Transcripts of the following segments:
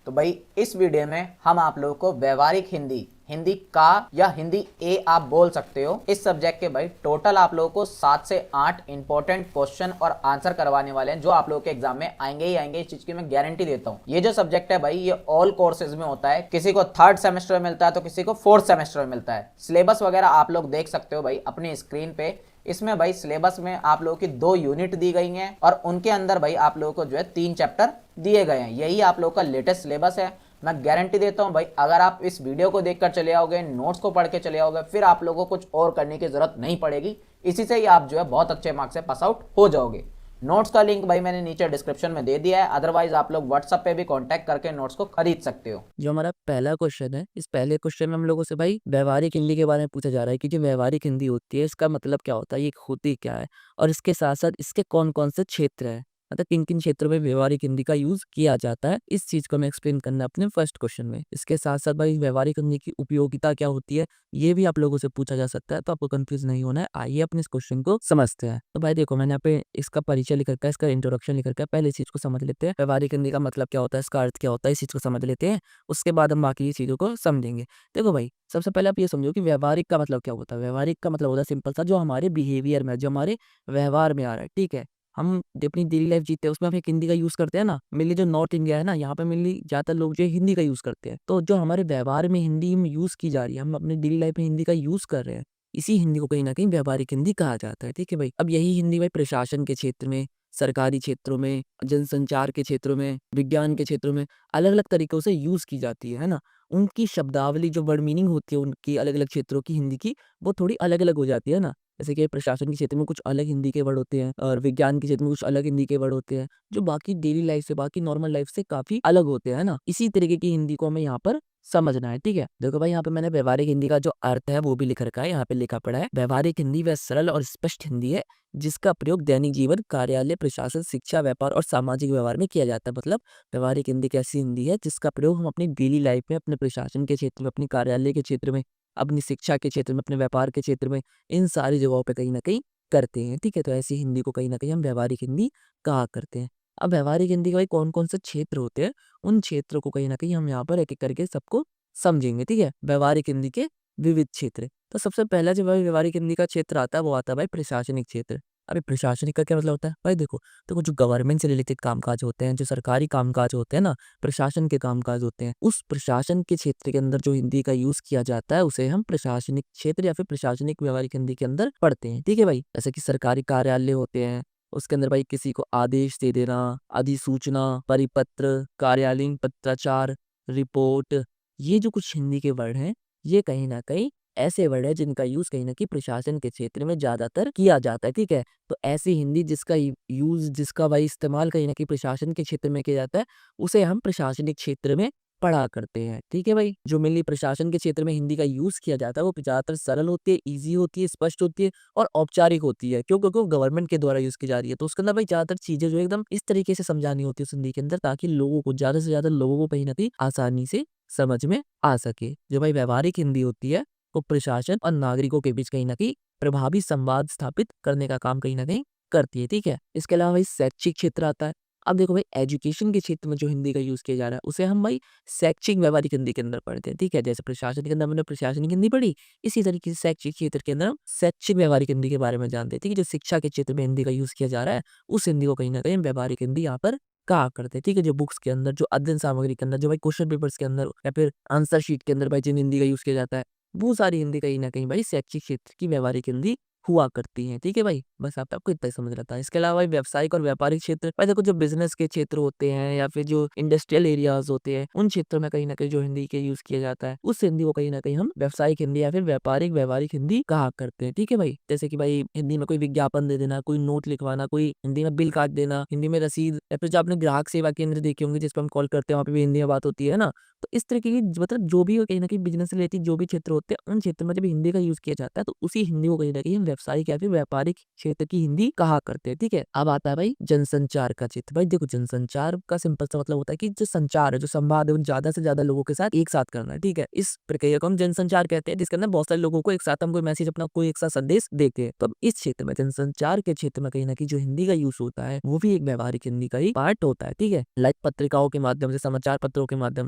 तो भाई इस वीडियो में हम आप लोगों को व्यवहारिक हिंदी हिंदी का या हिंदी ए आप बोल सकते हो इस सब्जेक्ट के भाई टोटल आप लोगों को 7 से 8 इंपॉर्टेंट क्वेश्चन और आंसर करवाने वाले हैं जो आप लोगों के एग्जाम में आएंगे ही आएंगे। इस चीज की मैं गारंटी देता हूँ। ये जो सब्जेक्ट है भाई ये ऑल कोर्सेज में होता है, किसी को 3rd सेमेस्टर में मिलता है तो किसी को 4th सेमेस्टर में मिलता है। सिलेबस वगैरह आप लोग देख सकते हो भाई अपनी स्क्रीन पे। इसमें भाई सिलेबस में आप लोगों की 2 यूनिट दी गई हैं और उनके अंदर भाई आप लोगों को जो है 3 चैप्टर दिए गए हैं। यही आप लोगों का लेटेस्ट सिलेबस है। मैं गारंटी देता हूं भाई अगर आप इस वीडियो को देखकर चले आओगे, नोट्स को पढ़ के चले आओगे, फिर आप लोगों को कुछ और करने की जरूरत नहीं पड़ेगी। इसी से ही आप जो है बहुत अच्छे मार्क्स से पास आउट हो जाओगे। नोट्स का लिंक भाई मैंने नीचे डिस्क्रिप्शन में दे दिया है, अदरवाइज आप लोग व्हाट्सएप पे भी कांटेक्ट करके नोट्स को खरीद सकते हो। जो हमारा पहला क्वेश्चन है, इस पहले क्वेश्चन में हम लोगों से भाई व्यवहारिक हिंदी के बारे में पूछा जा रहा है कि जो व्यवहारिक हिंदी होती है इसका मतलब क्या होता है, ये होती क्या है और इसके साथ साथ इसके कौन कौन से क्षेत्र है, मतलब किन किन क्षेत्रों में व्यवहारिक हिंदी का यूज किया जाता है। इस चीज को हमें एक्सप्लेन करना है अपने फर्स्ट क्वेश्चन में। इसके साथ साथ भाई व्यवहारिक हिंदी की उपयोगिता क्या होती है ये भी आप लोगों से पूछा जा सकता है, तो आपको कंफ्यूज नहीं होना है। आइए अपने इस क्वेश्चन को समझते हैं। तो भाई देखो मैंने यहाँ पे इसका परिचय लिख रखा है, इसका इंट्रोडक्शन लिख रखा है। पहले इस चीज को समझ लेते हैं, व्यवहारिक हिंदी का मतलब क्या होता है, इसका अर्थ क्या होता है, इस चीज को समझ लेते हैं। उसके बाद हम बाकी चीजों को समझेंगे। देखो भाई सबसे पहले आप ये समझो कि व्यवहारिक का मतलब क्या होता है। व्यवहारिक का मतलब होता है सिंपल सा, जो हमारे बिहेवियर में, जो हमारे व्यवहार में आ रहा है, ठीक है। हम जो अपनी डेली लाइफ जीते हैं उसमें हम एक हिंदी का यूज करते हैं ना। मेनली जो नॉर्थ इंडिया है ना, यहाँ पे मेनली ज्यादातर लोग जो है हिंदी का यूज करते हैं। तो जो हमारे व्यवहार में हिंदी यूज की जा रही है, हम अपने डेली लाइफ में हिंदी का यूज कर रहे हैं, इसी हिंदी को कहीं ना कहीं व्यवहारिक हिंदी कहा जाता है, ठीक है भाई। अब यही हिंदी भाई प्रशासन के क्षेत्र में, सरकारी क्षेत्रों में, जनसंचार के क्षेत्रों में, विज्ञान के क्षेत्रों में अलग अलग तरीकों से यूज की जाती है ना। उनकी शब्दावली, जो वर्ड मीनिंग होती है उनकी अलग अलग क्षेत्रों की हिंदी की, वो थोड़ी अलग अलग हो जाती है ना। जैसे कि प्रशासन के क्षेत्र में कुछ अलग हिंदी के वर्ड होते हैं और विज्ञान के क्षेत्र में कुछ अलग हिंदी के वर्ड होते हैं, जो बाकी डेली लाइफ से, बाकी नॉर्मल लाइफ से काफी अलग होते हैं ना। इसी तरीके की हिंदी को हमें यहाँ पर समझना है, ठीक है। देखो भाई यहाँ पे मैंने व्यवहारिक हिंदी का जो अर्थ है वो भी लिख रखा है, यहाँ पे लिखा पड़ा है, व्यवहारिक हिंदी वह सरल और स्पष्ट हिंदी है जिसका प्रयोग दैनिक जीवन, कार्यालय, प्रशासन, शिक्षा, व्यापार और सामाजिक व्यवहार में किया जाता है। मतलब व्यवहारिक हिंदी एक ऐसी हिंदी है जिसका प्रयोग हम अपनी डेली लाइफ में, अपने प्रशासन के क्षेत्र में, अपने कार्यालय के क्षेत्र में, अपनी शिक्षा के क्षेत्र में, अपने व्यापार के क्षेत्र में, इन सारी जगहों पे कहीं न कहीं करते हैं, ठीक है। तो ऐसी हिंदी को कहीं न कहीं हम व्यवहारिक हिंदी कहा करते हैं। अब व्यवहारिक हिंदी के भाई कौन-कौन से क्षेत्र होते हैं, उन क्षेत्रों को कहीं न कहीं हम यहाँ पर एक-एक करके सबको समझेंगे, ठीक है। व्यवहारिक हिंदी के विविध क्षेत्र। तो सबसे पहला जो भाई व्यवहारिक हिंदी का क्षेत्र आता है वो आता है भाई प्रशासनिक क्षेत्र। अभी प्रशासनिक का क्या मतलब होता है? भाई देखो जो गवर्नमेंट से रिलेटेड कामकाज होते हैं, जो सरकारी कामकाज होते हैं ना, प्रशासन के कामकाज होते हैं, उस प्रशासन के क्षेत्र के अंदर जो हिंदी का यूज किया जाता है उसे हम प्रशासनिक क्षेत्र या फिर प्रशासनिक व्यवहारिक हिंदी के अंदर पढ़ते हैं, ठीक है भाई। जैसे कि सरकारी कार्यालय होते हैं, उसके अंदर भाई किसी को आदेश दे देना, अधिसूचना, परिपत्र, कार्यालयीन पत्राचार, रिपोर्ट, ये जो कुछ हिंदी के वर्ड हैं, ये कहीं न कहीं ऐसे वर्ड है जिनका यूज कहीं न कहीं प्रशासन के क्षेत्र में ज़्यादातर किया जाता है, ठीक है। तो ऐसी हिंदी जिसका यूज, जिसका भाई इस्तेमाल कहीं न कहीं प्रशासन के क्षेत्र में किया जाता है, उसे हम प्रशासनिक क्षेत्र में पढ़ा करते हैं, ठीक है भाई। जो मेनली प्रशासन के क्षेत्र में हिंदी का यूज किया जाता है वो ज़्यादातर सरल होती है, ईज़ी होती है, स्पष्ट होती है और औपचारिक होती है। क्यों? क्योंकि वो गवर्नमेंट के द्वारा यूज की जा रही है। तो उसके अंदर भाई ज़्यादातर चीज़ें जो है एकदम इस तरीके से समझानी होती है उस हिंदी के अंदर, ताकि लोगों को, ज़्यादा से ज़्यादा लोगों को कहीं न कहीं आसानी से समझ में आ सके। जो भाई व्यावहारिक हिंदी होती है वो प्रशासन और नागरिकों के बीच कहीं न कहीं प्रभावी संवाद स्थापित करने का काम कहीं न कहीं करती है, ठीक है। इसके अलावा भाई शैक्षिक क्षेत्र आता है। अब देखो भाई एजुकेशन के क्षेत्र में जो हिंदी का यूज़ किया जा रहा है उसे हम भाई शैक्षिक व्यवहारिक हिंदी के अंदर पढ़ते हैं, ठीक है। जैसे प्रशासन के अंदर हमने प्रशासनिक हिंदी पढ़ी, इसी तरीके से शैक्षिक क्षेत्र के अंदर हम शैक्षिक व्यवहारिक हिंदी के बारे में जानते हैं, ठीक है। जो शिक्षा के क्षेत्र में हिंदी का यूज़ किया जा रहा है उस हिंदी को कहीं न कहीं हम व्यवहारिक हिंदी यहाँ पर कहा करते हैं, ठीक है। जो बुक्स के अंदर, जो अध्ययन सामग्री के अंदर, जो भाई क्वेश्चन पेपर्स के अंदर या फिर आंसर शीट के अंदर भाई जिन हिंदी का यूज़ किया जाता है, वो सारी हिंदी कहीं न कहीं भाई शैक्षिक क्षेत्र की व्यवहारिक हिंदी हुआ करती हैं, ठीक है भाई। बस आप आपको इतना ही समझ रहता है। इसके अलावा भाई व्यावसायिक और व्यापारिक क्षेत्र, भाई देखो जो बिज़नेस के क्षेत्र होते हैं या फिर जो इंडस्ट्रियल एरियाज़ होते हैं, उन क्षेत्रों में कहीं न कहीं जो हिंदी के यूज़ किया जाता है, उस हिंदी को कहीं न कहीं हम व्यावसायिक हिंदी या फिर व्यापारिक व्यावहारिक हिंदी कहा करते हैं, ठीक है भाई। जैसे कि भाई हिंदी में कोई विज्ञापन दे देना, कोई नोट लिखवाना, कोई हिंदी में बिल काट देना, हिंदी में रसीद, या फिर जो आपने ग्राहक सेवा केंद्र देखे होंगे जिस पे हम कॉल करते हैं, वहाँ पे भी हिंदी में बात होती है ना। तो इस तरीके की मतलब जो भी कहीं न कहीं बिज़नेस से रिलेटेड जो भी क्षेत्र होते हैं, उन क्षेत्र में जब हिंदी का यूज़ किया जाता है, तो उसी हिंदी को कहीं न कहीं हम व्यावसायिक या फिर व्यापारिक क्षेत्र की हिंदी कहा करते हैं। ठीक है, अब आता है भाई जनसंचार का क्षेत्र। भाई देखो, जनसंचार का सिंपल सा मतलब होता है कि जो संचार है, जो संवाद है, वो ज्यादा से ज्यादा लोगों के साथ एक साथ करना है। ठीक है, इस प्रक्रिया को हम जनसंचार कहते हैं, जिसके अंदर बहुत सारे लोगों को एक साथ हम कोई मैसेज, अपना कोई एक साथ संदेश देते हैं। तो अब इस क्षेत्र में, जनसंचार के क्षेत्र में कहीं ना कहीं जो हिंदी का यूज होता है, वो भी एक व्यवहारिक हिंदी का ही पार्ट होता है। ठीक है, लाइक पत्रिकाओं के माध्यम से, समाचार पत्रों के माध्यम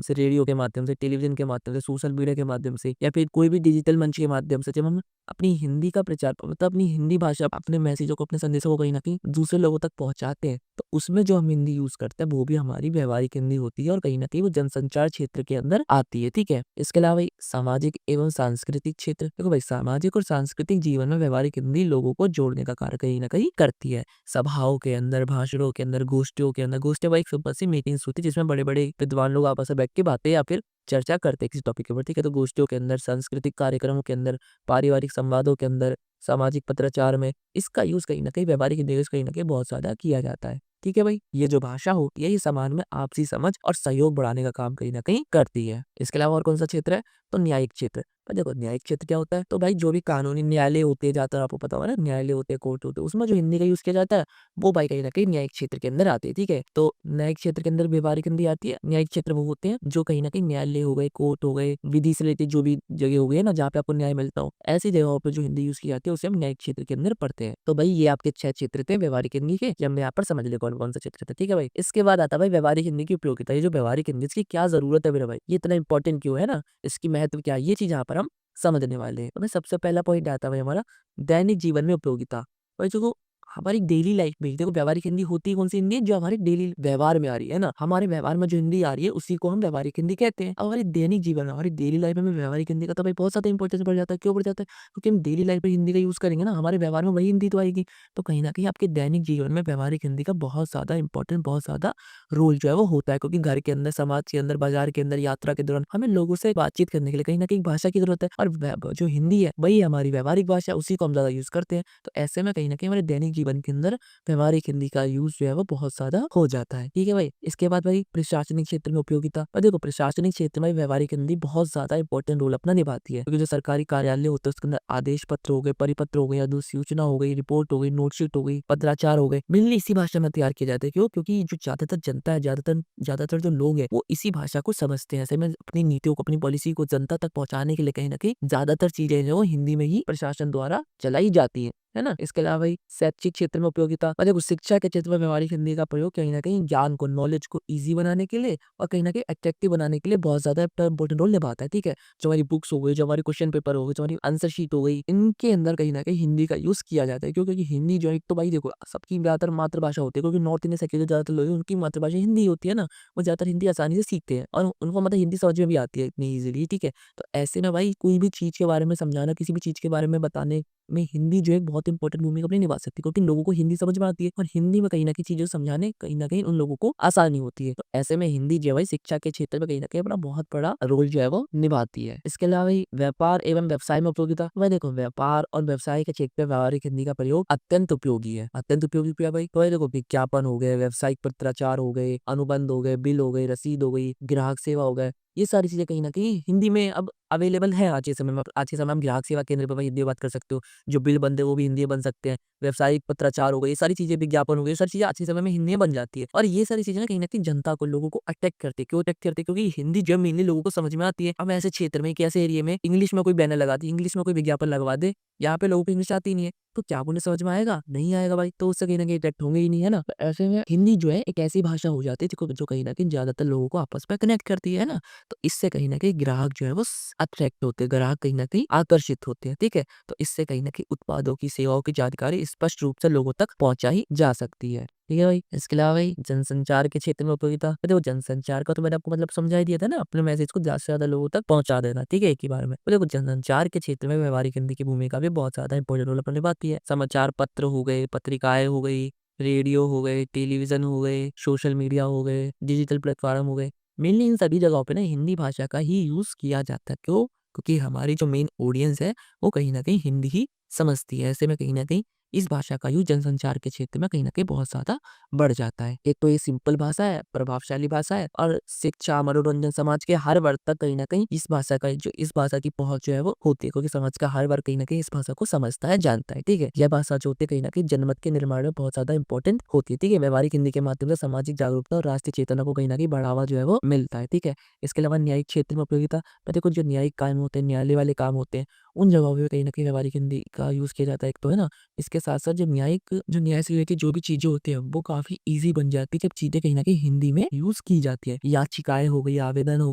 से, रेडियो के माध्यम से, टेलीविजन के माध्यम से, सोशल मीडिया के माध्यम से, या फिर कोई भी डिजिटल मंच के माध्यम से, जब हम अपनी हिंदी का प्रचार, मतलब अपनी हिंदी भाषा, अपने मैसेजों को, अपने संदेशों को कहीं ना कहीं दूसरे लोगों तक पहुंचाते हैं, तो उसमें जो हम हिंदी यूज करते हैं वो भी हमारी व्यवहारिक हिंदी होती है, और कहीं ना कहीं वो जनसंचार क्षेत्र के अंदर आती है। ठीक है, इसके अलावा सामाजिक एवं सांस्कृतिक क्षेत्र। देखो भाई, सामाजिक और सांस्कृतिक जीवन में व्यवहारिक हिंदी लोगों को जोड़ने का कार्य कहीं ना कहीं करती है। सभाओं के अंदर, भाषणों के अंदर, गोष्ठियों के अंदर, गोष्ठी भाई एक सिंपल सी मीटिंग्स होती है जिसमें बड़े बड़े विद्वान लोग आपस में बैठ के बातें या फिर चर्चा करते हैं किसी टॉपिक के ऊपर। ठीक है, तो गोष्ठियों के अंदर, सांस्कृतिक कार्यक्रमों के अंदर, पारिवारिक संवादों के अंदर, सामाजिक पत्राचार में इसका यूज कहीं ना कहीं, व्यवहारिक हिंदी कहीं ना कहीं बहुत ज्यादा किया जाता है। ठीक है भाई, ये जो भाषा होती है, ये समाज में आपसी समझ और सहयोग बढ़ाने का काम कहीं ना कहीं करती है। इसके अलावा और कौन सा क्षेत्र है, तो न्यायिक क्षेत्र। पर देखो, न्यायिक क्षेत्र क्या होता है, तो भाई जो भी कानूनी न्यायालय होते हैं, ज्यादातर आपको पता होगा ना, न्यायालय होते हैं, कोर्ट होते हैं, उसमें जो हिंदी का यूज किया जाता है, वो भाई कहीं ना कहीं न्यायिक क्षेत्र के अंदर आती है। ठीक है, तो न्यायिक क्षेत्र के अंदर व्यवहारिक हिंदी आती है। न्यायिक क्षेत्र वो होते हैं जो कहीं ना कहीं न्यायालय हो गए, कोर्ट हो गए, विधि से रिलेटेड जो भी जगह हो गई है ना, जहाँ पे आपको न्याय मिलता हो, ऐसी जगहों पे जो हिंदी यूज की जाती है, उसे हम न्यायिक क्षेत्र के अंदर पढ़ते हैं। तो भाई ये आपके 6 क्षेत्र थे व्यवहारिक हिंदी के, जब हमने यहाँ पर समझ लिया कौन कौन से क्षेत्र थे। ठीक है भाई, इसके बाद आता है भाई व्यवहारिक हिंदी की उपयोगिता। ये जो व्यवहारिक हिंदी, इसकी क्या जरूरत है मेरे भाई, ये इतना इंपॉर्टेंट क्यों है ना, इसकी महत्व क्या है, ये चीज यहाँ पर हम समझने वाले हैं। तो भाई सबसे पहला पॉइंट आता है भाई हमारा दैनिक जीवन में उपयोगिता। भाई जो हमारी डेली लाइफ में, देखो व्यवहारिक हिंदी होती है कौन सी हिंदी है, जो हमारे डेली व्यवहार में आ रही है ना, हमारे व्यवहार में जो हिंदी आ रही है उसी को हम व्यवहारिक हिंदी कहते हैं। अब हमारी दैनिक जीवन में, हमारी डेली लाइफ में व्यवहारिक हिंदी का तो भाई बहुत ज्यादा इंपॉर्टेंस बढ़ जाता है। क्यों बढ़ जाता है, क्योंकि हम डेली लाइफ में हिंदी का यूज करेंगे ना, हमारे व्यवहार में वही हिंदी तो आएगी। तो कहीं ना कहीं आपके दैनिक जीवन में व्यवहारिक हिंदी का बहुत ज्यादा इंपॉर्टेंट, बहुत ज्यादा रोल जो है वो होता है, क्योंकि घर के अंदर, समाज के अंदर, बाजार के अंदर, यात्रा के दौरान हमें लोगों से बातचीत करने के लिए कहीं ना कहीं भाषा की जरूरत है, और जो हिंदी है वही हमारी व्यवहारिक भाषा, उसी को हम ज्यादा यूज करते हैं। तो ऐसे में कहीं ना कहीं हमारे दैनिक जीवन के अंदर व्यवहारिक हिंदी का यूज जो है वो बहुत ज्यादा हो जाता है। ठीक है भाई, इसके बाद भाई प्रशासनिक क्षेत्र में उपयोगिता। और देखो, प्रशासनिक क्षेत्र में व्यवहारिक हिंदी बहुत ज्यादा इंपॉर्टेंट रोल अपना निभाती है, क्योंकि जो सरकारी कार्यालय होते हैं उसके अंदर आदेश पत्र हो गए, परिपत्र हो गए, अधिसूचना हो गई, रिपोर्ट हो गई, नोटशीट हो गई, पत्राचार हो गए, मेनली इसी भाषा में तैयार किए जाते हैं। क्यों, क्योंकि जो ज्यादातर जनता है, ज्यादातर जो लोग हैं, वो इसी भाषा को समझते हैं। ऐसे में अपनी नीतियों को, अपनी पॉलिसी को जनता तक पहुंचाने के लिए कहीं ना कहीं ज्यादातर चीजें जो हिंदी में ही प्रशासन द्वारा चलाई जाती है ना। इसके अलावा भाई शैक्षिक क्षेत्र में उपयोगिता। और देखो, शिक्षा के क्षेत्र में व्यवहारिक हिंदी का प्रयोग कहीं ना कहीं ज्ञान को, नॉलेज को इजी बनाने के लिए और कहीं ना कहीं अट्रैक्टिव बनाने के लिए बहुत ज्यादा इंपॉर्टेंट रोल निभाता है। ठीक है, जो हमारी बुक्स हो गई, जो हमारे क्वेश्चन पेपर हो गए, जो हमारी आंसर शीट हो गई, इनके अंदर कहीं ना कहीं हिंदी का यूज किया जाता है। क्यों, क्योंकि हिंदी जो है, एक तो भाई देखो सबकी ज्यादातर मातृभाषा होती है, क्योंकि नॉर्थ इंडिया से जो ज्यादातर लोग हैं उनकी मातृभाषा हिंदी होती है ना, वो ज्यादातर हिंदी आसानी से सीखते हैं और उनको मतलब हिंदी समझ में भी आती है इतनी ईजिली। ठीक है, तो ऐसे में भाई कोई भी चीज के बारे में समझाना, किसी भी चीज के बारे में बताने में हिंदी जो है बहुत इंपॉर्टेंट भूमिका अपनी निभा सकती है, क्योंकि लोगों को हिंदी समझ में आती है और हिंदी में कहीं ना कहीं चीजें समझाने कहीं ना कहीं उन लोगों को आसानी होती है। तो ऐसे में हिंदी जो है शिक्षा के क्षेत्र में कहीं ना कहीं अपना बहुत बड़ा रोल जो है वो निभाती है। इसके अलावा भाई व्यापार एवं व्यवसाय में उपयोगिता। वह देखो, व्यापार और व्यवसाय के क्षेत्र में व्यवहारिक हिंदी का प्रयोग अत्यंत उपयोगी है। अत्यंत उपयोगी क्या भाई, तो देखो विज्ञापन हो गए, व्यावसायिक पत्राचार हो गए, अनुबंध हो गए, बिल हो गए, रसीद हो गई, ग्राहक सेवा हो गए, ये सारी चीजें कहीं ना कहीं हिंदी में अब अवेलेबल है। आज के समय में, आज के समय हम ग्राहक सेवा केंद्र पर भाई हिंदी में बात कर सकते हो, जो बिल बनते हैं वो भी हिंदी में बन सकते हैं, व्यावसायिक पत्राचार हो गए, ये सारी चीजें, विज्ञापन हो गए, ये सारी चीजें आज के समय में हिंदी में बन जाती है। और ये सारी चीजें ना कहीं जनता को, लोगों को अट्रैक्ट करती है। क्यों अट्रैक्ट करती है, क्योंकि हिंदी जो मेनली लोगों को समझ में आती है। अब ऐसे क्षेत्र में, ऐसे एरिया में इंग्लिश में कोई बैनर लगा दे, इंग्लिश में कोई विज्ञापन लगवा दे, यहाँ पे लोगों को इंग्लिश आती नहीं है, तो क्या उन्हें समझ में आएगा, नहीं आएगा भाई, तो उससे कहीं ना कहीं अट्रैक्ट होंगे ही नहीं, है ना। तो ऐसे में हिंदी जो है एक ऐसी भाषा हो जाती है जो कहीं ना कहीं ज्यादातर लोगों को आपस में कनेक्ट करती है ना। तो इससे कहीं ना कहीं ग्राहक जो है वो अट्रैक्ट होते हैं, ग्राहक कहीं ना कहीं आकर्षित होते हैं। ठीक है, तो इससे कहीं ना कहीं उत्पादों की, सेवाओं की जानकारी स्पष्ट रूप से लोगों तक पहुंचाई जा सकती है। ठीक है भाई, इसके अलावा भाई जनसंचार के क्षेत्र में उपयोगिता। देखो, जनसंचार का तो मैंने आपको मतलब समझा ही दिया था ना, अपने मैसेज को ज्यादा से ज्यादा लोगों तक पहुंचा देना। ठीक है, एक ही बार में। तो देखो, जनसंचार के क्षेत्र में व्यवहारिक हिंदी की भूमिका भी बहुत ज्यादा इंपॉर्टेंट रोल अपने निभाती है। समाचार पत्र हो गए, पत्रिकाएं हो गई, रेडियो हो गए, टेलीविजन हो गए, सोशल मीडिया हो गए, डिजिटल प्लेटफॉर्म हो गए, मेनली इन सभी जगहों पे ना हिंदी भाषा का ही यूज किया जाता है। क्यों, क्योंकि हमारी जो मेन ऑडियंस है वो कहीं ना कहीं हिंदी ही समझती है। ऐसे में कहीं ना कहीं इस भाषा का यूज़ जनसंचार के क्षेत्र में कहीं न कहीं बहुत ज़्यादा बढ़ जाता है। एक तो ये सिंपल भाषा है, प्रभावशाली भाषा है और शिक्षा, मनोरंजन, समाज के हर वर्ग तक कहीं न कहीं इस भाषा की पहुँच जो है वो होती है, क्योंकि समाज का हर वर्ग कहीं न कहीं इस भाषा को समझता है, जानता है, ठीक है? यह भाषा जो होती है कहीं न कहीं जनमत के निर्माण में बहुत ज़्यादा इम्पोर्टेंट होती है, ठीक है? व्यावहारिक हिंदी के माध्यम से सामाजिक जागरूकता और राष्ट्रीय चेतना को कहीं न कहीं बढ़ावा जो है वो मिलता है, ठीक है? इसके अलावा न्यायिक क्षेत्र में उपयोगिता, तो देखो जो न्यायिक काम होते हैं, न्यायालय वाले काम होते हैं, उन जगहों पे कहीं न कहीं व्यावहारिक हिंदी का यूज़ किया जाता है, एक तो, है ना? इसके साथ-साथ जो न्याय से रिलेटेड जो भी चीज़ें होती हैं, वो काफ़ी ईज़ी बन जाती है जब चीज़ें कहीं न कहीं हिंदी में यूज़ की जाती है। याचिकाएँ हो गई, आवेदन हो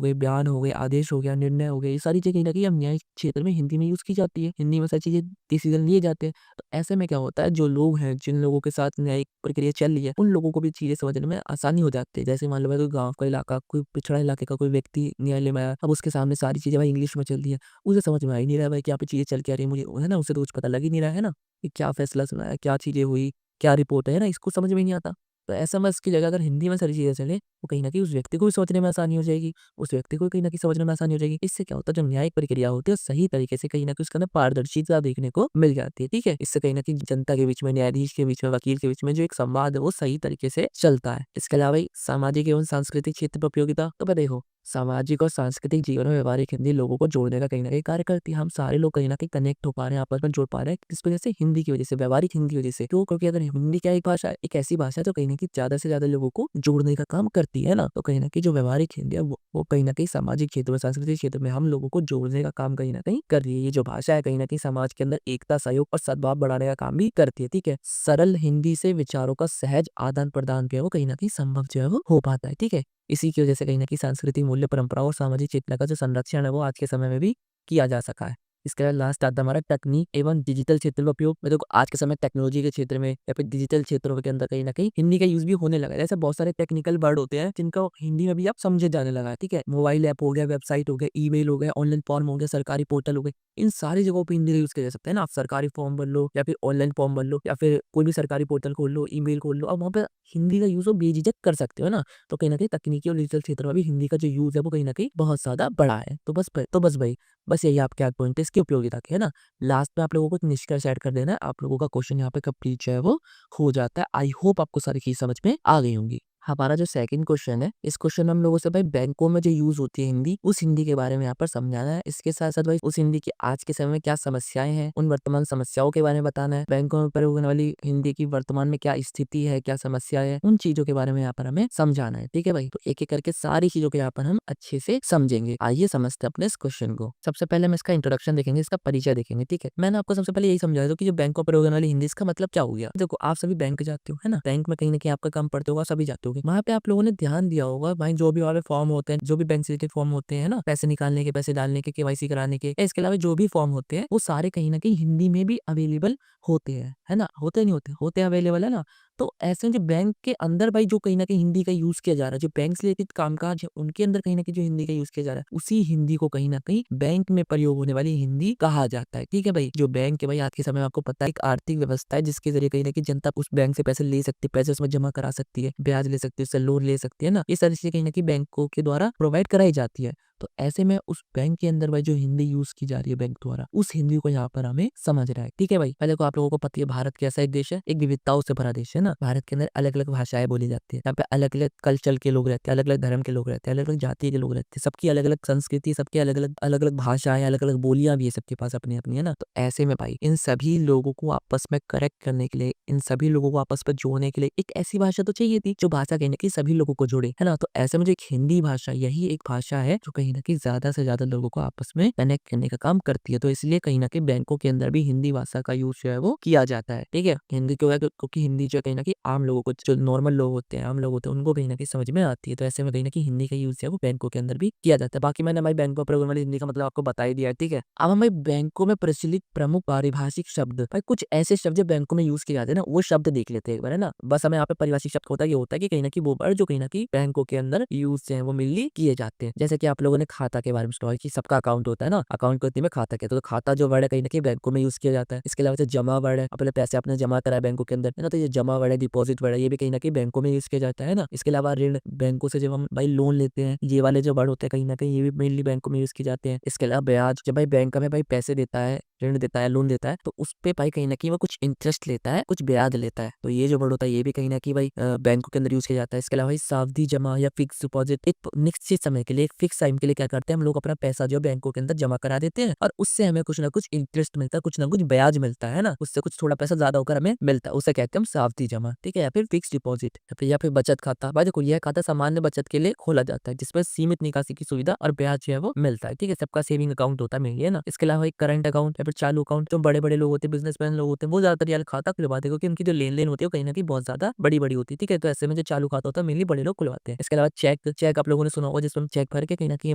गए, बयान हो गए, आदेश हो गया, निर्णय हो गए, ये सारी चीज़ें कहीं न कहीं अब न्यायिक क्षेत्र में हिंदी में यूज़ की जाती है। हिंदी में सारी चीज़ें डिसीज़न लिए जाते हैं। तो ऐसे में क्या होता है, जो लोग हैं, जिन लोगों के साथ न्यायिक प्रक्रिया चल रही है, उन लोगों को भी चीज़ें समझने में आसानी हो जाती है। जैसे मान लो भाई कोई गाँव का इलाका, कोई पिछड़ा इलाके का कोई व्यक्ति न्यायालय में आया, अब उसके सामने सारी चीज़ें भाई इंग्लिश में चल रही है। उसे समझ में आ ही नहीं रहा है भाई कि यहाँ पे चीज़ें चल क्या रही है, मुझे, है ना? उसे तो कुछ पता लग ही नहीं रहा है ना, कि क्या फैसला सुनाया, क्या चीज़ें हुई, क्या रिपोर्ट है ना? इसको समझ में नहीं आता। तो ऐसा में इसकी जगह अगर हिंदी में सारी चीज़ें चलें, तो कहीं न कहीं उस व्यक्ति को भी समझने में आसानी हो जाएगी, उस व्यक्ति को कहीं न कहीं समझने में आसानी हो जाएगी। इससे क्या होता है, जो न्यायिक प्रक्रिया होती है, सही तरीके से कहीं न कहीं उसके अंदर पारदर्शिता देखने को मिल जाती है, ठीक है? इससे कहीं न कहीं जनता के बीच में, न्यायाधीश के बीच में, वकील के बीच में जो एक संवाद है, वो सही तरीके से चलता है। इसके अलावा सामाजिक एवं सांस्कृतिक क्षेत्र में उपयोगिता, तो भाई देखो, सामाजिक और सांस्कृतिक जीवन में व्यावहारिक हिंदी लोगों को जोड़ने का कहीं न कहीं कार्य करती है। हम सारे लोग कहीं न कहीं कनेक्ट हो पा रहे हैं, आपस में जुड़ पा रहे हैं। किस वजह से? हिंदी की वजह से, व्यावहारिक हिंदी की वजह से। क्यों? क्योंकि अगर हिंदी क्या एक भाषा है, एक ऐसी भाषा है जो कहीं न कहीं ज़्यादा से ज़्यादा लोगों को जोड़ने का काम करती है ना? तो कहीं न कहीं जो व्यावहारिक हिंदी है वो कहीं न कहीं सामाजिक क्षेत्र में, सांस्कृतिक क्षेत्र में हम लोगों को जोड़ने का काम कहीं न कहीं कर रही है। ये जो भाषा है कहीं न कहीं समाज के अंदर एकता, सहयोग और सद्भाव बढ़ाने का काम भी करती है, ठीक है? सरल हिंदी से विचारों का सहज आदान-प्रदान जो है वो कहीं न कहीं संभव जो है वो हो पाता है, ठीक है? इसी की वजह से कहीं न कहीं सांस्कृतिक मूल्य, परंपराओं और सामाजिक चेतना का जो संरक्षण है वो आज के समय में भी किया जा सका है। इसके बाद लास्ट आता है हमारा तकनीक एवं डिजिटल क्षेत्र में उपयोग। मैं देखो आज के समय टेक्नोलॉजी के क्षेत्र में या फिर डिजिटल क्षेत्रों के अंदर कहीं न कहीं हिंदी का यूज़ भी होने लगा है। जैसे बहुत सारे टेक्निकल वर्ड होते हैं जिनको हिंदी में भी अब समझे जाने लगा है, ठीक है? मोबाइल ऐप हो गया, वेबसाइट हो गया, ईमेल हो गया, ऑनलाइन फॉर्म हो गया, सरकारी पोर्टल हो गए। इन सारी जगहों पे हिंदी का यूज़ किया जा सकता है ना। आप सरकारी फॉर्म भर लो या फिर ऑनलाइन फॉर्म भर लो या फिर कोई भी सरकारी पोर्टल खोल लो, ईमेल खोल लो, अब वहाँ पे हिंदी का यूज़ वो बेझिझक कर सकते हो ना। तो कहीं न कहीं तकनीकी और डिजिटल क्षेत्र में भी हिंदी का जो यूज़ है वो कहीं न कहीं बहुत ज़्यादा बढ़ा है। तो बस भाई, बस यही आपके 8 पॉइंट है इसकी उपयोगिता के, है ना? लास्ट में आप लोगों को एक निष्कर्ष ऐड कर देना है। आप लोगों का क्वेश्चन यहाँ पे कंप्लीट जो है वो हो जाता है। आई होप आपको सारी चीज़ समझ में आ गई होंगी। हमारा जो सेकंड क्वेश्चन है, इस क्वेश्चन में हम लोगों से भाई बैंकों में जो यूज़ होती है हिंदी, उस हिंदी के बारे में यहाँ पर समझाना है। इसके साथ-साथ भाई उस हिंदी की आज के समय में क्या समस्याएँ हैं, उन वर्तमान समस्याओं के बारे में बताना है। बैंकों में प्रयोग होने वाली हिंदी की वर्तमान में क्या स्थिति है, क्या समस्याएँ हैं, उन चीज़ों के बारे में यहाँ पर हमें समझाना है। ठीक है भाई? तो एक-एक करके सारी चीज़ों को यहाँ पर हम अच्छे से समझेंगे। आइए समझते हैं अपने इस क्वेश्चन को। सबसे पहले हम इसका इंट्रोडक्शन देखेंगे, इसका परिचय देखेंगे, ठीक है? मैंने आपको सबसे पहले यही समझाया था कि जो बैंकों में प्रयोग होने वाली हिंदी, इसका मतलब क्या हो गया? देखो, आप सभी बैंक जाते हो, है ना? बैंक में कहीं न कहीं आपका काम पड़ते होगा, सभी जाते होगे। वहाँ पे आप लोगों ने ध्यान दिया होगा भाई, जो भी वाले फॉर्म होते हैं, जो भी बैंक से रिलेटेड फॉर्म होते हैं ना, पैसे निकालने के, पैसे डालने के, केवाईसी कराने के, या इसके अलावा जो भी फॉर्म होते हैं, वो सारे कहीं न कहीं हिंदी में भी अवेलेबल होते हैं, है ना? होते नहीं होते? होते हैं, अवेलेबल है ना? तो ऐसे में जो बैंक के अंदर भाई जो कहीं न कहीं हिंदी का यूज़ किया जा रहा है, जो बैंक से रिलेटेड कामकाज है, उनके अंदर कहीं न कहीं जो हिंदी का यूज़ किया जा रहा है, उसी हिंदी को कहीं न कहीं बैंक में प्रयोग होने वाली हिंदी कहा जाता है, ठीक है भाई? जो बैंक है भाई, आज के समय में आपको पता है एक आर्थिक व्यवस्था है जिसके ज़रिए कहीं न कहीं जनता उस बैंक से पैसे ले सकती है, पैसे उसमें जमा करा सकती है, ब्याज ले सकती है, उससे लोन ले सकती है ना? ये सारी चीज़ें कहीं न कहीं बैंकों के द्वारा प्रोवाइड कराई जाती है। तो ऐसे में उस बैंक के अंदर भाई जो हिंदी यूज़ की जा रही है बैंक द्वारा, उस हिंदी को यहाँ पर हमें समझना है, ठीक है भाई? पहले तो आप लोगों को पता ही है भारत कैसा एक देश है, एक विविधताओं से भरा देश है ना? भारत के अंदर अलग-अलग भाषाएँ बोली जाती है। यहाँ पे अलग-अलग कल्चर के लोग रहते हैं, अलग-अलग धर्म के लोग रहते हैं, अलग-अलग जाति के लोग रहते हैं। सबकी अलग-अलग संस्कृति, सबकी अलग-अलग भाषाएँ, अलग-अलग बोलियाँ भी है सबके पास अपनी-अपनी, है ना? तो ऐसे में भाई इन सभी लोगों को आपस में करेक्ट करने के लिए, इन सभी लोगों को आपस में जोड़ने के लिए एक ऐसी भाषा तो चाहिए थी, जो भाषा कहीं न कहीं सभी लोगों को जोड़े, है ना? तो ऐसे में जो एक हिंदी भाषा, यही एक भाषा है जो कहीं न कहीं ज़्यादा से ज़्यादा लोगों को आपस में कनेक्ट करने का काम करती है। तो इसलिए कहीं न कहीं बैंकों के अंदर भी हिंदी भाषा का यूज़ जो है वो किया जाता है, ठीक है? हिंदी क्यों है? क्योंकि हिंदी जो है कहीं न कहीं आम लोगों को, जो नॉर्मल लोग होते हैं, आम लोग होते हैं, उनको कहीं न कहीं समझ में आती है। तो ऐसे में कहीं न कहीं हिंदी का यूज़ जो है वो बैंकों के अंदर भी किया जाता है। बाकी मैंने भाई बैंकों में प्रयोग होने वाली हिंदी का मतलब आपको बता ही दिया है, ठीक है? अब हम भाई बैंकों में प्रचलित प्रमुख पारिभाषिक शब्द, भाई कुछ ऐसे शब्द जो बैंकों में यूज़ किए जाते हैं ना, वो शब्द देख लेते हैं एक बार, है ना? बस हमें यहाँ पे पारिभाषिक शब्द होता है, ये होता है कि कहीं न कहीं वो वर्ड जो कहीं न कहीं बैंकों के अंदर यूज़ जो है वो मेनली किए जाते हैं। जैसे कि आप लोगों लोगों ने खाता के बारे में सुना होगा कि सबका अकाउंट होता है ना, अकाउंट को हिंदी में खाता कहते हैं। तो खाता जो वर्ड है कहीं न कहीं बैंकों में यूज़ किया जाता है। इसके अलावा जो जमा वर्ड है, अपने पैसे आपने जमा करा है बैंकों के अंदर, है ना? तो ये जमा वर्ड है, डिपॉज़िट वर्ड है, ये भी कहीं न कहीं बैंकों में यूज़ किया जाता है ना? इसके अलावा ऋण, बैंकों से जब हम भाई लोन लेते हैं, ये वाले जो वर्ड होते हैं कहीं न कहीं ये भी मेनली बैंकों में यूज़ किए जाते हैं। इसके अलावा ब्याज, जब भाई बैंक हमें भाई पैसे देता है, ऋण देता है, लोन देता है, तो उसपे भाई कहीं न कहीं वो कुछ इंटरेस्ट लेता है, कुछ ब्याज लेता है। तो ये जो वर्ड होता है ये भी कहीं न कहीं भाई बैंकों के अंदर यूज़ किया जाता है। इसके अलावा भाई सावधि जमा या फिक्स डिपॉज़िट, एक निश्चित समय के लिए, एक फिक्स टाइम के लिए क्या करते हैं हम लोग अपना पैसा जो है बैंकों के अंदर जमा करा देते हैं और उससे हमें कुछ न कुछ इंटरेस्ट मिलता है, कुछ न कुछ ब्याज मिलता है ना? उससे कुछ थोड़ा पैसा ज़्यादा होकर हमें मिलता है, उसे कहते हैं हम सावधि जमा, ठीक है? या फिर फिक्स डिपॉज़िट या फिर बचत खाता। भाई देखो यह खाता सामान्य बचत के लिए खोला जाता है, जिसमें सीमित निकासी की सुविधा और ब्याज जो है वो मिलता है, ठीक है? सबका सेविंग अकाउंट होता है मेनली, है ना? इसके अलावा एक करंट अकाउंट या फिर चालू अकाउंट, जो बड़े-बड़े लोग होते हैं, बिज़नेसमैन लोग होते हैं, वो ज़्यादातर ये खाता खुलवाते हैं क्योंकि उनकी जो लेन-देन होती है वो कहीं न कहीं बहुत ज़्यादा बड़ी-बड़ी होती है, ठीक है? तो ऐसे में जो चालू खाता होता है मेनली बड़े लोग खुलवाते हैं। इसके अलावा चेक आप लोगों ने सुना होगा जिसमें हम चेक भर के कहीं न कहीं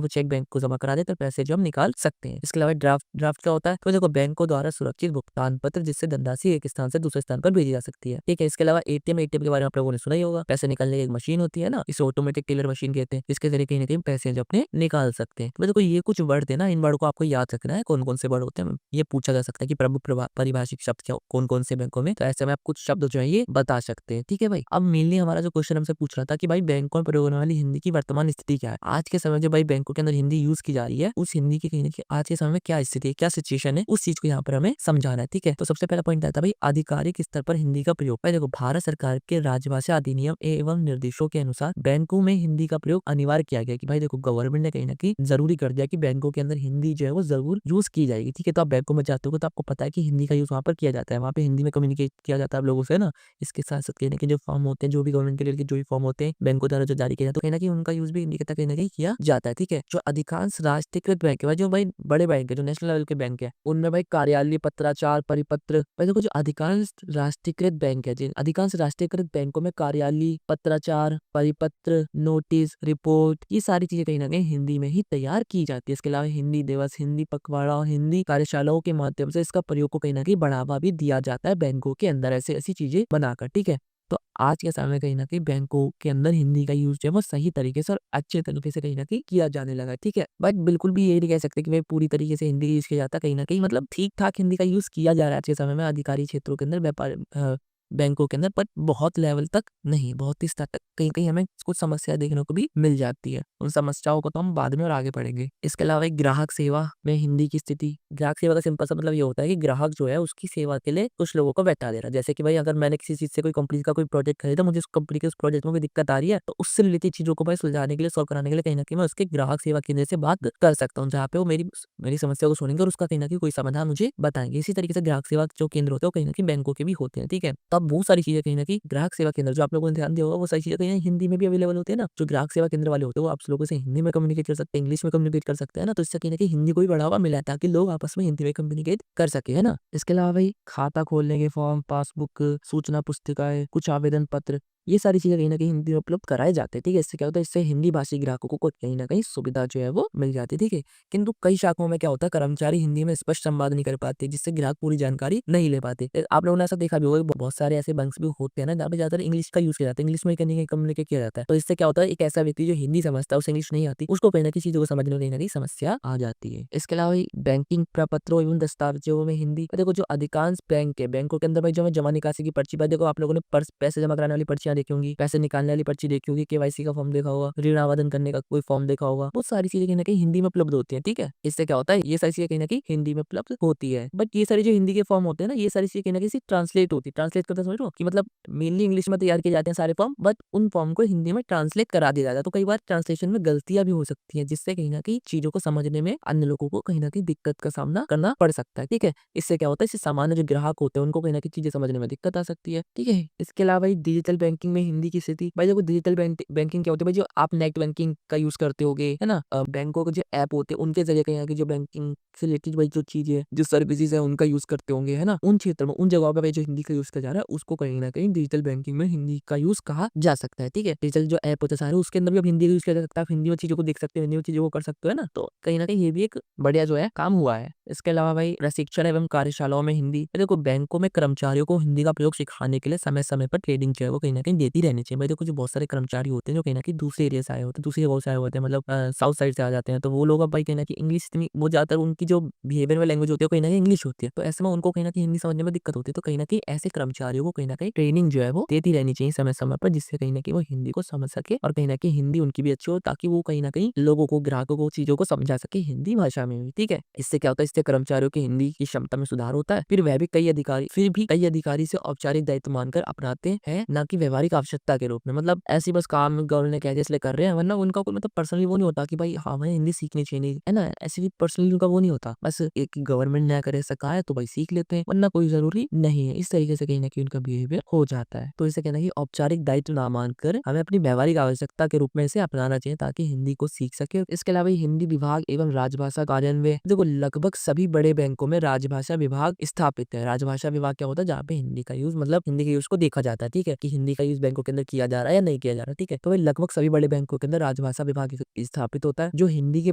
वो चेक बैंक को जमा करा देते हैं, पैसे जो हम निकाल सकते हैं। इसके अलावा ड्राफ्ट क्या होता है? तो देखो बैंकों द्वारा सुरक्षित भुगतान पत्र जिससे धनराशि एक स्थान से दूसरे स्थान पर भेजी जा सकती है, ठीक है? इसके अलावा एटीएम के बारे में आप लोगों ने सुना ही होगा, पैसे निकालने की एक मशीन होती है ना, इसे ऑटोमेटिक टेलर मशीन कहते हैं, जिसके जरिए कहीं न कहीं पैसे जो अपने निकाल सकते हैं। तो देखो ये कुछ वर्ड थे ना, इन वर्ड को आपको याद रखना है, कौन-कौन से वर्ड होते हैं। ये पूछा जा सकता है कि प्रमुख पारिभाषिक शब्द क्या कौन-कौन से बैंकों में, तो ऐसे में आप कुछ शब्द जो है ये बता सकते हैं, ठीक है भाई? अब मेनली हमारा जो क्वेश्चन हमसे पूछ रहा था कि भाई बैंकों में प्रयोग होने वाली हिंदी की वर्तमान स्थिति क्या है? आज के समय में जो भाई बैंकों के अंदर हिंदी यूज़ की जा रही है, उस हिंदी की कहीं न कहीं आज के समय में क्या स्थिति है, क्या सिचुएशन है, उस चीज़ को यहाँ पर हमें समझाना है, ठीक है? तो सबसे पहला पॉइंट आता है भाई आधिकारिक स्तर पर हिंदी का प्रयोग। भाई देखो भारत सरकार के राजभाषा अधिनियम एवं निर्देशों के अनुसार बैंकों में हिंदी का प्रयोग अनिवार्य किया गया कि भाई देखो गवर्नमेंट ने कहीं न कहीं ज़रूरी कर दिया कि बैंकों के अंदर हिंदी जो है वो ज़रूर यूज़ की जाएगी, ठीक है? तो आप बैंकों में जाते हो तो आपको पता है कि हिंदी का यूज़ वहाँ पर किया जाता है, वहाँ पे हिंदी में कम्युनिकेट किया जाता है आप लोगों से, है ना? इसके साथ-साथ कहीं न कहीं जो फॉर्म होते हैं, जो भी गवर्नमेंट के लिए जो भी फॉर्म होते हैं, बैंकों द्वारा जो जारी किए जाते हैं, तो कहीं न कहीं उनका यूज़ भी हिंदी के तहत कहीं न कहीं किया जाता है, ठीक है? जो अधिकांश राष्ट्रीयकृत बैंक है भाई, जो भाई बड़े बैंक है, जो नेशनल लेवल के बैंक है, उनमें भाई कार्यालय, पत्राचार, परिपत्र भाई देखो जो अधिकांश राष्ट्रीयकृत बैंक है, जिन अधिकांश राष्ट्रीयकृत बैंकों में कार्यालय, पत्राचार, परिपत्र, नोटिस, रिपोर्ट ये सारी चीज़ें कहीं न कहीं हिंदी में ही तैयार की जाती है। इसके अलावा हिंदी दिवस, हिंदी पखवाड़ा और हिंदी कार्यशालाओं के माध्यम से इसका प्रयोग को कहीं न कहीं बढ़ावा भी दिया जाता है बैंकों के अंदर ऐसी चीज़ें बनाकर, ठीक है? तो आज के समय में कहीं न कहीं बैंकों के अंदर हिंदी का यूज़ जो है वो सही तरीके से और अच्छे तरीके से कहीं न कहीं किया जाने लगा है, ठीक है? बट बिल्कुल भी ये नहीं कह सकते कि भाई पूरी तरीके से हिंदी यूज़ किया जाता है, कहीं न कहीं मतलब ठीक-ठाक हिंदी का यूज़ किया जा रहा है आज के समय में अधिकारी क्षेत्रों के अंदर बैंकों के अंदर, पर बहुत लेवल तक नहीं, बहुत ही स्तर तक कहीं-कहीं हमें कुछ समस्याएँ देखने को भी मिल जाती है। उन समस्याओं को तो हम बाद में और आगे पढ़ेंगे। इसके अलावा एक ग्राहक सेवा में हिंदी की स्थिति, ग्राहक सेवा का सिंपल सा मतलब ये होता है कि ग्राहक जो है उसकी सेवा के लिए कुछ लोगों को बैठा दे रहा है। जैसे कि भाई अगर मैंने किसी चीज़ से कोई कंपनी का कोई प्रोजेक्ट खरीदा, मुझे उस कंपनी के उस प्रोजेक्ट में कोई दिक्कत आ रही है, तो उससे रिलेटेड चीज़ों को भाई सुलझाने के लिए, सॉल्व कराने के लिए कहीं न कहीं मैं उसके ग्राहक सेवा केंद्र से बात कर सकता हूँ, जहाँ पे वो मेरी समस्या को सुनेंगे और उसका कहीं न कहीं कोई समाधान मुझे बताएँगे। इसी तरीके से ग्राहक सेवा जो केंद्र होते हैं, वो कहीं न कहीं बैंकों के भी होते हैं, ठीक है? तो अब बहुत सारी चीज़ें कहीं न कहीं ग्राहक सेवा केंद्र जो आप लोगों ने ध्यान दिया होगा, वो सारी चीज़ें कहीं न कहीं हिंदी में भी अवेलेबल होती है ना। जो ग्राहक सेवा केंद्र वाले होते हैं, वो आप लोगों से हिंदी में कम्युनिकेट कर सकते हैं, इंग्लिश में कम्युनिकेट कर सकते हैं ना, तो इससे कहीं न कहीं हिंदी को भी बढ़ावा मिला है ताकि लोग आपस में हिंदी में कम्युनिकेट कर सकें, है ना? इसके अलावा भाई खाता खोलने के फॉर्म, पासबुक, सूचना पुस्तिकाएँ, कुछ आवेदन पत्र, ये सारी चीज़ें कहीं न कहीं हिंदी में उपलब्ध कराए जाते हैं, ठीक है? इससे क्या होता है, इससे हिंदी भाषी ग्राहकों को कहीं न कहीं सुविधा जो है वो मिल जाती है, ठीक है? किंतु कई शाखाओं में क्या होता है, कर्मचारी हिंदी में स्पष्ट संवाद नहीं कर पाते, जिससे ग्राहक पूरी जानकारी नहीं ले पाते। आप लोगों ने ऐसा देखा भी होगा कि बहुत सारे ऐसे बैंक्स भी होते हैं ना, जहाँ पे ज़्यादातर इंग्लिश का यूज़ किया जाता है, इंग्लिश में कहीं न कहीं कम्युनिकेट किया जाता है। तो इससे क्या होता है, एक ऐसा व्यक्ति जो हिंदी समझता है, उसे इंग्लिश नहीं आती, उसको कहीं न कहीं चीज़ों को समझने में कहीं न कहीं समस्या आ जाती है। इसके अलावा बैंकिंग प्रपत्रों एवं दस्तावेज़ों में हिंदी, देखो जो अधिकांश बैंक है, बैंकों के अंदर भाई जो हमें जमा निकासी की पर्ची पर देखो आप लोगों ने पैसे जमा कराने वाली पर्चियाँ देखी होंगी, पैसे निकालने वाली पर्ची देखी होगी, केवाईसी का फॉर्म देखा होगा, ऋण आवेदन करने का कोई फॉर्म देखा होगा, वो सारी चीज़ें कहीं न कहीं हिंदी में उपलब्ध होती हैं, ठीक है? इससे क्या होता है, ये सारी चीज़ें कहीं न कहीं हिंदी में उपलब्ध होती है। बट ये सारी जो हिंदी के फॉर्म होते हैं ना, ये सारी चीज़ें कहीं न कहीं सिर्फ ट्रांसलेट होती है। ट्रांसलेट करते समझ रहे हो? कि मतलब मेनली इंग्लिश में तैयार किए जाते हैं सारे फॉर्म, बट उन फॉर्म को हिंदी में ट्रांसलेट करा दिया जाता है। तो कई बार ट्रांसलेशन में गलतियाँ भी हो सकती हैं, जिससे कहीं न कहीं चीज़ों को समझने में अन्य लोगों को कहीं न कहीं दिक्कत का सामना करना पड़ सकता है, ठीक है? इससे क्या होता है, इससे सामान्य जो ग्राहक होते हैं, उनको कहीं न कहीं चीज़ें समझने में दिक्कत आ सकती है, ठीक है? इसके अलावा डिजिटल बैंकिंग में हिंदी की स्थिति, भाई देखो डिजिटल बैंकिंग क्या होती है भाई, जो आप नेट बैंकिंग का यूज़ करते होगे, है ना? बैंकों के जो ऐप होते हैं, उनके ज़रिए कहीं न कहीं जो बैंकिंग से रिलेटेड भाई जो चीज़ें, जो सर्विसेज़ है, उनका यूज़ करते होंगे, है ना? उन क्षेत्र में, उन जगहों पे भाई जो हिंदी का यूज़ किया जा रहा है, उसको कहीं न कहीं डिजिटल बैंकिंग में हिंदी का यूज़ कहा जा सकता है, ठीक है? डिजिटल जो ऐप होते हैं सारे, उसके अंदर भी अब हिंदी का यूज़ किया जा सकता है। आप हिंदी में चीज़ों को देख सकते हो, हिंदी में चीज़ों को कर सकते हो, है ना? तो कहीं न कहीं ये भी एक बढ़िया जो है काम हुआ है। इसके अलावा भाई प्रशिक्षण एवं कार्यशालाओं में हिंदी, देखो बैंकों में कर्मचारियों को हिंदी का प्रयोग सिखाने के लिए समय-समय पर ट्रेनिंग जो है वो कहीं न कहीं कहीं देती रहनी चाहिए। भाई देखो जो बहुत सारे कर्मचारी होते हैं जो कहीं न कहीं दूसरे एरिया से आए होते हैं, दूसरी जगहों से आए होते हैं, मतलब साउथ साइड से आ जाते हैं, तो वो लोग अब भाई कहीं न कहीं इंग्लिश इतनी वो ज़्यादातर उनकी जो बिहेवियर में लैंग्वेज होती है, वो कहीं न कहीं इंग्लिश होती है। तो ऐसे में उनको कहीं न कहीं हिंदी समझने में दिक्कत होती है। तो कहीं न कहीं ऐसे कर्मचारियों को कहीं न कहीं ट्रेनिंग जो है वो देती रहनी चाहिए समय-समय पर, जिससे कहीं न कहीं वो हिंदी को समझ सके और कहीं न कहीं हिंदी उनकी भी अच्छी हो, ताकि वो कहीं न कहीं लोगों को, ग्राहकों को चीज़ों को समझा सके हिंदी भाषा में भी, ठीक है? इससे क्या होता है, इससे कर्मचारियों की हिंदी की क्षमता में सुधार होता है। फिर भी कई अधिकारी इसे औपचारिक दायित्व मानकर अपनाते हैं, ना कि व्यावहारिक आवश्यकता के रूप में। मतलब ऐसे बस काम गवर्नमेंट ने कह दिया इसलिए कर रहे हैं, वरना उनका कोई मतलब पर्सनली वो नहीं होता कि भाई हाँ, हमें हिंदी सीखनी चाहिए, नहीं, है ना? ऐसे भी पर्सनली उनका वो नहीं होता। बस एक गवर्नमेंट ने अगर ऐसा कहा है तो भाई सीख लेते हैं, वरना कोई ज़रूरी नहीं है। इस तरीके से कहीं न कहीं उनका बिहेवियर हो जाता है। तो इसे कहना है कि औपचारिक दायित्व ना मानकर हमें अपनी व्यावहारिक आवश्यकता के रूप में इसे अपनाना चाहिए, ताकि हिंदी को सीख सके। इसके अलावा हिंदी विभाग एवं राजभाषा कार्यान्वयन, देखो लगभग सभी बड़े बैंकों में राजभाषा विभाग स्थापित है। राजभाषा विभाग क्या होता है, जहाँ पे हिंदी का यूज, मतलब हिंदी के यूज को देखा जाता है, ठीक है, कि हिंदी का यूज बैंकों के अंदर किया जा रहा है या नहीं किया जा रहा है, ठीक है। तो भाई लगभग सभी बड़े बैंकों के अंदर राजभाषा विभाग स्थापित होता है, जो हिंदी के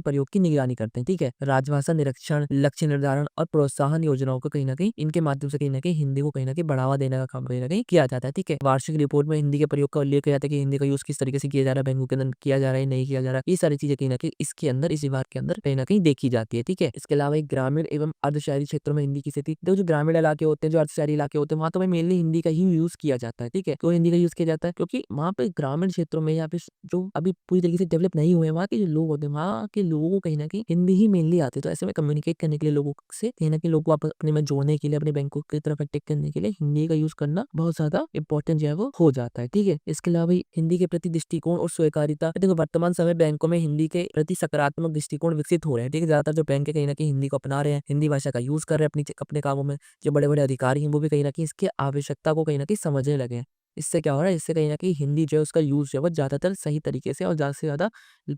प्रयोग की निगरानी करते हैं, ठीक है। राजभाषा निरीक्षण, लक्ष्य निर्धारण और प्रोत्साहन योजनाओं को कहीं न कहीं इनके माध्यम से कहीं न कहीं हिंदी को कहीं न कहीं बढ़ावा देने का काम कहीं न कहीं किया जाता है, ठीक है। वार्षिक रिपोर्ट में हिंदी के प्रयोग का उल्लेख किया जाता है कि हिंदी का यूज किस तरीके से किया जा रहा है, बैंकों के अंदर किया जा रहा है, नहीं किया जा रहा है। ये सारी चीजें कहीं न कहीं इसके अंदर, इस विभाग के अंदर कहीं न कहीं देखी जाती है, ठीक है। इसके अलावा एक ग्रामीण एवं अर्धशहरी क्षेत्रों में हिंदी की स्थिति, देखो जो ग्रामीण इलाके होते हैं, जो अर्धशहरी इलाके होते हैं, वहाँ तो भाई मेनली हिंदी का ही यूज किया जाता है, ठीक है। क्यों हिंदी का यूज किया जाता है, क्योंकि वहाँ पे ग्रामीण क्षेत्रों में या फिर जो अभी पूरी तरीके से डेवलप नहीं हुए हैं, वहाँ के जो लोग होते हैं, वहाँ के लोगों को कहीं न कहीं हिंदी ही मेनली आती है। तो ऐसे में कम्युनिकेट करने के लिए लोगों से कहीं न कहीं लोगों को आप अपने में जोड़ने के लिए, अपने बैंकों की तरफ अट्रैक्ट करने के लिए हिंदी का यूज करना बहुत ज़्यादा इंपॉर्टेंट जो है वो हो जाता है, ठीक है। इसके अलावा हिंदी के प्रति दृष्टिकोण और स्वीकार्यता, देखो वर्तमान समय बैंकों में हिंदी के प्रति सकारात्मक दृष्टिकोण विकसित हो रहे हैं, ठीक है। ज्यादातर जो बैंक है कहीं न कहीं हिंदी को अपना रहे हैं, हिंदी भाषा का यूज कर रहे हैं अपने कामों में। जो बड़े-बड़े अधिकारी हैं वो भी कहीं न कहीं इसकी आवश्यकता को कहीं न कहीं समझने लगे हैं। इससे क्या हो रहा है, इससे कहीं न कहीं हिंदी जो है उसका यूज़ जो है वो ज़्यादातर सही तरीके से और ज़्यादा से ज़्यादा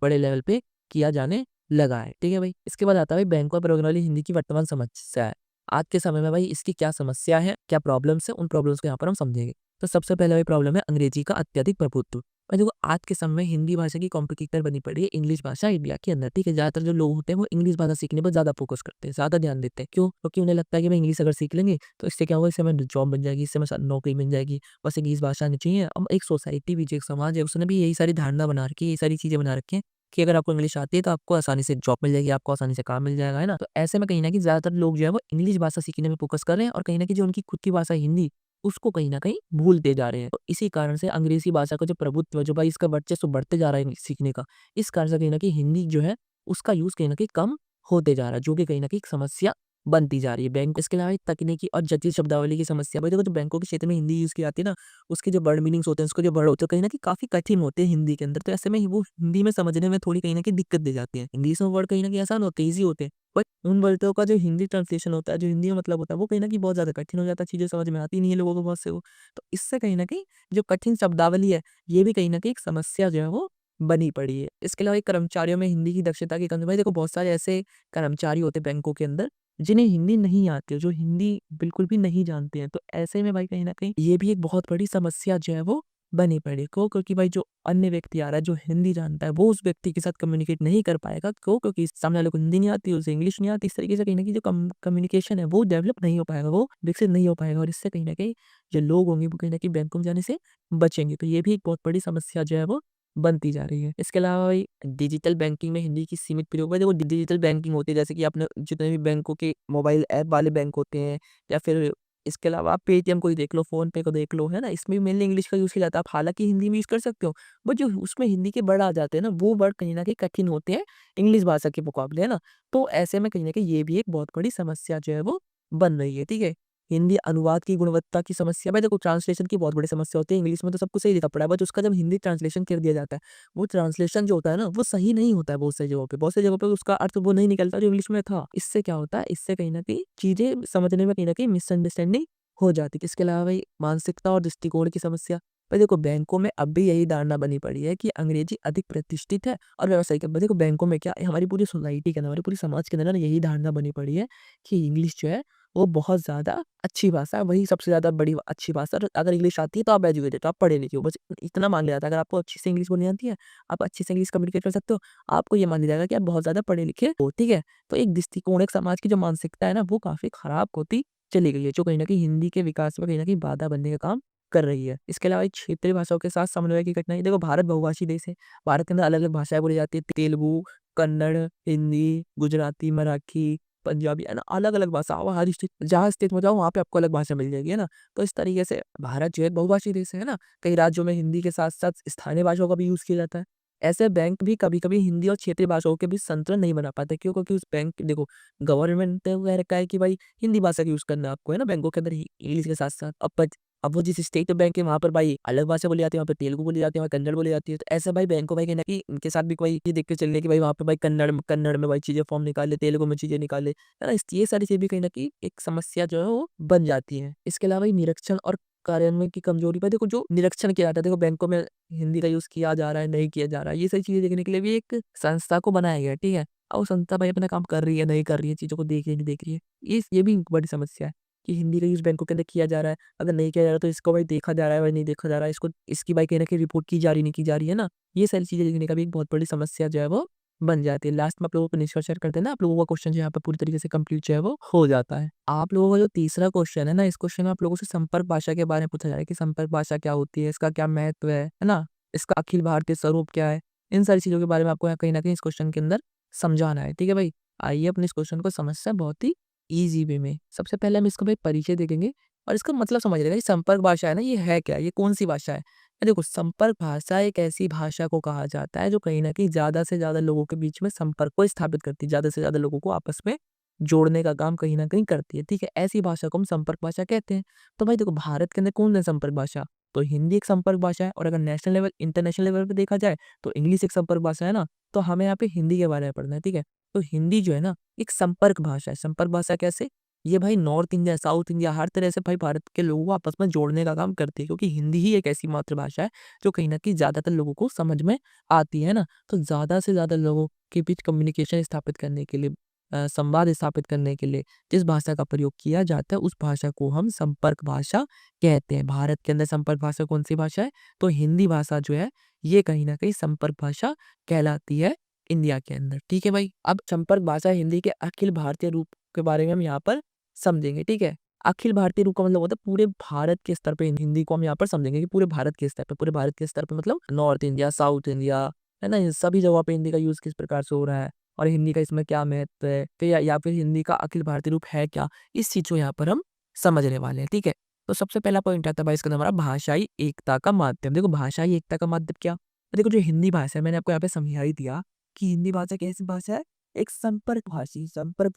बड़े लेवल पे किया जाने लगा है, ठीक है भाई। इसके बाद आता है भाई बैंकों में प्रयोग वाली हिंदी की वर्तमान समस्या है। आज के समय में भाई इसकी क्या समस्या है, क्या प्रॉब्लम्स है, उन प्रॉब्लम्स को यहाँ पर हम समझेंगे। तो सबसे पहले भाई प्रॉब्लम है अंग्रेजी का अत्यधिक प्रभुत्व। भाई देखो आज के समय में हिंदी भाषा की कॉम्पिटिटर बनी पड़ी है इंग्लिश भाषा इंडिया के अंदर, ठीक है। ज़्यादातर जो लोग होते हैं वो इंग्लिश भाषा सीखने पर ज़्यादा फोकस करते हैं, ज़्यादा ध्यान देते हैं। क्यों? क्योंकि उन्हें लगता है कि भाई इंग्लिश अगर सीख लेंगे तो इससे क्या होगा, इससे हमें जॉब बन जाएगी, इससे हमें नौकरी मिल जाएगी, बस इंग्लिश भाषा आनी चाहिए। अब एक सोसाइटी भी, जो एक समाज है, उसने भी यही सारी धारणा बना रखी है, यही सारी चीज़ें बना रखी हैं कि अगर आपको इंग्लिश आती है तो आपको आसानी से जॉब मिल जाएगी, आपको आसानी से काम मिल जाएगा, है ना? तो ऐसे में कहीं न कहीं ज़्यादातर लोग जो है वो इंग्लिश भाषा सीखने में फोकस कर रहे हैं और कहीं न कहीं जो उनकी खुद की भाषा हिंदी, उसको कहीं न कहीं भूलते जा रहे हैं। तो इसी कारण से अंग्रेज़ी भाषा का जो प्रभुत्व है, जो भाई इसका वर्चस्व बढ़ते जा रहा है सीखने का, इस कारण से कहीं न कहीं हिंदी जो है उसका यूज़ कहीं न कहीं कम होते जा रहा है, जो कि कहीं न कहीं एक समस्या बनती जा रही है। बैंक इसके अलावा एक तकनीकी और जटिल शब्दावली की समस्या, भाई देखो जो बैंकों के क्षेत्र में हिंदी यूज़ की जाती है ना, उसके जो वर्ड मीनिंग्स होते हैं, उसके जो वर्ड होते हैं, कहीं न कहीं काफ़ी कठिन होते हैं हिंदी के अंदर। तो ऐसे में वो हिंदी में समझने में थोड़ी कहीं न कहीं दिक्कत दे जाती है। इंग्लिश में वर्ड कहीं न कहीं आसान होते हैं, ईज़ी होते हैं। बट उन वर्डों का जो हिंदी ट्रांसलेशन होता है, जो हिंदी में मतलब होता है, वो कहीं न कहीं बहुत ज़्यादा कठिन हो जाता है, चीज़ें समझ में आती नहीं है लोगों को बहुत से वो। तो इससे कहीं न कहीं जो कठिन शब्दावली है, ये भी कहीं न कहीं एक समस्या जो है वो बनी पड़ी है। इसके अलावा एक कर्मचारियों में हिंदी की दक्षता की कमी, भाई देखो बहुत सारे ऐसे कर्मचारी होते हैं बैंकों के अंदर, जिन्हें हिंदी नहीं आती है, जो हिंदी बिल्कुल भी नहीं जानते हैं। तो ऐसे में भाई कहीं न कहीं ये भी एक बहुत बड़ी समस्या जो है वो बनी पड़ी है। क्यों? क्योंकि भाई जो अन्य व्यक्ति आ रहा है, जो हिंदी जानता है, वो उस व्यक्ति के साथ कम्युनिकेट नहीं कर पाएगा। क्यों? क्योंकि सामने वाले को हिंदी नहीं आती, उसे इंग्लिश नहीं आती। इस तरीके से कहीं न कहीं जो कम्युनिकेशन है, वो डेवलप नहीं हो पाएगा, वो विकसित नहीं हो पाएगा और इससे कहीं न कहीं जो लोग होंगे, वो कहीं न कहीं बैंकों में जाने से बचेंगे। तो ये भी एक बहुत बड़ी समस्या जो है वो बनती जा रही है। इसके अलावा भाई डिजिटल बैंकिंग में हिंदी की सीमित प्रयोग, भाई देखो डिजिटल बैंकिंग होती है, जैसे कि आपने जितने भी बैंकों के मोबाइल ऐप वाले बैंक होते हैं, या फिर इसके अलावा आप पेटीएम को ही देख लो, फ़ोन पे को देख लो, है ना? इसमें भी मेनली इंग्लिश का यूज़ किया जाता है। आप हालाँकि हिंदी में यूज़ कर सकते हो, बट जो उसमें हिंदी के वर्ड आ जाते हैं ना, वो वर्ड कहीं न कहीं कठिन होते हैं इंग्लिश भाषा के मुकाबले, है ना? तो ऐसे में कहीं न कहीं ये भी एक बहुत बड़ी समस्या जो है वो बन रही है, ठीक है? हिंदी अनुवाद की गुणवत्ता की समस्या, भाई देखो ट्रांसलेशन की बहुत बड़ी समस्या होती है। इंग्लिश में तो सब कुछ सही लिखा पड़ा है, बट उसका जब हिंदी ट्रांसलेशन कर दिया जाता है, वो ट्रांसलेशन जो होता है ना, वो सही नहीं होता है बहुत सारी जगहों पे। बहुत सारी जगहों पे उसका अर्थ वो नहीं निकलता जो इंग्लिश में था। इससे क्या होता है, इससे कहीं न कहीं चीज़ें समझने में कहीं न कहीं मिसअंडरस्टैंडिंग हो जाती है। इसके अलावा भाई मानसिकता और दृष्टिकोण की समस्या, भाई देखो बैंकों में अब भी यही धारणा बनी पड़ी है कि अंग्रेजी अधिक प्रतिष्ठित है और व्यावसायिक है। भाई देखो बैंकों में क्या, हमारी पूरी सोसाइटी के अंदर, हमारे पूरे समाज के अंदर ना यही धारणा बनी पड़ी है कि इंग्लिश जो है वो बहुत ज़्यादा अच्छी भाषा है, वही सबसे ज़्यादा बड़ी अच्छी भाषा है। अगर इंग्लिश आती है तो आप एजुकेटेड हो, आप पढ़े लिखे हो, बस इतना मान लिया जाता है। अगर आपको अच्छी से इंग्लिश बोलनी आती है, आप अच्छे से इंग्लिश कम्युनिकेट कर सकते हो, आपको ये मान लिया जाएगा कि आप बहुत ज़्यादा पढ़े लिखे हो, ठीक है? तो एक दृष्टिकोण, एक समाज की जो मानसिकता है ना, वो काफ़ी खराब होती चली गई है, जो कहीं न कहीं हिंदी के विकास में कहीं न कहीं बाधा बनने का काम कर रही है। इसके अलावा क्षेत्रीय भाषाओं के साथ समन्वय की कठिनाई, देखो भारत बहुभाषी देश है, भारत के अंदर अलग-अलग भाषाएँ बोली जाती है, तेलुगु, कन्नड़, हिंदी, गुजराती, मराठी, पंजाबी, है ना? अलग-अलग भाषा, अब हर स्टेट, जहाँ स्टेट में जाओ वहाँ पे आपको अलग भाषा मिल जाएगी, है ना? तो इस तरीके से भारत जो है बहुभाषी देश है ना? कई राज्यों में हिंदी के साथ-साथ स्थानीय भाषाओं का भी यूज़ किया जाता है। ऐसे बैंक भी कभी-कभी हिंदी और क्षेत्रीय भाषाओं के बीच संतुलन नहीं बना पाते, क्यों? क्योंकि उस बैंक, देखो गवर्नमेंट ने कह रखा है कि भाई हिंदी भाषा का यूज़ करना है आपको, है ना? बैंकों के अंदर इंग्लिश के साथ-साथ। अब वो जिस स्टेट बैंक है वहाँ पर भाई अलग भाषा बोली जाती है, वहाँ पे तेलुगु बोली जाती है, वहाँ कन्नड़ बोली जाती है। तो ऐसे भाई बैंक को भाई कहीं न कहीं इनके साथ भी कोई ये देख के चल रही है कि भाई वहाँ पे भाई कन्नड़ में भाई चीज़ें फॉर्म निकाले, तेलुगु में चीज़ें निकाले, है ना? ये सारी चीज़ें भी कहीं न कहीं एक समस्या जो है वो बन जाती है। इसके अलावा ये निरीक्षण और कार्यान्वयन की कमजोरी पर, देखो जो निरीक्षण किया जाता है, देखो बैंकों में हिंदी का यूज़ किया जा रहा है, नहीं किया जा रहा है, ये सारी चीज़ें देखने के लिए भी एक संस्था को बनाया गया है, ठीक है? अब वो संस्था भाई अपना काम कर रही है, नहीं कर रही है, चीज़ों को देख रही है, नहीं देख रही है। ये भी एक बड़ी समस्या है कि हिंदी का यूज़ बैंकों के अंदर किया जा रहा है, अगर नहीं किया जा रहा है तो इसको भाई देखा जा रहा है, भाई नहीं देखा जा रहा है, इसको इसकी भाई कहीं न कहीं रिपोर्ट की जा रही, नहीं की जा रही है ना? ये सारी चीज़ें देखने का भी एक बहुत बड़ी समस्या जो है वो बन जाती है। लास्ट में आप लोगों को निष्कर्ष शेयर करते हैं ना, आप लोगों का क्वेश्चन जो यहाँ पे पूरी तरीके से कंप्लीट जो है वो हो जाता है। आप लोगों का जो तीसरा क्वेश्चन है ना, इस क्वेश्चन में आप लोगों से संपर्क भाषा के बारे में पूछा जा रहा है कि संपर्क भाषा क्या होती है? इसका क्या महत्व है ना? इसका अखिल भारतीय स्वरूप क्या है? इन सारी चीज़ों के बारे में आपको यहाँ कहीं न कहीं इस क्वेश्चन के अंदर समझाना है, ठीक है भाई? आइए अपने इस क्वेश्चन को समझते हैं बहुत ही ईज़ी वे में। सबसे पहले हम इसका भाई परिचय देखेंगे और इसका मतलब समझ लेंगे, ये संपर्क भाषा है ना, ये है क्या? ये कौन-सी भाषा है? देखो, संपर्क भाषा एक ऐसी भाषा को कहा जाता है जो कहीं न कहीं ज़्यादा से ज़्यादा लोगों के बीच में संपर्क को स्थापित करती है, ज़्यादा से ज़्यादा लोगों को आपस में जोड़ने का काम कहीं न कहीं करती है, ठीक है? ऐसी भाषा को हम संपर्क भाषा कहते हैं। तो भाई देखो, भारत के अंदर कौन है संपर्क भाषा? तो हिंदी एक संपर्क भाषा है, और अगर नेशनल लेवल, इंटरनेशनल लेवल पे देखा जाए तो इंग्लिश एक संपर्क भाषा है ना? तो हमें यहाँ पे हिंदी के बारे में पढ़ना है, ठीक है? तो हिंदी जो है ना, एक संपर्क भाषा है। संपर्क भाषा कैसे? ये भाई नॉर्थ इंडिया, साउथ इंडिया, हर तरह से भाई भारत के लोगों को आपस में जोड़ने का काम करती है, क्योंकि हिंदी ही एक ऐसी मातृभाषा है जो कहीं न कहीं ज़्यादातर लोगों को समझ में आती है ना? तो ज़्यादा से ज़्यादा लोगों के बीच कम्युनिकेशन स्थापित करने के लिए, संवाद स्थापित करने के लिए जिस भाषा का प्रयोग किया जाता है, उस भाषा को हम संपर्क भाषा कहते हैं। भारत के अंदर संपर्क भाषा कौन-सी भाषा है? तो हिंदी भाषा जो है, ये कहीं न कहीं संपर्क भाषा कहलाती है इंडिया के अंदर, ठीक है भाई? अब संपर्क भाषा हिंदी के अखिल भारतीय रूप के बारे में हम यहाँ पर समझेंगे, ठीक है? अखिल भारतीय रूप का मतलब होता है पूरे भारत के स्तर पे हिंदी को हम यहाँ पर समझेंगे कि पूरे भारत के स्तर पे, पूरे भारत के स्तर पे मतलब नॉर्थ इंडिया, साउथ इंडिया, है ना? इन सभी जगहों पे हिंदी का यूज़ किस प्रकार से हो रहा है और हिंदी का इसमें क्या महत्व है, तो या फिर हिंदी का अखिल भारतीय रूप है क्या? इस चीज़ को यहाँ पर हम समझने वाले हैं, ठीक है? तो सबसे पहला पॉइंट आता है भाई इसका हमारा भाषाई एकता का माध्यम। देखो, भाषाई एकता का माध्यम क्या? तो देखो, जो हिंदी भाषा है, मैंने आपको यहाँ पे समझा ही दिया कि हिंदी भाषा कैसी भाषा है? एक संपर्क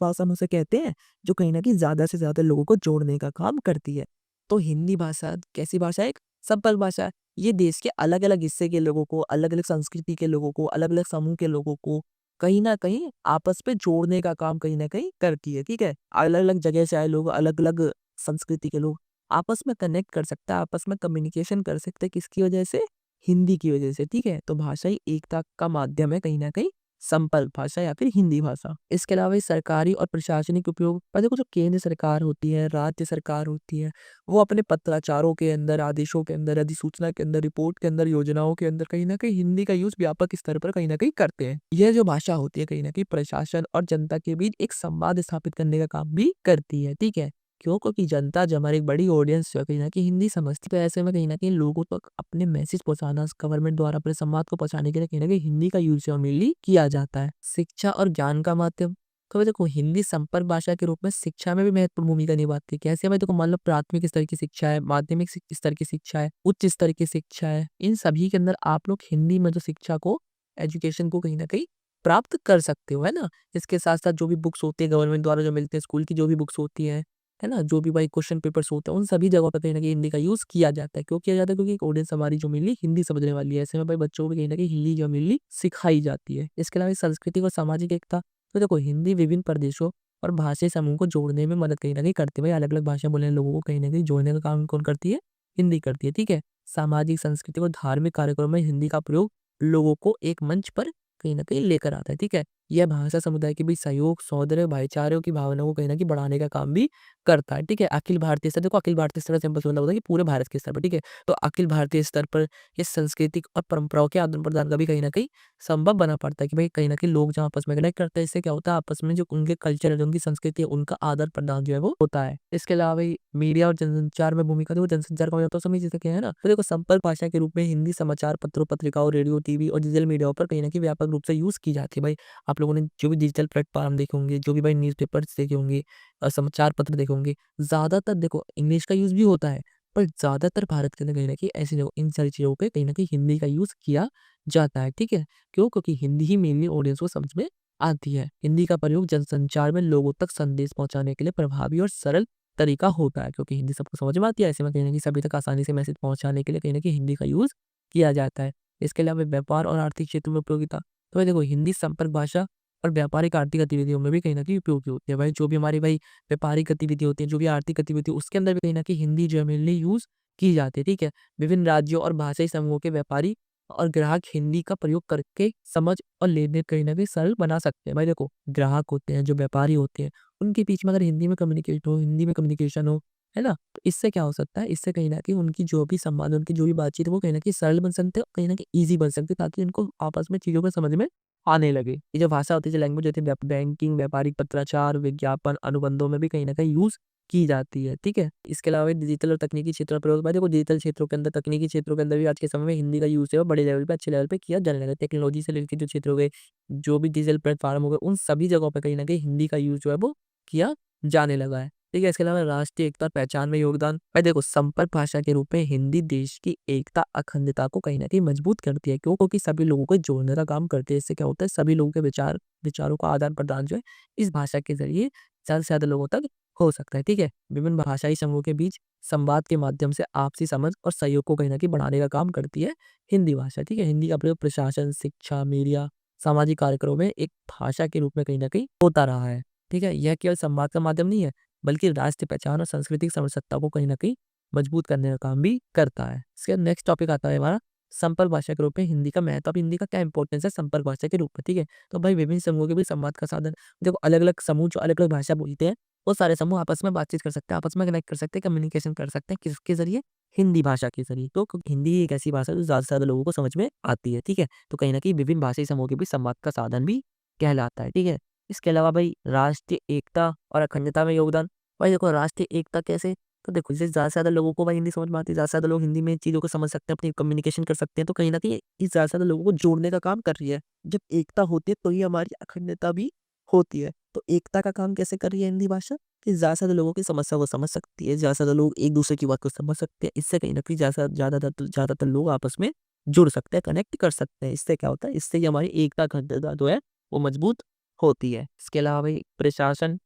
भाषा हम उसे कहते हैं जो कहीं न कहीं ज़्यादा से ज़्यादा लोगों को जोड़ने का काम करती है। तो हिंदी भाषा कैसी भाषा है? एक संपर्क भाषा है। ये देश के अलग-अलग हिस्से के लोगों को, अलग-अलग संस्कृति के लोगों को, अलग-अलग समूह के लोगों को कहीं न कहीं आपस में जोड़ने का काम कहीं न कहीं करती है, ठीक है? अलग-अलग जगह से आए लोग, अलग-अलग संस्कृति के लोग आपस में कनेक्ट कर सकते हैं, आपस में कम्युनिकेशन कर सकते हैं, किसकी वजह से? हिंदी की वजह से, ठीक है? तो भाषाई एकता का माध्यम है कहीं न कहीं संपर्क भाषा या फिर हिंदी भाषा। इसके अलावा ये सरकारी और प्रशासनिक उपयोग पर, देखो जो केंद्र सरकार होती है, राज्य सरकार होती है, वो अपने पत्राचारों के अंदर, आदेशों के अंदर, अधिसूचना के अंदर, रिपोर्ट के अंदर, योजनाओं के अंदर कहीं न कहीं हिंदी का यूज़ व्यापक स्तर पर कहीं न कहीं करते हैं। यह जो भाषा होती है कहीं न कहीं प्रशासन और जनता के बीच एक संवाद स्थापित करने का काम भी करती है, ठीक है? क्यों? क्योंकि जनता, जो हमारी एक बड़ी ऑडियंस जो है कहीं न कहीं हिंदी समझती है, तो ऐसे में कहीं न कहीं लोगों तक अपने मैसेज पहुँचाना, गवर्नमेंट द्वारा अपने संवाद को पहुँचाने के लिए कहीं न कहीं हिंदी का यूज़ जो मेनली किया जाता है। शिक्षा और ज्ञान का माध्यम, तो देखो हिंदी संपर्क भाषा के रूप में शिक्षा में भी महत्वपूर्ण भूमिका निभाती है। कैसे भाई? देखो, मान लो प्राथमिक स्तर की शिक्षा है, माध्यमिक स्तर की शिक्षा है, उच्च स्तर की शिक्षा है, इन सभी के अंदर आप लोग हिंदी में जो शिक्षा को, एजुकेशन को कहीं न कहीं प्राप्त कर सकते हो, है ना? इसके साथ-साथ जो भी बुक्स होती है गवर्नमेंट द्वारा जो मिलते हैं, स्कूल की जो भी बुक्स होती हैं, है ना? जो भी भाई क्वेश्चन पेपर्स होते हैं, उन सभी जगहों पे कहीं न कहीं हिंदी का यूज़ किया जाता है। क्यों किया जाता है? क्योंकि एक ऑडियंस हमारी जो मेनली हिंदी समझने वाली है। ऐसे में भाई बच्चों को भी कहीं न कहीं हिंदी जो मेनली सिखाई जाती है। इसके अलावा सांस्कृतिक और सामाजिक एकता, तो देखो हिंदी विभिन्न प्रदेशों और भाषाई समूह को जोड़ने में मदद कहीं न कहीं करती है। भाई अलग-अलग भाषा बोलने वाले लोगों को कहीं न कहीं जोड़ने का काम कौन करती है? हिंदी करती है, ठीक है? सामाजिक, सांस्कृतिक और धार्मिक कार्यक्रमों में हिंदी का प्रयोग लोगों को एक मंच पर कहीं न कहीं लेकर आता है, ठीक है? यह भाषा समुदाय के बीच सहयोग, सौंदर्य, भाईचारे की भावना को कहीं न कहीं बढ़ाने का काम भी करता है, ठीक है? अखिल भारतीय स्तर देखो, अखिल भारतीय स्तर का सिंपल सा मतलब होता है कि पूरे भारत के स्तर पर, ठीक है? तो अखिल भारतीय स्तर पर ये सांस्कृतिक और परंपराओं के आदान-प्रदान का भी कहीं न कहीं संभव बना पड़ता है कि भाई कहीं न कहीं लोग जहाँ आपस में कनेक्ट करते हैं, इससे क्या होता है आपस में जो उनके कल्चर है, जो उनकी संस्कृति है, उनका आदान-प्रदान जो है वो होता है। इसके अलावा भाई मीडिया और जनसंचार में भूमिका देखो, जनसंचार का मतलब तो सभी चीज़ें क्या है ना? तो देखो संपर्क भाषा के रूप में हिंदी समाचार पत्रों, पत्रिकाओं, रेडियो, टीवी और डिजिटल मीडिया पर कहीं न कहीं व्यापक रूप से यूज़ की जाती है भाई। आप लोगों ने जो भी डिजिटल प्लेटफ़ॉर्म देखे होंगे, जो भी भाई न्यूज़पेपर्स देखे होंगे समाचार पत्र देखे होंगे, ज़्यादातर देखो इंग्लिश का यूज़ भी होता है, पर ज़्यादातर भारत के अंदर कहीं न कहीं ऐसी जगह इन सारी चीज़ों पे कहीं न कहीं हिंदी का यूज़ किया जाता है, ठीक है? क्यों? क्योंकि हिंदी ही मेनली ऑडियंस को समझ में आती है। हिंदी का प्रयोग जनसंचार में लोगों तक संदेश पहुँचाने के लिए प्रभावी और सरल तरीका होता है, क्योंकि हिंदी सबको समझ में आती है, ऐसे में कहीं न कहीं सभी तक आसानी से मैसेज पहुँचाने के लिए कहीं न कहीं हिंदी का यूज़ किया जाता है। इसके अलावा व्यापार और आर्थिक क्षेत्र में उपयोगिता, तो भाई देखो हिंदी संपर्क भाषा और व्यापारिक आर्थिक गतिविधियों में भी कहीं न कहीं उपयोगी होती है। भाई जो भी हमारी भाई व्यापारिक गतिविधि होती है, जो भी आर्थिक गतिविधि उसके अंदर भी कहीं न कहीं हिंदी जो है मेनली यूज़ की जाती है, ठीक है? विभिन्न राज्यों और भाषाई समूहों के व्यापारी और ग्राहक हिंदी का प्रयोग करके समझ और लेन-देन कहीं न कहीं सरल बना सकते हैं। भाई देखो ग्राहक होते हैं, जो व्यापारी होते हैं, उनके बीच में अगर हिंदी में कम्युनिकेट हो, हिंदी में कम्युनिकेशन हो, है ना? तो इससे क्या हो सकता है, इससे कहीं न कहीं उनकी जो भी संवाद, उनकी जो भी बातचीत है वो कहीं न कहीं सरल बन सकते हैं और कहीं न कहीं ईज़ी बन सकती है, ताकि उनको आपस में चीज़ों को समझ में आने लगे। ये जो भाषा होती है, जो लैंग्वेज होती है, बैंकिंग, व्यापारिक पत्राचार, विज्ञापन, अनुबंधों में भी कहीं न कहीं यूज़ की जाती है, ठीक है? इसके अलावा डिजिटल और तकनीकी क्षेत्र में प्रयोग, भाई देखो डिजिटल क्षेत्रों के अंदर, तकनीकी क्षेत्रों के अंदर भी आज के समय में हिंदी का यूज़ है वो बड़े लेवल पे, अच्छे लेवल पे किया जाने लगा है। टेक्नोलॉजी से रिलेटेड जो क्षेत्र हो गए, जो भी डिजिटल प्लेटफ़ॉर्म हो गए, उन सभी जगहों पे कहीं न कहीं हिंदी का यूज़ जो है वो किया जाने लगा है। ठीक है? इसके अलावा राष्ट्रीय एकता और पहचान में योगदान, भाई देखो संपर्क भाषा के रूप में हिंदी देश की एकता, अखंडता को कहीं न कहीं मजबूत करती है। क्यों? क्योंकि सभी लोगों को जोड़ने का काम करती है। इससे क्या होता है, सभी लोगों के विचारों का आदान-प्रदान जो है इस भाषा के ज़रिए ज़्यादा से ज़्यादा लोगों तक हो सकता है। ठीक है? विभिन्न भाषाई समूह के बीच संवाद के माध्यम से आपसी समझ और सहयोग को कहीं न कहीं बढ़ाने का काम करती है हिंदी भाषा। ठीक है? हिंदी का प्रयोग प्रशासन, शिक्षा, मीडिया, सामाजिक कार्यक्रमों में एक भाषा के रूप में कहीं न कहीं होता रहा है। ठीक है? यह केवल संवाद का माध्यम नहीं है, बल्कि राष्ट्रीय पहचान और सांस्कृतिक समरसत्ता को कहीं न कहीं मजबूत करने का काम भी करता है। इसके बाद नेक्स्ट टॉपिक आता है हमारा संपर्क भाषा के रूप में हिंदी का महत्व। अब हिंदी का क्या इंपॉर्टेंस है संपर्क भाषा के रूप में, ठीक है? तो भाई विभिन्न समूहों के बीच संवाद का साधन, देखो अलग-अलग समूह जो अलग-अलग भाषा बोलते हैं, वो सारे समूह आपस में बातचीत कर सकते हैं, आपस में कनेक्ट कर सकते हैं, कम्युनिकेशन कर सकते हैं, किसके ज़रिए? हिंदी भाषा के ज़रिए। तो क्योंकि हिंदी एक ऐसी भाषा है जो ज़्यादा से ज़्यादा लोगों को समझ में आती है, ठीक है? तो कहीं न कहीं विभिन्न भाषाई समूहों के बीच संवाद का साधन भी कहलाता है, ठीक है? इसके अलावा भाई राष्ट्रीय एकता और अखंडता में योगदान, भाई देखो राष्ट्रीय एकता कैसे? तो देखो जैसे ज़्यादा से ज़्यादा लोगों को भाई हिंदी समझ में आती है, ज़्यादा से ज़्यादा लोग हिंदी में चीज़ों को समझ सकते हैं, अपनी कम्युनिकेशन कर सकते हैं, तो कहीं न कहीं ये ज़्यादा से ज़्यादा लोगों को जोड़ने का काम कर रही है। जब एकता होती है तो ही हमारी अखंडता भी होती है। तो एकता का काम कैसे कर रही है हिंदी भाषा? कि ज़्यादा से ज़्यादा लोगों की समस्या को समझ सकती है, ज़्यादा से ज़्यादा लोग एक-दूसरे की बात को समझ सकते हैं। इससे कहीं न कहीं ज़्यादातर लोग आपस में जुड़ सकते हैं, कनेक्ट कर सकते हैं। इससे क्या होता है? इससे ही हमारी एकता, अखंडता जो है वो मजबूत होती है। इसके अलावा भाई प्रशासन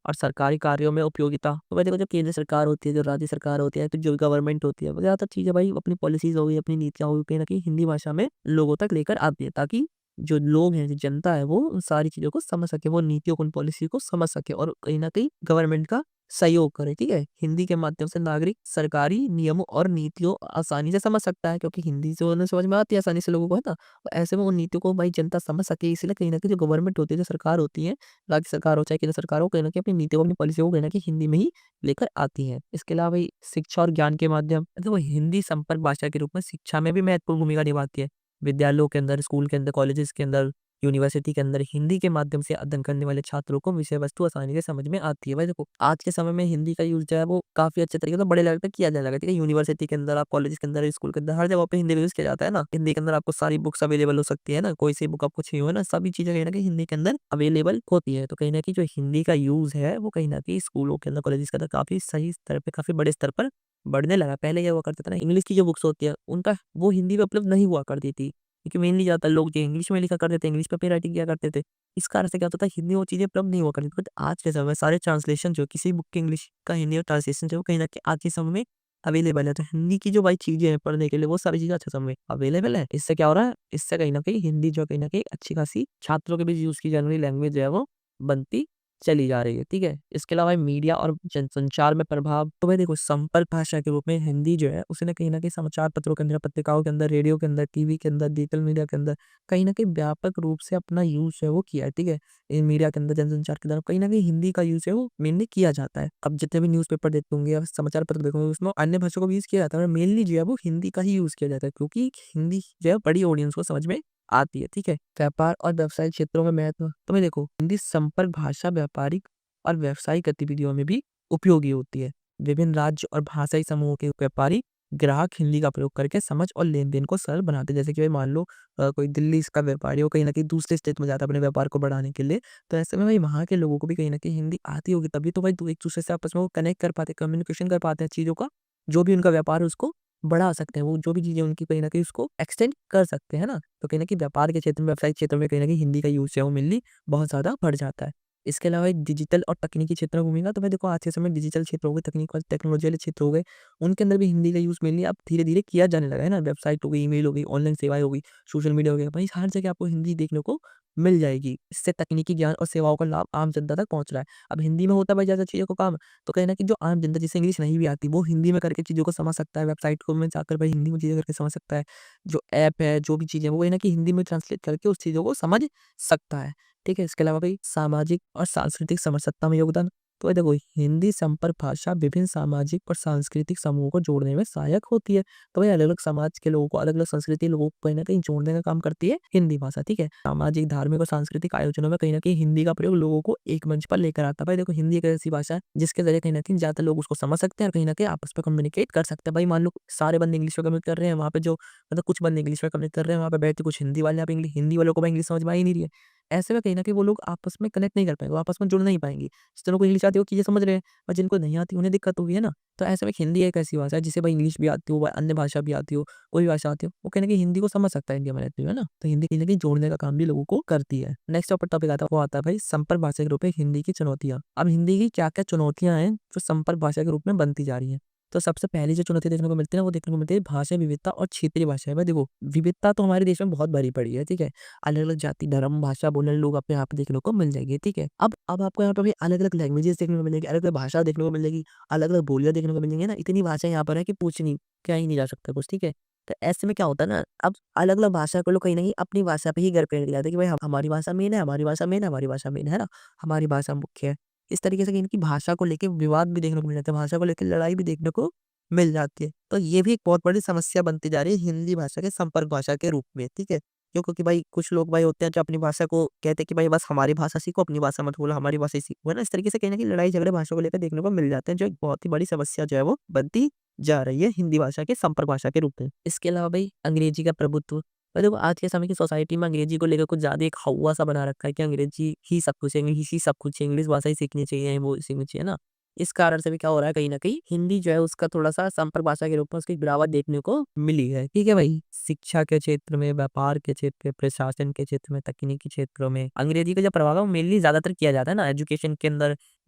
और सरकारी कार्यों में उपयोगिता, तो भाई देखो जब केंद्र सरकार होती है, जो राज्य सरकार होती है, तो जो गवर्नमेंट होती है, वो ज़्यादातर चीज़ें भाई अपनी पॉलिसीज़ हो गई, अपनी नीतियाँ हो गई, कहीं न कहीं हिंदी भाषा में लोगों तक लेकर आती है, ताकि जो लोग हैं, जो जनता है, वो उन सारी चीज़ों को समझ सके, वो नीतियों को, उन पॉलिसी को समझ सके और कहीं न कहीं गवर्नमेंट का सहयोग करे, ठीक है? हिंदी के माध्यम से नागरिक सरकारी नियमों और नीतियों आसानी से समझ सकता है, क्योंकि हिंदी जो है ना समझ में आती है आसानी से लोगों को, है ना? तो ऐसे में उन नीतियों को भाई जनता समझ सके, इसलिए कहीं न कहीं जो गवर्नमेंट होती है, जो सरकार होती है, राज्य सरकार हो चाहे केंद्र सरकार हो, कहीं न कहीं अपनी नीतियों को, अपनी पॉलिसियों को कहीं न कहीं हिंदी में ही लेकर आती है। इसके अलावा भाई शिक्षा और ज्ञान के माध्यम, देखो हिंदी संपर्क भाषा के रूप में शिक्षा में भी महत्वपूर्ण भूमिका निभाती है। विद्यालयों के अंदर, स्कूल के अंदर, कॉलेजेस के अंदर, यूनिवर्सिटी के अंदर हिंदी के माध्यम से अध्ययन करने वाले छात्रों को विषय वस्तु आसानी से समझ में आती है। भाई देखो, आज के समय में हिंदी का यूज़ जो है वो काफ़ी अच्छे तरीके से बड़े लेवल पे किया जाने लगा है, ठीक है? यूनिवर्सिटी के अंदर, आप कॉलेज के अंदर, स्कूल के अंदर, हर जगह पे हिंदी का यूज़ किया जाता है ना। हिंदी के अंदर आपको सारी बुक्स अवेलेबल हो सकती है ना, कोई सी बुक आपको चाहिए हो ना, सभी चीज़ें कहीं न कहीं हिंदी के अंदर अवेलेबल होती है। तो कहीं न कहीं जो हिंदी का यूज़ है, वो कहीं न कहीं स्कूलों के अंदर, कॉलेजेस के अंदर काफ़ी सही स्तर पे, काफ़ी बड़े स्तर पर बढ़ने लगा। पहले क्या हुआ करता था ना, इंग्लिश की जो बुक्स होती है, उनका वो हिंदी में उपलब्ध नहीं हुआ करती थी। क्योंकि मेनली ज़्यादातर लोग जो इंग्लिश में लिखा करते थे, इंग्लिश पे अपनी राइटिंग किया करते थे। इस कारण से क्या होता था, हिंदी में वो चीज़ें उपलब्ध नहीं हुआ करती थी। बट आज के समय में सारे ट्रांसलेशन जो किसी बुक के इंग्लिश का हिंदी में ट्रांसलेशन जो कहीं न कहीं आज के समय में अवेलेबल है। तो हिंदी की जो भाई चीज़ें हैं पढ़ने के लिए, वो सारी चीज़ें आज के समय में अवेलेबल है। इससे क्या हो रहा है, इससे कहीं न कहीं हिंदी जो कहीं न कहीं अच्छी खासी छात्रों के बीच यूज़ की जाने वाली लैंग्वेज जो है वो बनती चली जा रही है, ठीक है। इसके अलावा मीडिया और जनसंचार में प्रभाव, तो भाई देखो संपर्क भाषा के रूप में हिंदी जो है उसे ना कहीं समाचार पत्रों के अंदर, पत्रिकाओं के अंदर, रेडियो के अंदर, टीवी के अंदर, डिजिटल मीडिया के अंदर कहीं न कहीं व्यापक रूप से अपना यूज़ है वो किया है, ठीक है। इन मीडिया के अंदर, जनसंचार के अंदर कहीं न कहीं हिंदी का यूज़ है वो मेनली किया जाता है। अब जितने भी न्यूज़पेपर देखते होंगे या समाचार पत्र देखोगे उसमें अन्य भाषा को भी यूज़ किया जाता है, और मेनली जो है वो हिंदी का ही यूज़ किया जाता है, क्योंकि हिंदी जो है बड़ी ऑडियंस को समझ में आती है, ठीक है। व्यापार और व्यवसायिक क्षेत्रों में महत्व, तो भाई देखो हिंदी संपर्क भाषा व्यापारिक और व्यावसायिक गतिविधियों में भी उपयोगी होती है। विभिन्न राज्य और भाषाई समूहों के व्यापारी ग्राहक हिंदी का प्रयोग करके समझ और लेन-देन को सरल बनाते हैं। जैसे कि भाई मान लो कोई दिल्ली इसका व्यापारी हो, कहीं न कहीं दूसरे स्टेट में जाता है अपने व्यापार को बढ़ाने के लिए, तो ऐसे में भाई वहाँ के लोगों को भी कहीं न कहीं हिंदी आती होगी, तभी तो भाई दो एक-दूसरे से आपस में वो कनेक्ट कर पाते हैं, कम्युनिकेशन कर पाते हैं चीज़ों का, जो भी उनका व्यापार है उसको बढ़ा सकते हैं। वो जो भी चीज़ें उनकी कहीं न कहीं उसको एक्सटेंड कर सकते हैं ना? तो कहीं न कहीं व्यापार के क्षेत्र में, व्यावसायिक क्षेत्र में कहीं न कहीं हिंदी का यूज़ है वो मेनली बहुत ज़्यादा बढ़ जाता है। इसके अलावा एक डिजिटल और तकनीकी क्षेत्र में घूमेगा तो भाई देखो आज के समय डिजिटल क्षेत्र हो गए, तकनीक और टेक्नोलॉजी वाले क्षेत्र हो गए, उनके अंदर भी हिंदी का यूज़ मेनली अब धीरे-धीरे किया जाने लगा है ना। वेबसाइट हो गई, ईमेल हो गई, ऑनलाइन सेवाएँ हो गई, सोशल मीडिया हो गया, भाई हर जगह आपको हिंदी देखने को मिल जाएगी। इससे तकनीकी ज्ञान और सेवाओं का लाभ आम जनता तक पहुँच रहा है। अब हिंदी में होता है भाई ज़्यादा चीज़ों को काम, तो कहीं न कहीं जो आम जनता जिसे इंग्लिश नहीं भी आती, वो हिंदी में करके चीज़ों को समझ सकता है, वेबसाइट को में जाकर भाई हिंदी में चीज़ें करके समझ सकता है। जो ऐप है, जो भी चीज़ें हैं, वो कहीं न कहीं हिंदी में ट्रांसलेट करके उस चीज़ों को समझ सकता है। ठीक है? इसके अलावा भाई सामाजिक और सांस्कृतिक समरसत्ता में योगदान, तो ये देखो हिंदी संपर्क भाषा विभिन्न सामाजिक और सांस्कृतिक समूहों को जोड़ने में सहायक होती है। तो भाई अलग-अलग समाज के लोगों को, अलग-अलग संस्कृति के लोगों को कहीं न कहीं जोड़ने का काम करती है हिंदी भाषा, ठीक है? सामाजिक, धार्मिक और सांस्कृतिक आयोजनों में कहीं न कहीं हिंदी का प्रयोग लोगों को एक मंच पर लेकर आता है। भाई देखो हिंदी एक ऐसी भाषा है जिसके ज़रिए कहीं न कहीं ज़्यादातर लोग उसको समझ सकते हैं और कहीं न कहीं आपस में कम्युनिकेट कर सकते हैं। भाई मान लो सारे बंदे इंग्लिश में कम्युनिकेट कर रहे हैं, वहाँ पे जो मतलब कुछ बंदे इंग्लिश में कम्युनिकेट कर रहे हैं, वहाँ पे बैठ के कुछ हिंदी वाले यहाँ पे हिंदी वालों को भाई इंग्लिश समझ में आ ही नहीं रही है। ऐसे में कहीं न कहीं वो लोग आपस में कनेक्ट नहीं कर पाएँगे, वो आपस में जुड़ नहीं पाएँगे। जिन लोगों को इंग्लिश आती है वो चीज़ें समझ रहे हैं और जिनको नहीं आती उन्हें दिक्कत होगी, है ना? तो ऐसे में हिंदी एक ऐसी भाषा है जिसे भाई इंग्लिश भी आती हो, अन्य भाषा भी आती हो, कोई भी भाषा आती हो, वो कहीं न कहीं हिंदी को समझ सकता है इंडिया में रहते हुए, है ना? तो हिंदी कहीं न कहीं जोड़ने का काम भी लोगों को करती है। नेक्स्ट टॉपिक आता है वो आता है भाई संपर्क भाषा के रूप में हिंदी की चुनौतियाँ। अब हिंदी की क्या-क्या चुनौतियाँ हैं जो संपर्क भाषा के रूप में बनती जा रही हैं? तो सबसे पहली जो चुनौती देखने को मिलती है ना, वो देखने को मिलती है भाषा विविधता और क्षेत्रीय भाषाएँ। भाई देखो, विविधता तो हमारे देश में बहुत भरी पड़ी है, ठीक है? अलग-अलग जाति, धर्म, भाषा बोलने वाले लोग आपको यहाँ पे देखने को मिल जाएंगे, ठीक है? अब आपको यहाँ पे भी अलग-अलग लैंग्वेजेज़ देखने को मिलेंगी, अलग-अलग भाषा देखने को मिल जाएगी, अलग-अलग बोलियाँ देखने को मिलेंगी ना, इतनी भाषाएँ यहाँ पर है कि पूछ नहीं क्या ही नहीं जा सकता कुछ, ठीक है? तो ऐसे में क्या होता है ना, अब अलग-अलग भाषा के लोग कहीं न कहीं अपनी भाषा पे ही घर पे रह जाते हैं कि भाई हमारी भाषा मेन है, हमारी भाषा मेन है, हमारी भाषा मेन है ना? हमारी भाषा मुख्य है। इस तरीके से इनकी भाषा को लेके विवाद भी देखने को मिल जाता है, भाषा को लेके लड़ाई भी देखने को मिल जाती है। तो ये भी एक बहुत बड़ी समस्या बनती जा रही है हिंदी भाषा के संपर्क भाषा के रूप में, ठीक है? क्यों? क्योंकि भाई कुछ लोग भाई होते हैं जो अपनी भाषा को कहते हैं कि भाई बस हमारी भाषा सीखो, अपनी भाषा मत बोलो, हमारी भाषा ही सीखो, है ना? इस तरीके से कहीं न कहीं लड़ाई झगड़े भाषा को लेकर देखने को मिल जाते हैं, जो एक बहुत ही बड़ी समस्या जो है वो बनती जा रही है हिंदी भाषा के संपर्क भाषा के रूप में। इसके अलावा भाई अंग्रेजी का प्रभुत्व, भाई देखो आज के समय की सोसाइटी में अंग्रेजी को लेकर कुछ ज़्यादा एक हौवा सा बना रखा है कि अंग्रेजी ही सब कुछ है, इंग्लिश ही सब कुछ है, इंग्लिश भाषा ही सीखनी चाहिए, वो सीखनी चाहिए ना? इस कारण से भी क्या हो रहा है कहीं न कहीं हिंदी जो है उसका थोड़ा-सा संपर्क भाषा के रूप में उसकी गिरावट देखने को मिली है। ठीक है भाई? शिक्षा के क्षेत्र में, व्यापार के क्षेत्र में, प्रशासन के क्षेत्र में, तकनीकी क्षेत्रों में अंग्रेजी का जो प्रभाव है वो मेनली ज़्यादातर किया जाता है ना, एजुकेशन के अंदर,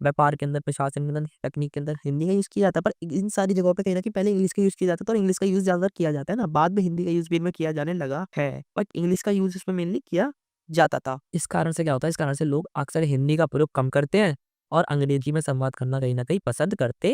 व्यापार के अंदर, प्रशासन के अंदर, तकनीक के अंदर हिंदी का यूज़ किया जाता है। पर इन सारी जगहों पे कहीं न कहीं पहले इंग्लिश का यूज़ किया जाता था और इंग्लिश का यूज़ ज़्यादातर किया जाता है ना, बाद में हिंदी का यूज़ भी इनमें किया जाने लगा है। बट इंग्लिश का यूज़ इसमें मेनली किया जाता था। इस कारण से क्या होता है, इस कारण से लोग अक्सर हिंदी का प्रयोग कम करते हैं और अंग्रेजी में संवाद करना कहीं न कहीं पसंद करते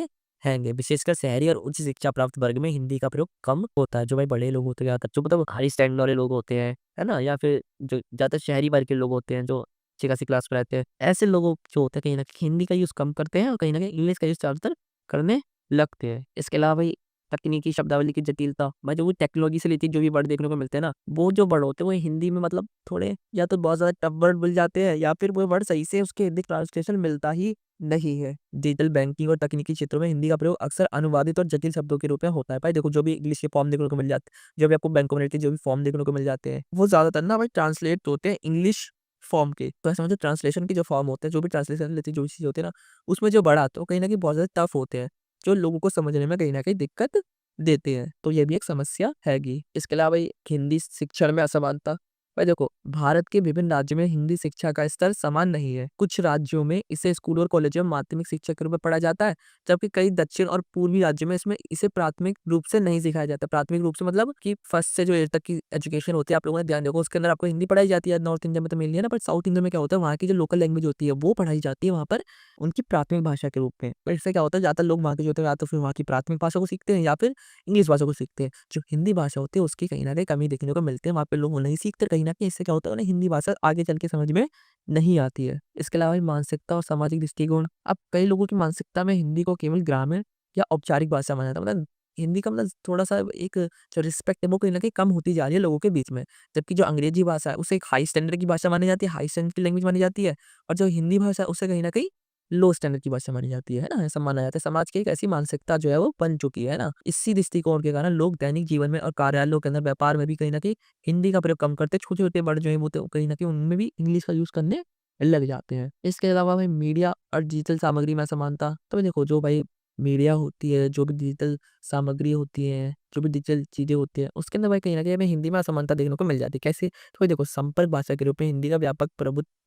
हैंगे। विशेषकर शहरी और उच्च शिक्षा प्राप्त वर्ग में हिंदी का प्रयोग कम होता है। जो भाई बड़े लोग होते हैं ज़्यादातर, जो मतलब हाई स्टैंडर्ड वाले लोग होते हैं, है ना? या फिर जो ज़्यादातर शहरी वर्ग के लोग होते हैं, जो अच्छी-खासी क्लास में रहते हैं, ऐसे लोग जो होते हैं कहीं न कहीं हिंदी का यूज़ कम करते हैं और कहीं न कहीं इंग्लिश का यूज़ ज़्यादातर करने लगते हैं। इसके अलावा भाई तकनीकी शब्दावली की जटिलता, भाई जो वो टेक्नोलॉजी से रिलेटेड जो भी वर्ड देखने को मिलते हैं ना, वो जो वर्ड होते हैं वो हिंदी में मतलब थोड़े या तो बहुत ज़्यादा टफ वर्ड मिल जाते हैं या फिर वो वर्ड सही से उसके हिंदी ट्रांसलेशन मिलता ही नहीं है। डिजिटल बैंकिंग और तकनीकी क्षेत्रों में हिंदी का प्रयोग अक्सर अनुवादित और जटिल शब्दों के रूप में होता है। भाई देखो जो भी इंग्लिश के फॉर्म देखने को मिल जाते हैं, जो भी आपको बैंकों में related जो भी फॉर्म देखने को मिल जाते हैं, वो ज़्यादातर ना भाई ट्रांसलेट होते हैं इंग्लिश फॉर्म के। तो ऐसा समझो ट्रांसलेशन के जो फॉर्म होते हैं, जो भी ट्रांसलेशन रिलेटेड जो भी चीज़ होती है ना, उसमें जो वर्ड आते हैं वो कहीं न कहीं बहुत ज़्यादा टफ होते हैं, जो लोगों को समझने में कहीं न कहीं दिक्कत देते हैं। तो ये भी एक समस्या हैगी। इसके अलावा ये हिंदी शिक्षण में असमानता, भाई देखो, भारत के विभिन्न राज्यों में हिंदी शिक्षा का स्तर समान नहीं है। कुछ राज्यों में इसे स्कूल और कॉलेजों में माध्यमिक शिक्षा के रूप में पढ़ा जाता है, जबकि कई दक्षिण और पूर्वी राज्यों में इसे प्राथमिक रूप से नहीं सिखाया जाता। प्राथमिक रूप से मतलब कि फर्स्ट से जो 8 तक की एजुकेशन होती है, आप लोगों ने ध्यान देखो, उसके अंदर आपको हिंदी पढ़ाई जाती है। नॉर्थ इंडिया में तो मेनली है ना, बट साउथ इंडिया में क्या होता है, वहाँ की जो लोकल लैंग्वेज होती है वो पढ़ाई जाती है वहाँ पर उनकी प्राथमिक भाषा के रूप में। पर इससे क्या होता है, ज़्यादातर लोग वहाँ के जो होते हैं या तो फिर वहाँ की प्राथमिक भाषा को सीखते हैं या फिर इंग्लिश भाषा को सीखते हैं। जो हिंदी भाषा होती है उसकी कहीं न कहीं कमी देखने को मिलती है, वहाँ पे लोग वो नहीं सीखते, कहीं न कहीं इससे क्या होता है उन्हें हिंदी भाषा आगे चल के समझ में नहीं आती है। इसके अलावा ये मानसिकता और सामाजिक दृष्टिकोण, अब कई लोगों की मानसिकता में हिंदी को केवल ग्रामीण या औपचारिक भाषा माना जाता है। मतलब हिंदी का मतलब थोड़ा-सा एक जो रिस्पेक्ट है वो कहीं न कहीं कम होती जा रही है लोगों के बीच में। जबकि जो अंग्रेजी भाषा है उसे एक हाई स्टैंडर्ड की भाषा मानी जाती है, हाई स्टैंडर्ड की लैंग्वेज मानी जाती है, और जो हिंदी भाषा है उसे कहीं न कहीं लो स्टैंडर्ड की भाषा मानी जाती है ना? ऐसा माना जाता है। समाज की एक ऐसी मानसिकता जो है वो बन चुकी है ना? इसी दृष्टिकोण के कारण लोग दैनिक जीवन में और कार्यालयों के अंदर, व्यापार में भी कहीं न कहीं हिंदी का प्रयोग कम करते हैं। छोटे-छोटे वर्ड जो हैं वो तो कहीं न कहीं उनमें भी इंग्लिश का यूज़ करने लग जाते हैं। इसके अलावा भाई मीडिया और डिजिटल सामग्री में असमानता, तो भाई देखो, जो भाई मीडिया होती है, जो भी डिजिटल सामग्री होती है, जो भी डिजिटल चीज़ें होती हैं, उसके अंदर भाई कहीं न कहीं हमें हिंदी में असमानता देखने को मिल जाती है। कैसे? तो भाई देखो, संपर्क भाषा के रूप में हिंदी का व्यापक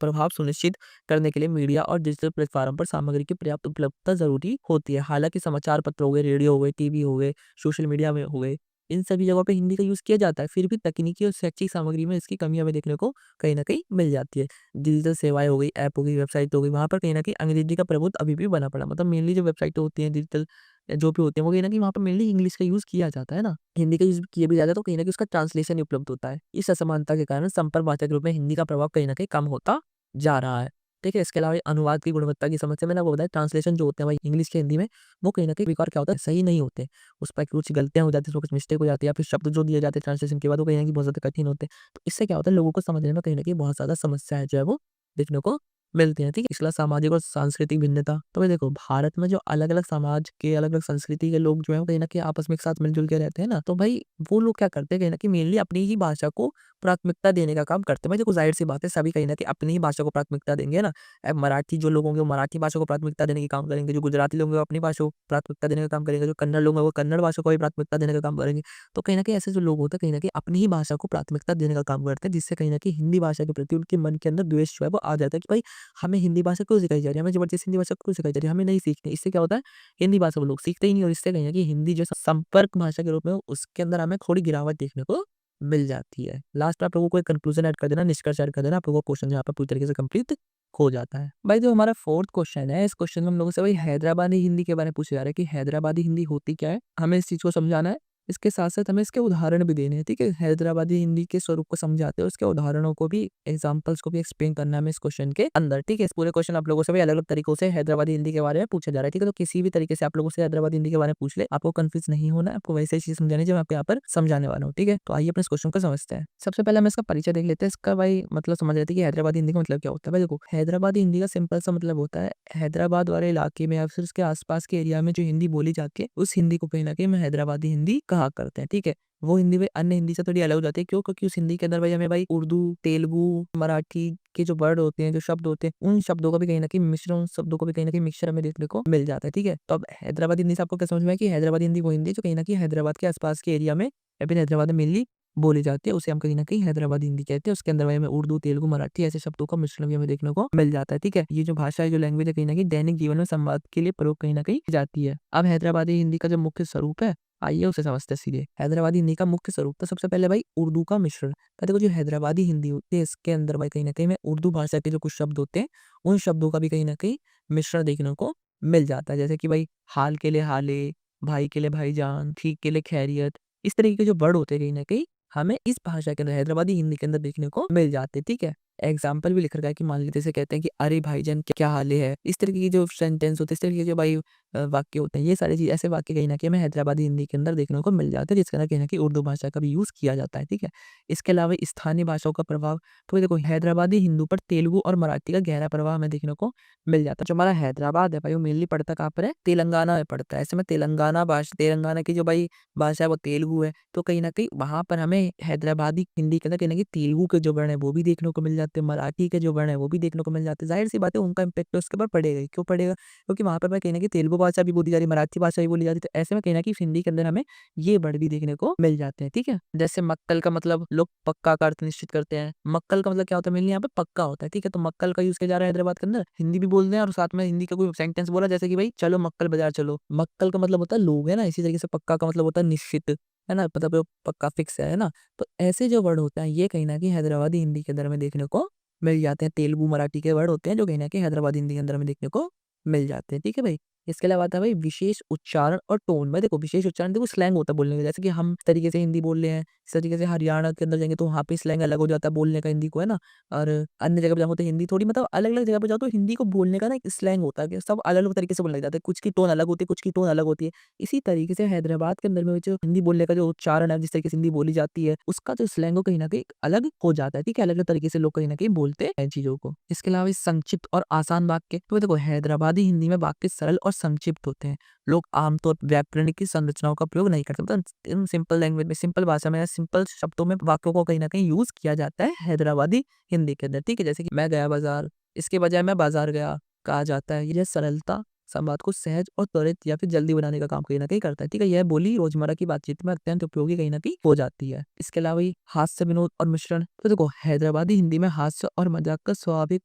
प्रभाव सुनिश्चित करने के लिए मीडिया और डिजिटल प्लेटफ़ॉर्म पर सामग्री की पर्याप्त उपलब्धता ज़रूरी होती है। हालाँकि समाचार पत्र हो गए, रेडियो हो गए, टीवी हो गए, सोशल मीडिया में हो गए, इन सभी जगहों पे हिंदी का यूज़ किया जाता है। फिर भी तकनीकी और शैक्षिक सामग्री में इसकी कमी हमें देखने को कहीं न कहीं मिल जाती है। डिजिटल सेवाएँ हो गई, ऐप हो गई, वेबसाइट हो गई, वहाँ पर कहीं न कहीं अंग्रेजी का प्रभुत्व अभी भी बना पड़ा है। मतलब मेनली जो वेबसाइटें होती हैं डिजिटल जो भी होती हैं, वो कहीं न कहीं वहाँ पे मेनली इंग्लिश का यूज़ किया जाता है ना। हिंदी का यूज़ किया भी जाता है तो कहीं न कहीं उसका ट्रांसलेशन नहीं उपलब्ध होता है। इस असमानता के कारण संपर्क भाषा के रूप में हिंदी का प्रभाव कहीं न कहीं कम होता जा रहा है। ठीक है? इसके अलावा ये अनुवाद की गुणवत्ता की समस्या, मैंने आपको बताया, ट्रांसलेशन जो होते हैं भाई इंग्लिश से हिंदी में, वो कहीं न कहीं कभी-कभार क्या होता है, सही नहीं होते। उस पे कुछ गलतियाँ हो जाती हैं, उसमें कुछ मिस्टेक हो जाती है, या फिर शब्द जो दिए जाते हैं ट्रांसलेशन के बाद वो कहीं न कहीं बहुत ज़्यादा कठिन होते हैं। तो इससे क्या होता है, लोगों को समझने में कहीं न कहीं बहुत ज़्यादा समस्याएँ जो है वो देखने को मिलती हैं, ठीक है? इसके अलावा सामाजिक और सांस्कृतिक भिन्नता, तो भाई देखो, भारत में जो अलग-अलग समाज के, अलग-अलग संस्कृति के लोग जो हैं, वो कहीं न कहीं आपस में एक साथ मिल-जुल के रहते हैं ना, तो भाई वो लोग क्या करते हैं, कहीं न कहीं मेनली अपनी ही भाषा को प्राथमिकता देने का काम करते हैं। भाई देखो, ज़ाहिर-सी बात है, सभी कहीं न कहीं अपनी ही भाषा को प्राथमिकता देंगे ना। मराठी जो लोग होंगे वो मराठी भाषा को प्राथमिकता देने का काम करेंगे, जो गुजराती लोग हैं वो अपनी भाषा को प्राथमिकता देने का काम करेंगे, जो कन्नड़ लोग हैं वो कन्नड़ भाषा को भी प्राथमिकता देने का काम करेंगे। तो कहीं न कहीं ऐसे जो लोग होते हैं, कहीं न कहीं अपनी ही भाषा को प्राथमिकता देने का काम करते हैं, जिससे कहीं न कहीं हिंदी भाषा के प्रति उनके मन के अंदर द्वेष जो है वो आ जाता है कि भाई हमें हिंदी भाषा क्यों सिखाई जा रही है? हमें ज़बरदस्ती हिंदी भाषा क्यों सिखाई जा रही है? हमें नहीं सीखनी। इससे क्या होता है, हिंदी भाषा वो लोग सीखते ही नहीं, और इससे कहीं न कहीं हिंदी जो संपर्क भाषा के रूप में उसके अंदर हमें थोड़ी गिरावट देखने को मिल जाती है। लास्ट में आप लोगों को एक कंक्लूज़न ऐड कर देना, निष्कर्ष ऐड कर देना, आप लोगों का क्वेश्चन यहाँ पे पूरी तरीके से कंप्लीट हो जाता है। भाई जो हमारा 4th क्वेश्चन है, इस क्वेश्चन में हम लोगों से भाई हैदराबादी हिंदी के बारे में पूछा जा रहा है कि हैदराबादी हिंदी होती क्या है? हमें इस चीज़ को समझाना है। इसके साथ-साथ हमें इसके उदाहरण भी देने हैं, ठीक है? हैदराबादी हिंदी के स्वरूप को समझाते हैं, उसके उदाहरणों को भी, एग्ज़ाम्पल्स को भी एक्सप्लेन करना है हमें इस क्वेश्चन के अंदर, ठीक है? इस पूरे क्वेश्चन आप लोगों से भाई अलग-अलग तरीकों से हैदराबादी हिंदी के बारे में पूछा जा रहा है, ठीक है? तो किसी भी तरीके से आप लोगों से हैदराबादी हिंदी के बारे में पूछ ले, आपको कन्फ्यूज़ नहीं होना है, आपको वैसे ही चीज़ समझानी है जो मैं आपको यहाँ पर समझाने वाला हूँ, ठीक है? तो आइए अपने इस क्वेश्चन को समझते हैं। सबसे पहले हम इसका परिचय देख लेते हैं, इसका भाई मतलब समझ लेते हैं कि हैदराबादी हिंदी का मतलब क्या होता है। भाई देखो, हैदराबादी हिंदी का सिंपल सा मतलब होता है, हैदराबाद वाले इलाके में या फिर उसके आस-पास के एरिया में जो हिंदी बोली जाती है, उस हिंदी को कहीं न कहीं हम हैदराबादी हिंदी कहा करते हैं, ठीक है? वो हिंदी भाई अन्य हिंदी से थोड़ी अलग हो जाती है, क्यों? क्योंकि उस हिंदी के अंदर भाई हमें भाई उर्दू, तेलुगु, मराठी के जो वर्ड होते हैं, जो शब्द होते हैं, उन शब्दों का भी कहीं न कहीं मिश्रण, उन शब्दों को भी कहीं न कहीं मिक्सचर हमें देखने को मिल जाता है, ठीक है? तो अब हैदराबादी हिंदी से आपको क्या समझ में आया कि हैदराबादी हिंदी वो हिंदी है जो कहीं न कहीं हैदराबाद के आस-पास के एरिया में या फिर हैदराबाद में मेनली बोली जाती है, उसे हम कहीं न कहीं हैदराबादी हिंदी कहते हैं। उसके अंदर भाई हमें उर्दू, तेलुगु, मराठी ऐसे शब्दों का मिश्रण भी हमें देखने को मिल जाता है, ठीक है? ये जो भाषा है, जो लैंग्वेज है, कहीं न कहीं दैनिक जीवन में संवाद के लिए प्रयोग कहीं न कहीं की जाती है। अब हैदराबादी हिंदी का जो मुख्य स्वरूप है, आइए उसे समझते हैं सीधे। हैदराबादी हिंदी का मुख्य स्वरूप तो सबसे पहले भाई उर्दू का मिश्रण। तो देखो, जो हैदराबादी हिंदी होती है, इसके अंदर भाई कहीं न कहीं हमें उर्दू भाषा के जो कुछ शब्द होते हैं, उन शब्दों का भी कहीं न कहीं मिश्रण देखने को मिल जाता है। जैसे कि भाई हाल के लिए हाले, भाई के लिए भाईजान, ठीक के लिए खैरियत, इस तरीके के जो वर्ड होते हैं कहीं न कहीं हमें इस भाषा के अंदर, हैदराबादी हिंदी के अंदर देखने को मिल जाते हैं, ठीक है? एग्ज़ाम्पल भी लिख रखा है कि मान लीजिए जैसे कहते हैं कि अरे भाईजान क्या हाल है? इस तरीके की जो सेंटेंस होते हैं, इस तरीके के जो भाई वाक्य होते हैं, ये सारी चीज़, ऐसे वाक्य कहीं न कहीं हमें हैदराबादी हिंदी के अंदर देखने को मिल जाते हैं, जिसके अंदर कहीं न कहीं उर्दू भाषा का भी यूज़ किया जाता है, ठीक है? इसके अलावा स्थानीय भाषाओं का प्रभाव, तो देखो, हैदराबादी हिंदू पर तेलुगु और मराठी का गहरा प्रभाव हमें देखने को मिल जाता है। जो हमारा हैदराबाद है भाई, वो मेनली पड़ता कहाँ पर है? तेलंगाना में पड़ता है। ऐसे में तेलंगाना की जो भाई भाषा है वो तेलुगु है, तो कहीं न कहीं वहाँ पर हमें हैदराबादी हिंदी के अंदर कहीं न कहीं तेलुगु के जो वर्ण है वो भी देखने को मिल जाते हैं, मराठी के जो वर्ण है वो भी देखने को मिल जाते हैं। ज़ाहिर-सी बात है, उनका इम्पैक्ट तो उसके ऊपर पड़ेगा ही। क्यों पड़ेगा? क्योंकि वहाँ पर भाई कहीं न कहीं तेलुगु भाषा भी बोली जा रही है, मराठी भाषा भी बोली जा रही है, तो ऐसे में कहीं न कहीं हिंदी के अंदर हमें ये वर्ड भी देखने को मिल जाते हैं, ठीक है? जैसे मक्कल का मतलब लोग पक्का का अर्थ निश्चित करते हैं। मक्कल का मतलब क्या होता है? मेनली यहाँ पे पक्का होता है, ठीक है? तो मक्कल का यूज़ किया जा रहा है हैदराबाद के अंदर, हिंदी भी बोल रहे हैं और साथ में हिंदी का कोई सेंटेंस बोला जैसे कि भाई चलो मक्कल बाज़ार चलो। मक्कल का मतलब होता है लोग, है ना? इसी तरीके से पक्का का मतलब होता है निश्चित, है ना? मतलब वो पक्का फिक्स है ना? तो ऐसे जो वर्ड होते हैं ये कहीं न कहीं हैदराबादी हिंदी के अंदर हमें देखने को मिल जाते हैं। तेलुगु, मराठी के वर्ड होते हैं जो कहीं न कहीं हैदराबादी हिंदी के अंदर हमें देखने को मिल जाते हैं, ठीक है भाई? इसके अलावा आता है भाई विशेष उच्चारण और टोन में। देखो विशेष उच्चारण देखो स्लैंग होता है बोलने का, जैसे कि हम इस तरीके से हिंदी बोल रहे हैं, इस तरीके से हरियाणा के अंदर जाएँगे तो वहाँ पे स्लैंग अलग हो जाता है बोलने का हिंदी को, है ना? और अन्य जगह पे जाओ तो हिंदी थोड़ी मतलब अलग-अलग जगह पे जाओ तो हिंदी को बोलने का ना एक स्लैंग होता है कि सब अलग-अलग तरीके से बोलने लग जाते हैं। कुछ की टोन अलग होती है, कुछ की टोन अलग होती है। इसी तरीके से हैदराबाद के अंदर में जो हिंदी बोलने का जो उच्चारण है, जिस तरीके से हिंदी बोली जाती है, उसका जो स्लैंग हो कहीं न कहीं अलग हो जाता है, ठीक है? अलग-अलग तरीके से लोग कहीं न कहीं बोलते हैं चीज़ों को। इसके अलावा इस संक्षिप्त और आसान वाक्य तो देखो हैदराबादी हिंदी में वाक्य सरल और संक्षिप्त होते हैं। लोग आमतौर पर व्याकरण की संरचनाओं का प्रयोग नहीं करते, मतलब इन सिंपल लैंग्वेज में, सिंपल भाषा में, सिंपल शब्दों में वाक्यों को कहीं न कहीं यूज़ किया जाता है हैदराबादी हिंदी के अंदर, ठीक है? जैसे कि मैं गया बाज़ार, इसके बजाय मैं बाज़ार गया कहा जाता है। ये सरलता संवाद को सहज और त्वरित या फिर जल्दी बनाने का काम कहीं न कहीं करता है, ठीक है? यह बोली रोज़मर्रा की बातचीत में अत्यंत उपयोगी कहीं न कहीं हो जाती है। इसके अलावा ये हास्य, विनोद और मिश्रण तो देखो हैदराबादी हिंदी में हास्य और मज़ाक का स्वाभाविक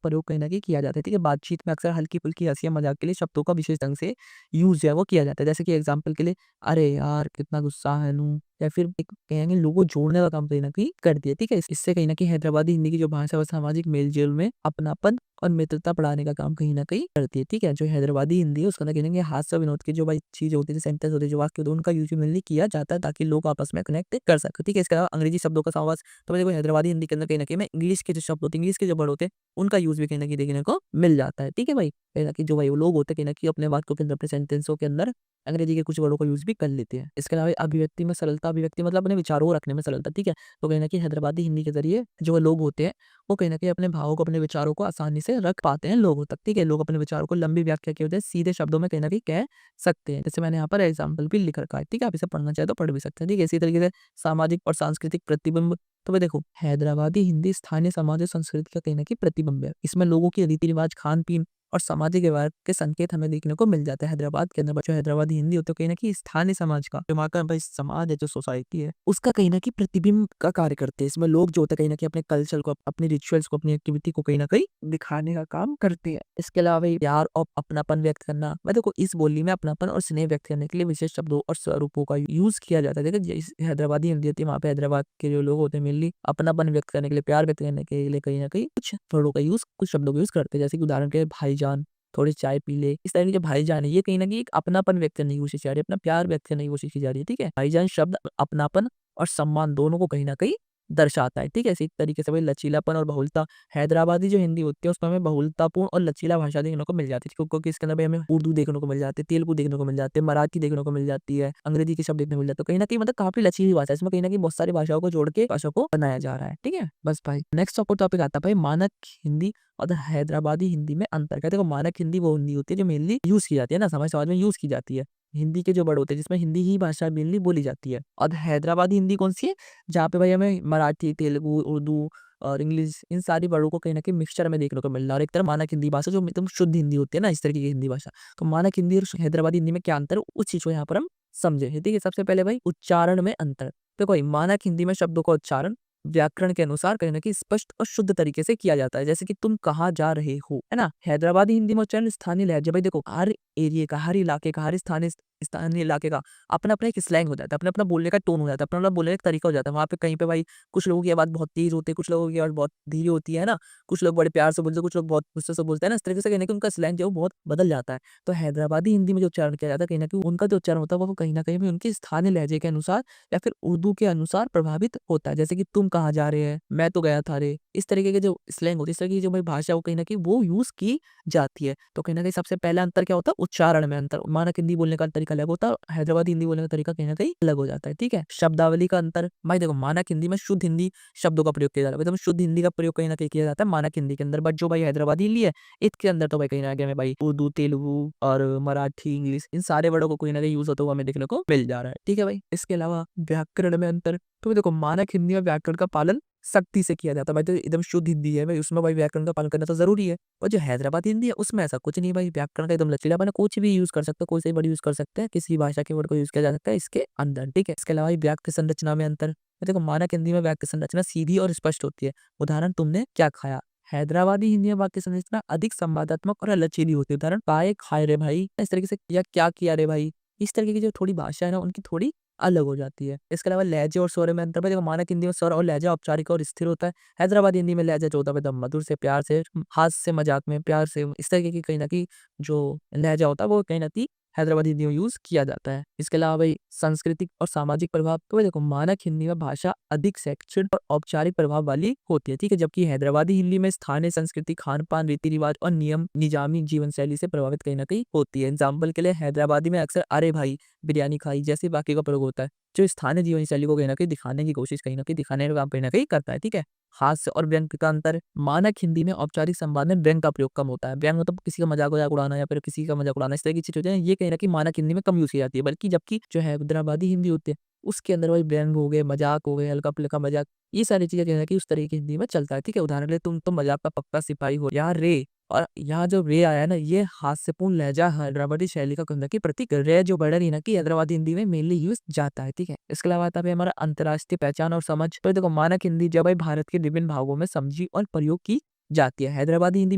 प्रयोग कहीं न कहीं किया जाता है, ठीक है? बातचीत में अक्सर हल्की-फुल्की हँसी या मज़ाक के लिए शब्दों का विशेष ढंग से यूज़ जो है वो किया जाता है। जैसे कि एग्ज़ाम्पल के लिए, "अरे यार! कितना गुस्सा है नू" या फिर एक कहेंगे लोगों को जोड़ने का काम कहीं न कहीं करती है, ठीक है? इससे कहीं न कहीं हैदराबादी हिंदी की जो भाषा है वो सामाजिक मेल-जोल में अपनापन और मित्रता बढ़ाने का काम कहीं न कहीं करती है, ठीक है? जो हैदराबादी हिंदी है उसके अंदर कहीं न कहीं हास्य विनोद की जो भाई चीज़ होती है, सेंटेंस होते हैं, जो वाक्य होते हैं, उनका यूज़ मेनली किया जाता है ताकि लोग आपस में कनेक्ट कर सकें, ठीक है? इसके अलावा अंग्रेजी शब्दों का समास तो देखो हैदराबादी हिंदी के अंदर कहीं न कहीं में इंग्लिश के जो शब्द होते हैं, इंग्लिश के जो वर्ड होते हैं, उनका यूज़ भी कहीं न कहीं देखने को मिल जाता है, ठीक है भाई? कहीं न कहीं जो भाई वो लोग होते हैं कहीं न कहीं अपने वाक्यों के अंदर, अपने सेंटेंसों के अंदर अंग्रेजी के कुछ वर्डों का यूज़ भी कर लेते हैं। इसके अलावा अभिव्यक्ति में सरलता, अभिव्यक्ति मतलब अपने विचारों को रखने में सरलता, ठीक है? तो कहीं न कहीं हैदराबादी हिंदी के ज़रिए जो लोग होते हैं, वो कहीं न कहीं अपने भावों को, अपने विचारों को आसानी से रख पाते हैं लोगों तक, ठीक है? लोग अपने विचारों को लंबी व्याख्या के बजाय सीधे शब्दों में कहीं न कहीं कह सकते हैं। जैसे मैंने यहाँ पर एग्ज़ाम्पल भी लिख रखा है, ठीक है? आप इसे पढ़ना चाहें तो पढ़ भी सकते हैं, ठीक है? इसी तरीके से सामाजिक और सांस्कृतिक प्रतिबिंब तो भाई देखो हैदराबादी हिंदी स्थानीय समाज और संस्कृति का कहीं न कहीं प्रतिबिंब है। इसमें लोगों के रीति-रिवाज, खान-पीन और सामाजिक व्यवहार के संकेत हमें देखने को मिल जाता है। हैदराबाद के अंदर जो हैदराबादी हिंदी होती है कहीं न कहीं स्थानीय समाज का, जो वहाँ का भाई समाज है, जो सोसाइटी है, उसका कहीं न कहीं प्रतिबिंब का कार्य करते हैं। इसमें लोग जो होते हैं कहीं न कहीं अपने कल्चर को, अपने रिचुअल्स को, अपनी एक्टिविटी को कहीं न कहीं दिखाने का काम करते हैं। इसके अलावा ये प्यार और अपनापन व्यक्त करना, मैं देखो इस बोली में अपनापन और स्नेह व्यक्त करने के लिए विशेष शब्दों और स्वरूपों का यूज़ किया जाता है। देखिए इस हैदराबादी हिंदी होती है, वहाँ पे हैदराबाद के जो लोग होते हैं मेनली अपनापन व्यक्त करने के लिए, प्यार व्यक्त करने के लिए कहीं न कहीं कुछ वर्डों का यूज़, कुछ शब्दों का यूज़ करते हैं। जैसे कि उदाहरण के लिए भाईजान, थोड़ी चाय पी ले, इस तरह के जो भाईजान है ये कहीं न कहीं एक अपनापन व्यक्त करने की कोशिश की जा रही है, अपना प्यार व्यक्त करने की कोशिश की जा रही है, ठीक है? भाईजान शब्द अपनापन और सम्मान दोनों को कहीं न कहीं दर्शाता है, ठीक है? इसी तरीके से भाई लचीलापन और बहुलता, हैदराबादी जो हिंदी होती है उसमें हमें बहुलतापूर्ण और लचीला भाषा देखने को मिल जाती है, क्योंकि इसके अंदर भाई हमें उर्दू देखने को मिल जाती है, तेलुगु देखने को मिल जाती है, मराठी देखने को मिल जाती है, अंग्रेजी के शब्द देखने को मिल जाते हैं। कहीं न कहीं मतलब काफ़ी लचीली भाषा है, इसमें कहीं न कहीं बहुत सारी भाषाओं को जोड़ के भाषा को बनाया जा रहा है, ठीक है? बस भाई नेक्स्ट टॉपिक आता है भाई मानक हिंदी और हैदराबादी हिंदी में अंतर क्या है? देखो मानक हिंदी वो हिंदी होती है जो मेनली यूज़ की जाती है ना, हमारे समाज में यूज़ की जाती है। हिंदी के जो वर्ड होते हैं जिसमें हिंदी ही भाषा मेनली बोली जाती है। और हैदराबादी हिंदी कौन-सी है? जहाँ पे भाई हमें मराठी, तेलुगु, उर्दू और इंग्लिश इन सारी वर्डों को कहीं न कहीं मिक्सचर में देखने को मिल रहा है और एक तरफ मानक हिंदी भाषा जो एकदम शुद्ध हिंदी होती है ना, इस तरीके की हिंदी भाषा। तो मानक हिंदी और हैदराबादी हिंदी में क्या अंतर है? उस चीज़ को यहाँ पर हम समझेंगे, ठीक है? सबसे पहले भाई उच्चारण में अंतर। देखो भाई मानक हिंदी में शब्दों का उच्चारण व्याकरण के अनुसार कहीं न कहीं स्पष्ट और शुद्ध तरीके से किया जाता है। जैसे कि तुम कहाँ जा रहे हो, है ना? हैदराबादी हिंदी में उच्चारण स्थानीय लहज़े भाई देखो हर एरिये का, हर इलाके का, हर स्थानीय इलाके का अपना-अपना एक स्लैंग हो जाता है, अपना-अपना बोलने का टोन हो जाता है, अपना-अपना बोलने का तरीका हो जाता है। वहाँ पे कहीं पे भाई कुछ लोगों की आवाज़ बहुत तेज़ होती है, कुछ लोगों की आवाज़ बहुत धीरे होती है ना? कुछ लोग बड़े प्यार से बोलते हैं, कुछ लोग बहुत गुस्से से बोलते हैं ना? इस तरीके से कहीं न कहीं उनका स्लैंग जो है वो बहुत बदल जाता है। तो हैदराबादी हिंदी में जो उच्चारण किया जाता है कहीं न कहीं उनका जो उच्चारण होता है वो कहीं न कहीं भी उनके स्थानीय लहज़े के अनुसार या फिर उर्दू के अनुसार प्रभावित होता है। जैसे कि तुम कहाँ जा रहे हैं? मैं तो गया था रे। इस तरीके के जो स्लैंग होती है, इस तरह की जो भाई भाषा है वो कहीं न कहीं वो यूज़ की जाती है। तो कहीं न कहीं सबसे पहला अंतर क्या होता है? उच्चारण में अंतर। मानक हिंदी बोलने का तरीका अलग होता है और हैदराबादी हिंदी बोलने का तरीका कहीं न कहीं अलग हो जाता है, ठीक है? शब्दावली का अंतर, भाई देखो मानक हिंदी में शुद्ध हिंदी शब्दों का प्रयोग किया जाता है। मतलब शुद्ध हिंदी का प्रयोग कहीं न कहीं किया जाता है मानक हिंदी के अंदर। बट जो भाई हैदराबादी हिंदी है, इसके अंदर तो भाई कहीं न कहीं हमें भाई उर्दू, तेलुगु और मराठी, इंग्लिश इन सारे वर्डों को कहीं न कहीं यूज़ होता हुआ हमें देखने को मिल जा रहा है, ठीक है भाई? इसके अलावा व्याकरण में अंतर, तो देखो मानक हिंदी में व्याकरण का पालन सख्ती से किया जाता है भाई, तो एकदम शुद्ध हिंदी है भाई, उसमें भाई व्याकरण का पालन करना तो ज़रूरी है। और जो हैदराबादी हिंदी है उसमें ऐसा कुछ नहीं भाई, व्याकरण का एकदम लचीलापन है, कुछ भी यूज़ कर सकते हो, कोई से भी वर्ड यूज़ कर सकते हैं, किसी भी भाषा के वर्ड को यूज़ किया जा सकता है इसके अंदर, ठीक है। इसके अलावा वाक्य संरचना में अंतर, देखो मानक हिंदी में वाक्य संरचना सीधी और स्पष्ट होती है। उदाहरण, तुमने क्या खाया। हैदराबादी हिंदी में वाक्य संरचना अधिक संवादात्मक और लचीली होती है। उदाहरण, पाए खाए रे भाई, इस तरीके से, या क्या किया रे भाई। इस तरीके की जो थोड़ी भाषा है ना, उनकी थोड़ी अलग हो जाती है। इसके अलावा लहजे और स्वर में अंतर, भाई देखो मानक हिंदी में स्वर और लहजा औपचारिक और स्थिर होता है। हैदराबादी हिंदी में लहजा जो होता है एकदम मधुर से, प्यार से, हास्य से, मजाक में, प्यार से, इस तरीके की कहीं न कहीं जो लहजा होता है वो कहीं न कहीं हैदराबादी हिंदी में यूज़ किया जाता है। इसके अलावा भाई सांस्कृतिक और सामाजिक प्रभाव, तो भाई देखो मानक हिंदी में भाषा अधिक शैक्षिक और औपचारिक प्रभाव वाली होती है, ठीक है। जबकि हैदराबादी हिंदी में स्थानीय संस्कृति, खान-पान, रीति-रिवाज और नियम निजामी जीवन शैली से प्रभावित कहीं न कहीं होती है। एग्ज़ाम्पल के लिए हैदराबादी में अक्सर अरे भाई, बिरयानी खाई जैसे वाक्य का प्रयोग होता है, जो स्थानीय जीवन शैली को कहीं न कहीं दिखाने की कोशिश, कहीं न कहीं दिखाने का काम कहीं न कहीं करता है, ठीक है। हास्य और व्यंग्य का अंतर, मानक हिंदी में औपचारिक संवाद में व्यंग्य का प्रयोग कम होता है। व्यंग्य मतलब किसी का मज़ाक-वज़ाक उड़ाना या फिर किसी का मज़ाक उड़ाना, इस तरह की चीज़ें ये कहीं न कहीं मानक हिंदी में कम यूज़ की जाती है। बल्कि जबकि जो हैदराबादी हिंदी होती है, उसके अंदर वही व्यंग्य हो गए, मज़ाक हो गए, हल्का-फुल्का मज़ाक, ये सारी चीज़ें कहीं न कहीं उस तरह की हिंदी में चलता है, ठीक है। उदाहरण के लिए, तुम तो मज़ाक का पक्का सिपाही हो। यहाँ रे, और यहाँ जो रे आया है ना, ये हास्यपूर्ण लहजा हैदराबादी शैली का कहीं न कहीं प्रतीक है। रे जो वर्ड है ना कि हैदराबादी हिंदी में मेनली यूज़ जाता है, ठीक है। इसके अलावा आता है हमारा अंतर्राष्ट्रीय पहचान और समझ। तो देखो मानक हिंदी जब भाई भारत के विभिन्न भागों में समझी और प्रयोग की जाती है। हैदराबादी हिंदी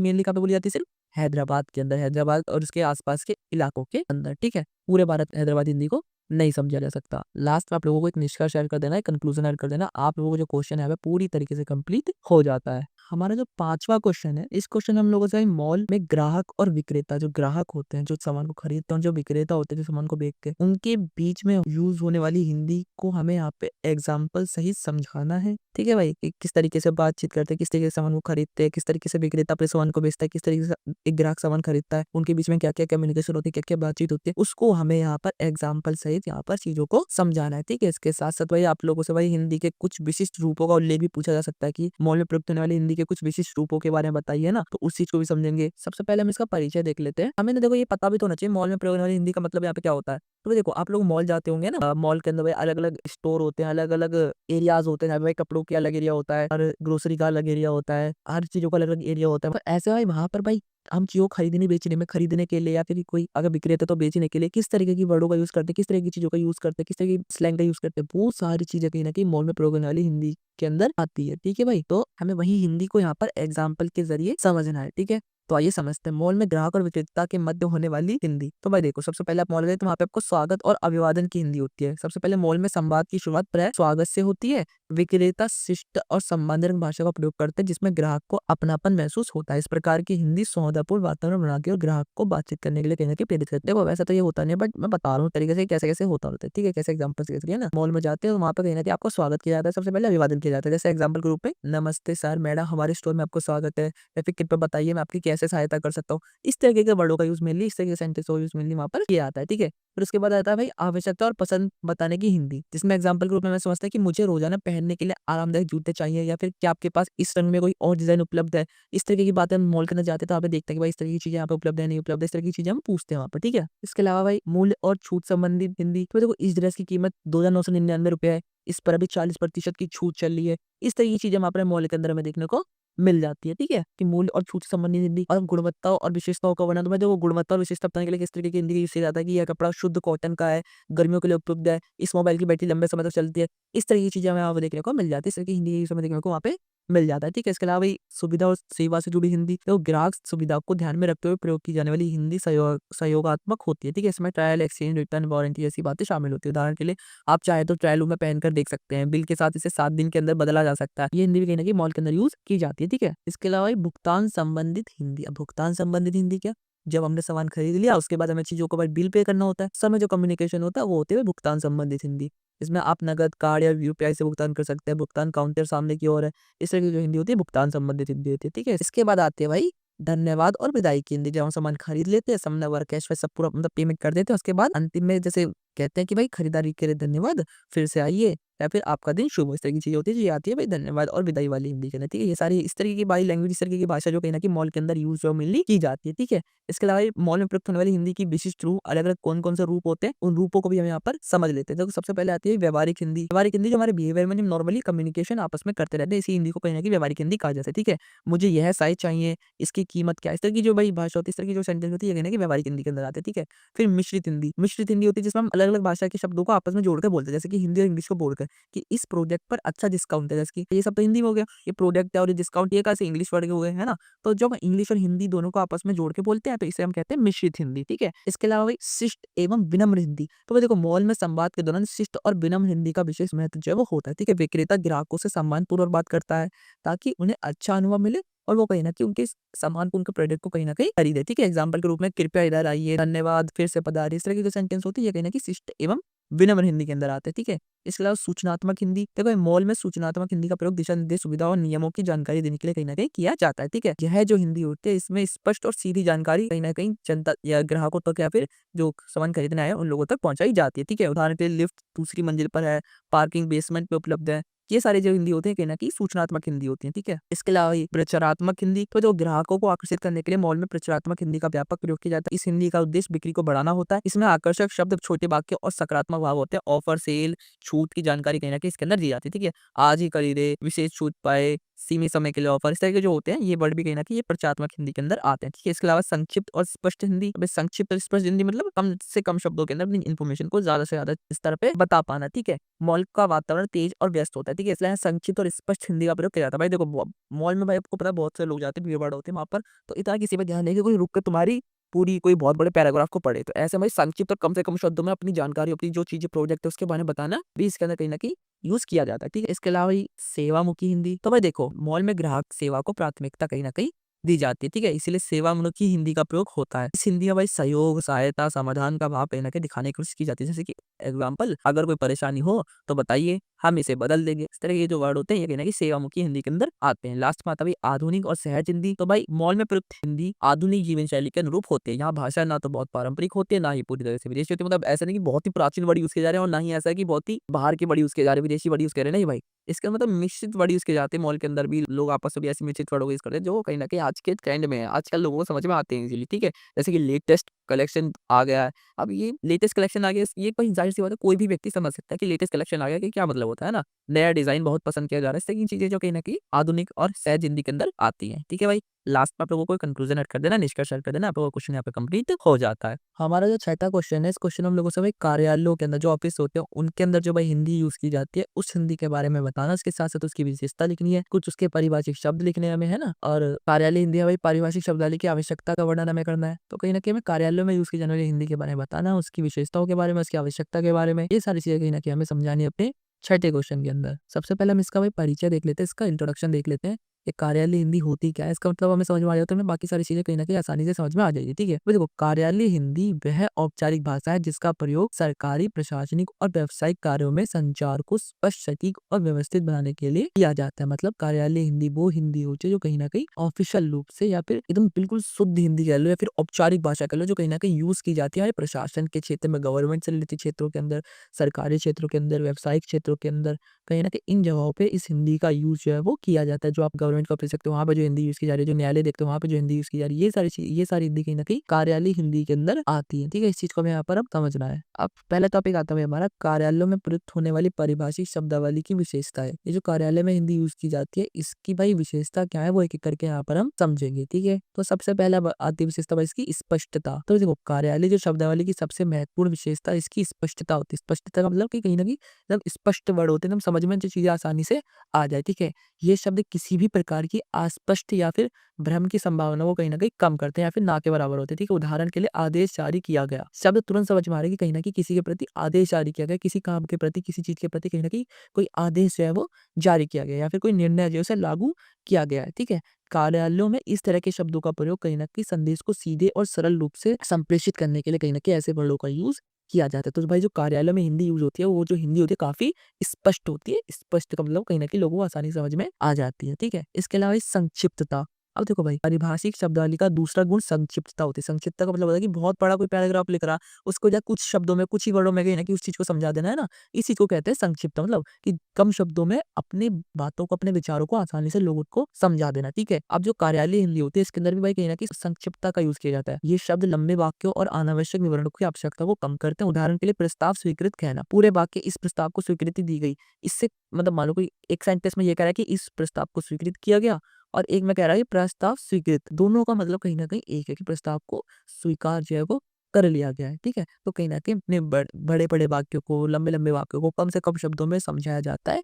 मेनली कहाँ पे बोली जाती है? सिर्फ हैदराबाद के अंदर, हैदराबाद और उसके आस-पास के इलाकों के अंदर, ठीक है। पूरे भारत हैदराबादी हिंदी को नहीं समझा जा सकता। लास्ट में आप लोगों को एक निष्कर्ष शेयर कर देना है, कंक्लूजन ऐड कर देना। आप लोगों को जो क्वेश्चन है वह पूरी तरीके से कंप्लीट हो जाता है। हमारा जो 5वां क्वेश्चन है, इस क्वेश्चन में हम लोगों से मॉल में ग्राहक और विक्रेता, जो ग्राहक होते हैं जो सामान को खरीदते हैं, जो विक्रेता होते हैं जो सामान को बेचते हैं, उनके बीच में यूज होने वाली हिंदी को हमें यहाँ पे एग्जाम्पल सहित समझाना है, ठीक है भाई। कि किस तरीके से बातचीत करते हैं, किस तरीके से सामान को खरीदते हैं, किस तरीके से विक्रेता अपने सामान को बेचता है, किस तरीके से एक ग्राहक सामान खरीदता है, उनके बीच में क्या क्या कम्युनिकेशन होती है, क्या क्या बातचीत होती है, उसको हमें यहाँ पर एग्जाम्पल सहित यहाँ पर चीजों को समझाना है, ठीक है। इसके साथ साथ भाई आप लोगों से भाई हिंदी के कुछ विशिष्ट रूपों का उल्लेख भी पूछा जा सकता है कि मॉल में प्रयुक्त होने वाली हिंदी के कुछ विशिष्ट रूपों के बारे में बताइए ना, तो उस चीज को भी समझेंगे। सबसे पहले हम इसका परिचय देख लेते हैं। हमें ना देखो ये पता भी तो होना चाहिए मॉल में प्रयोग होने वाली हिंदी का मतलब यहाँ पे क्या होता है। तो भाई देखो आप लोग मॉल जाते होंगे ना, मॉल के अंदर भाई अलग अलग स्टोर होते हैं, अलग अलग एरियाज होते हैं, जहाँ पे भाई कपड़ों का अलग एरिया होता है और ग्रोसरी का अलग एरिया होता है, हर चीजों का अलग अलग एरिया होता है। तो ऐसे भाई वहां पर भाई हम चीज़ों को खरीदने बेचने में, खरीदने के लिए या फिर कोई अगर विक्रेता तो बेचने के लिए किस तरीके की वर्डों का यूज़ करते हैं, किस तरह की चीज़ों का यूज़ करते हैं, किस तरह की स्लैंग का यूज़ करते हैं, वो सारी चीज़ें कहीं न कहीं मॉल में प्रयोग होने वाली हिंदी के अंदर आती है, ठीक है भाई। तो हमें वही हिंदी को यहाँ पर एग्जाम्पल के ज़रिए समझना है, ठीक है। तो आइए समझते हैं मॉल में ग्राहक और विक्रेता के मध्य होने वाली हिंदी। तो भाई देखो सबसे पहले आप मॉल गए तो वहाँ पे आपको स्वागत और अभिवादन की हिंदी होती है। सबसे पहले मॉल में संवाद की शुरुआत प्रायः स्वागत से होती है। विक्रेता शिष्ट और सम्मानजनक भाषा का प्रयोग करते हैं जिसमें ग्राहक को अपनापन महसूस होता है। इस प्रकार की हिंदी सौहार्दपूर्ण वातावरण बना के और ग्राहक को बातचीत करने के लिए कहीं न कहीं प्रेरित करती है। देखो वैसे तो ये होता नहीं है, बट मैं बता रहा हूँ तरीके से कैसे-कैसे होता है, ठीक है? कैसे एग्जांपल के ज़रिए ना मॉल में जाते हैं, वहाँ पे कहीं न कहीं आपको स्वागत किया जाता है। सबसे पहले अभिवादन किया जाता है। जैसे एग्जांपल के रूप में, नमस्ते सर, मैडम, हमारे स्टोर में आपको स्वागत है, या फिर कृपया बताइए मैं आपकी कैसे सहायता कर सकता हूँ। इस तरीके के वर्डों का यूज़ मेनली, इस तरह के सेंटेंस का यूज़ मेनली वहाँ पर किया जाता है, ठीक है? फिर उसके बाद आता है भाई आवश्यकता और पसंद बताने की हिंदी, जिसमें एग्जांपल के रूप में मैं समझता है कि मुझे रोजाना पहनने के लिए आरामदायक जूते चाहिए, या फिर क्या आपके पास इस रंग में कोई और डिजाइन उपलब्ध है। इस तरीके की बातें हम मॉल के अंदर जाते हैं तो यहाँ पे देखते हैं कि भाई इस तरह की चीजें यहाँ पे उपलब्ध है, नहीं उपलब्ध है, इस तरह की चीजें हम पूछते हैं वहाँ पर, ठीक है। इसके अलावा भाई मूल्य और छूट संबंधित हिंदी, तो देखो इस ड्रेस की कीमत 2,999 है, इस पर अभी 40% की छूट चल रही है। इस तरह की चीजें वहाँ पर मॉल के अंदर हमें देखने को मिल जाती है, ठीक है। कि मूल्य और छूट से संबंधित हिंदी और गुणवत्ता और विशेषताओं का वर्णन, तो मैं देखो गुणवत्ता और विशेषता बताने के लिए किस तरीके की हिंदी यूज किया जाता है कि यह कपड़ा शुद्ध कॉटन का है, गर्मियों के लिए उपलब्ध है, इस मोबाइल की बैटरी लंबे समय तक चलती है। इस तरह की चीजें हमें वहाँ पे देखने को मिल जाती है। इस तरह की हिंदी समय देखने को वहाँ पे मिल जाता है, ठीक है। इसके अलावा भाई सुविधा और सेवा से जुड़ी हिंदी, तो ग्राहक सुविधा को ध्यान में रखते हुए प्रयोग की जाने वाली हिंदी सहयोगात्मक होती है, ठीक है। इसमें ट्रायल, एक्सचेंज, रिटर्न, वारंटी जैसी बातें शामिल होती है। उदाहरण के लिए आप चाहे तो ट्रायल रूम में पहनकर देख सकते हैं, बिल के साथ इसे 7 दिन के अंदर बदला जा सकता है। ये हिंदी भी कहीं ना कहीं मॉल के अंदर यूज की जाती है, ठीक है। इसके अलावा भाई भुगतान संबंधित हिंदी। अब भुगतान संबंधित हिंदी क्या, जब हमने सामान खरीद लिया उसके बाद हमें चीजों को भाई बिल पे करना होता है, समय जो कम्युनिकेशन होता है वो होते हुए भुगतान संबंधित हिंदी। इसमें आप नगद, कार्ड या यूपीआई से भुगतान कर सकते हैं, भुगतान काउंटर सामने की ओर है। इस तरह की जो हिंदी होती है भुगतान संबंधित हिंदी होती है, ठीक है। इसके बाद आती है भाई धन्यवाद और विदाई की हिंदी। जब हम सामान खरीद लेते हैं, सामने वाला कैश वैश सब पूरा मतलब पेमेंट कर देते हैं, उसके बाद अंतिम में जैसे कहते हैं कि भाई खरीदारी के लिए धन्यवाद, फिर से आइए, या फिर आपका दिन शुभ हो, इस तरह की चीज़ें होती है जो ये आती है भाई धन्यवाद और विदाई वाली हिंदी के अंदर, ठीक है? ये सारी इस तरीके की बाई लैंग्वेज, इस तरीके की भाषा जो कहीं न कहीं मॉल के अंदर यूज़ जो मेनली की जाती है, ठीक है? इसके अलावा ये मॉल में प्रयुक्त होने वाली हिंदी की विशिष्ट रूप अलग-अलग कौन-कौन से रूप होते हैं, उन रूपों को भी हम यहाँ पर समझ लेते हैं। देखो सबसे पहले आती है व्यावहारिक हिंदी। व्यावहारिक हिंदी जो हमारे बिहेवियर में नॉर्मली कम्युनिकेशन आपस में करते रहते हैं, इसी हिंदी को कहीं न कहीं व्यावहारिक हिंदी कहा जाता है, ठीक है? मुझे यह साइज़ चाहिए, इसकी कीमत क्या है? इस तरह की जो भाई भाषा होती है, इस तरह की जो सेंटेंस होती है, ये कहीं न कहीं व्यावहारिक हिंदी के अंदर आते हैं, ठीक है? फिर मिश्रित हिंदी। मिश्रित हिंदी होती है जिसमें हम अलग-अलग भाषा के शब्दों को आपस में जोड़ के बोलते हैं, जैसे कि हिंदी और इंग्लिश को बोलकर कि इस प्रोडक्ट पर अच्छा डिस्काउंट है, जैसे कि ये सब तो हिंदी में हो गया, ये प्रोडक्ट है और ये डिस्काउंट ये कैसे इंग्लिश वर्ड के हुए, है ना? तो जब इंग्लिश और हिंदी दोनों को आपस में जोड़ के बोलते हैं तो इसे हम कहते हैं मिश्रित हिंदी, ठीक है? इसके अलावा भाई शिष्ट एवं विनम्र हिंदी। तो भाई देखो मॉल में संवाद के दौरान शिष्ट और विनम्र हिंदी का विशेष महत्व जो है वो होता है, ठीक है? विक्रेता ग्राहकों से सम्मानपूर्वक बात करता है ताकि उन्हें अच्छा अनुभव मिले और वो कहीं न कहीं उनके इस सामान को, उनके प्रोडक्ट को कहीं न कहीं खरीदे, ठीक है? एग्ज़ाम्पल के रूप में कृपया इधर आइए, धन्यवाद, फिर से पधारिए, इस तरह की जो सेंटेंस होती है ये कहीं न कहीं शिष्ट एवं विनम्र हिंदी के अंदर आते हैं, ठीक है? इसके अलावा सूचनात्मक हिंदी, देखो ये मॉल में सूचनात्मक हिंदी का प्रयोग दिशा निर्देश, सुविधा और नियमों की जानकारी देने के लिए कहीं न कहीं किया जाता है, ठीक है? यह जो हिंदी होती है इसमें स्पष्ट और सीधी जानकारी कहीं न कहीं जनता या ग्राहकों तक या फिर जो सामान खरीदने आए हैं उन लोगों तक पहुँचाई जाती है, ठीक है? उदाहरण के लिए लिफ्ट दूसरी मंजिल पर है, पार्किंग बेसमेंट पे उपलब्ध है। ये सारी जो हिंदी होती है कहीं न कहीं सूचनात्मक हिंदी होती है, ठीक है? इसके अलावा ये प्रचारात्मक हिंदी, तो जो ग्राहकों को आकर्षित करने के लिए मॉल में प्रचारात्मक हिंदी का व्यापक प्रयोग किया जाता है। इस हिंदी का उद्देश्य बिक्री को बढ़ाना होता है। इसमें आकर्षक शब्द, छोटे वाक्य और सकारात्मक भाव होते हैं। ऑफर, सेल, छूट की जानकारी कहीं न कहीं इसके अंदर दी जाती है, ठीक है? आज ही खरीदें, विशेष छूट पाएँ, सीमित समय के लिए ऑफर, इस तरह के जो होते हैं ये वर्ड भी कहीं न कहीं ये प्रचारात्मक हिंदी के अंदर आते हैं, ठीक है? इसके अलावा संक्षिप्त और स्पष्ट हिंदी। अब संक्षिप्त और स्पष्ट हिंदी मतलब कम से कम शब्दों के अंदर अपनी इन्फॉर्मेशन को ज़्यादा से ज़्यादा स्तर पे बता पाना, ठीक है? मॉल का वातावरण तेज और व्यस्त होता है, ठीक है? इसलिए यहाँ संक्षिप्त और स्पष्ट हिंदी का प्रयोग किया जाता है। भाई देखो मॉल में भाई आपको पता है बहुत से लोग जाते हैं, भीड़-भाड़ होती है वहाँ पर, तो इतना किसी पे ध्यान नहीं कि कोई रुक के तुम्हारी पूरी कोई बहुत बड़े पैराग्राफ को पढ़े। तो ऐसे में संक्षिप्त और कम से कम शब्दों में अपनी जानकारी, अपनी जो चीज़ें प्रोजेक्ट है उसके बारे में बताना भी इसके अंदर कहीं न कहीं यूज़ किया जाता है, ठीक है? इसके अलावा ये सेवामुखी हिंदी, तो भाई देखो मॉल में ग्राहक सेवा को प्राथमिकता कहीं न कहीं दी जाती है, ठीक है? इसीलिए सेवामुखी हिंदी का प्रयोग होता है। इस हिंदी में भाई सहयोग, सहायता, समाधान का भाव कहीं न कहीं दिखाने की कोशिश की जाती है। जैसे कि एग्ज़ाम्पल, अगर कोई परेशानी हो तो बताइए, हम इसे बदल देंगे। इस तरह के जो वर्ड होते हैं ये कहीं न कहीं सेवामुखी हिंदी के अंदर आते हैं। लास्ट में आता है भाई आधुनिक और सहज हिंदी। तो भाई मॉल में प्रयुक्त हिंदी आधुनिक जीवन शैली के अनुरूप होते हैं। यहाँ भाषा ना तो बहुत पारंपरिक होती है, ना ही पूरी तरह से विदेशी होती है। मतलब ऐसा नहीं कि बहुत ही प्राचीन वर्ड यूज़ किए जा रहे हैं और ना ही ऐसा है कि बहुत ही बाहर के वर्ड यूज़ किए जा रहे हैं, विदेशी वर्ड यूज़ कर रहे हैं, नहीं भाई। इसका मतलब मिश्रित वर्ड यूज़ किए जाते हैं। मॉल के अंदर भी लोग आपस में भी ऐसे मिश्रित वर्डों को यूज़ करते हैं जो कहीं न कहीं आज के ट्रेंड में है। आजकल लोगों को समझ में आते हैं इज़िली, ठीक है? जैसे कि लेटेस्ट कलेक्शन आ गया है। अब ये लेटेस्ट कलेक्शन आ गया, ये कोई ज़ाहिर-सी बात है कोई भी व्यक्ति समझ सकता है कि लेटेस्ट कलेक्शन आ गया कि क्या मतलब होता है ना? नया डिज़ाइन बहुत पसंद किया जा रहा है। इस तरह की चीज़ें जो कहीं न कहीं आधुनिक और सहज हिंदी के अंदर आती हैं। ठीक है भाई? लास्ट में आप लोगों को कंक्लूज़न ऐड कर देना, निष्कर्ष ऐड कर देना, आप लोगों का क्वेश्चन यहाँ पे कंप्लीट हो जाता है। हमारा जो छठा क्वेश्चन है, इस क्वेश्चन में हम लोगों से भाई कार्यालयों के अंदर जो ऑफिस होते हैं, उनके अंदर जो भाई हिंदी यूज़ की जाती है, उस हिंदी के बारे में बताना, उसके साथ-साथ उसकी विशेषता लिखनी है, कुछ उसके पारिभाषिक शब्द लिखने हैं हमें, है ना? और कार्यालय हिंदी है भाई पारिभाषिक शब्दावली की आवश्यकता का वर्णन हमें करना है। तो कहीं न कहीं हमें कार्यालयों में यूज़ की जाने वाली हिंदी के बारे में बताना, उसकी विशेषताओं के बारे में, उसकी आवश्यकता के बारे में, ये सारी चीज़ें कहीं न कहीं हमें समझानी है अपने छठे क्वेश्चन के अंदर। सबसे पहले हम इसका भाई परिचय देख लेते हैं, इसका इंट्रोडक्शन देख लेते हैं। ये कार्यालय हिंदी होती क्या है? इसका मतलब हमें समझ में आ जाता है, हमें बाकी सारी चीज़ें कहीं न कहीं आसानी से समझ में आ जाएगी, ठीक है? तो देखो कार्यालय हिंदी वह औपचारिक भाषा है जिसका प्रयोग सरकारी, प्रशासनिक और व्यावसायिक कार्यों में संचार को स्पष्ट, सटीक और व्यवस्थित बनाने के लिए किया जाता है। मतलब कार्यालय हिंदी वो हिंदी होती है जो कहीं न कहीं ऑफ़िशियल रूप से या फिर एकदम बिल्कुल शुद्ध हिंदी कह लो या फिर औपचारिक भाषा कह लो जो कहीं न कहीं यूज़ की जाती है हमारे प्रशासन के क्षेत्र में, गवर्नमेंट से रिलेटेड क्षेत्रों के अंदर, सरकारी क्षेत्रों के अंदर, व्यावसायिक क्षेत्रों के अंदर, कहीं न कहीं इन जगहों पे इस हिंदी का यूज़ जो है वो किया जाता है। जो आप गवर्नमेंट का ऑफिस देखते हो वहाँ पे जो हिंदी यूज़ की जा रही है, जो न्यायालय देखते हो वहाँ पे जो हिंदी यूज़ की जा रही है, ये सारी हिंदी कहीं न कहीं कार्यालय हिंदी के अंदर आती है। ठीक है? इस चीज़ को हमें यहाँ पर अब समझना है। अब पहला टॉपिक आता है हमारा कार्यालयों में प्रयुक्त होने वाली पारिभाषिक शब्दावली की विशेषता है। ये जो कार्यालय में हिंदी यूज़ की जाती है इसकी भाई विशेषता क्या है वो एक-एक करके यहाँ पर हम समझेंगे। ठीक है? तो सबसे पहला आती है विशेषता भाई इसकी स्पष्टता। तो देखो कार्यालय जो शब्दावली की सबसे महत्वपूर्ण विशेषता इसकी स्पष्टता होती है। स्पष्टता का मतलब कि कहीं न कहीं एकदम स्पष्ट वर्ड होते हैं, एकदम समझ में जो चीज़ें आसानी से आ जाए, ठीक है? ये शब्द किसी भी प्रकार की अस्पष्ट या फिर भ्रम की संभावना को कहीं न कहीं कम करते हैं या फिर ना के बराबर होते हैं, ठीक है? उदाहरण के लिए आदेश जारी किया गया। शब्द तुरंत समझ में आ रहा है कि कहीं न कहीं किसी के प्रति आदेश जारी किया गया, किसी काम के प्रति, किसी चीज़ के प्रति कहीं न कहीं कोई आदेश जो है वो जारी किया गया या फिर कोई निर्णय जो है उसे लागू किया गया है, ठीक है? कार्यालयों में इस तरह के शब्दों का प्रयोग कहीं न कहीं संदेश को सीधे और सरल रूप से संप्रेषित करने के लिए कहीं न कहीं ऐसे वर्डों का यूज़ किया जाता है। तो भाई जो कार्यालय में हिंदी यूज़ होती है, वो जो हिंदी होती है काफ़ी स्पष्ट होती है। स्पष्ट का मतलब कहीं न कहीं लोगों को आसानी से समझ में आ जाती है, ठीक है? इसके अलावा संक्षिप्तता। अब देखो भाई, पारिभाषिक शब्दावली का दूसरा गुण संक्षिप्तता होती है। संक्षिप्तता का मतलब होता है कि बहुत बड़ा कोई पैराग्राफ लिख रहा, उसको या कुछ शब्दों में, कुछ ही वर्डों में कहीं न कहीं उस चीज़ को समझा देना है ना, इस चीज़ को कहते हैं संक्षिप्तता। मतलब कि कम शब्दों में अपनी बातों को, अपने विचारों को आसानी से लोगों को समझा देना, ठीक है? अब जो कार्यालयीय हिंदी होती है, इसके अंदर भी भाई कहीं न कहीं संक्षिप्तता का यूज़ किया जाता है। ये शब्द लंबे वाक्यों और अनावश्यक विवरणों की आवश्यकता को कम करते हैं। उदाहरण के लिए प्रस्ताव स्वीकृत कहना, पूरे वाक्य इस प्रस्ताव को स्वीकृति दी गई। इससे मतलब मान लो कोई एक सेंटेंस में ये कह रहा है कि इस प्रस्ताव को स्वीकृत किया गया, और एक में कह रहा है कि प्रस्ताव स्वीकृत। दोनों का मतलब कहीं न कहीं एक है कि प्रस्ताव को स्वीकार जो है वो कर लिया गया है, ठीक है? तो कहीं न कहीं अपने बड़े-बड़े वाक्यों को, लंबे-लंबे वाक्यों को कम से कम शब्दों में समझाया जाता है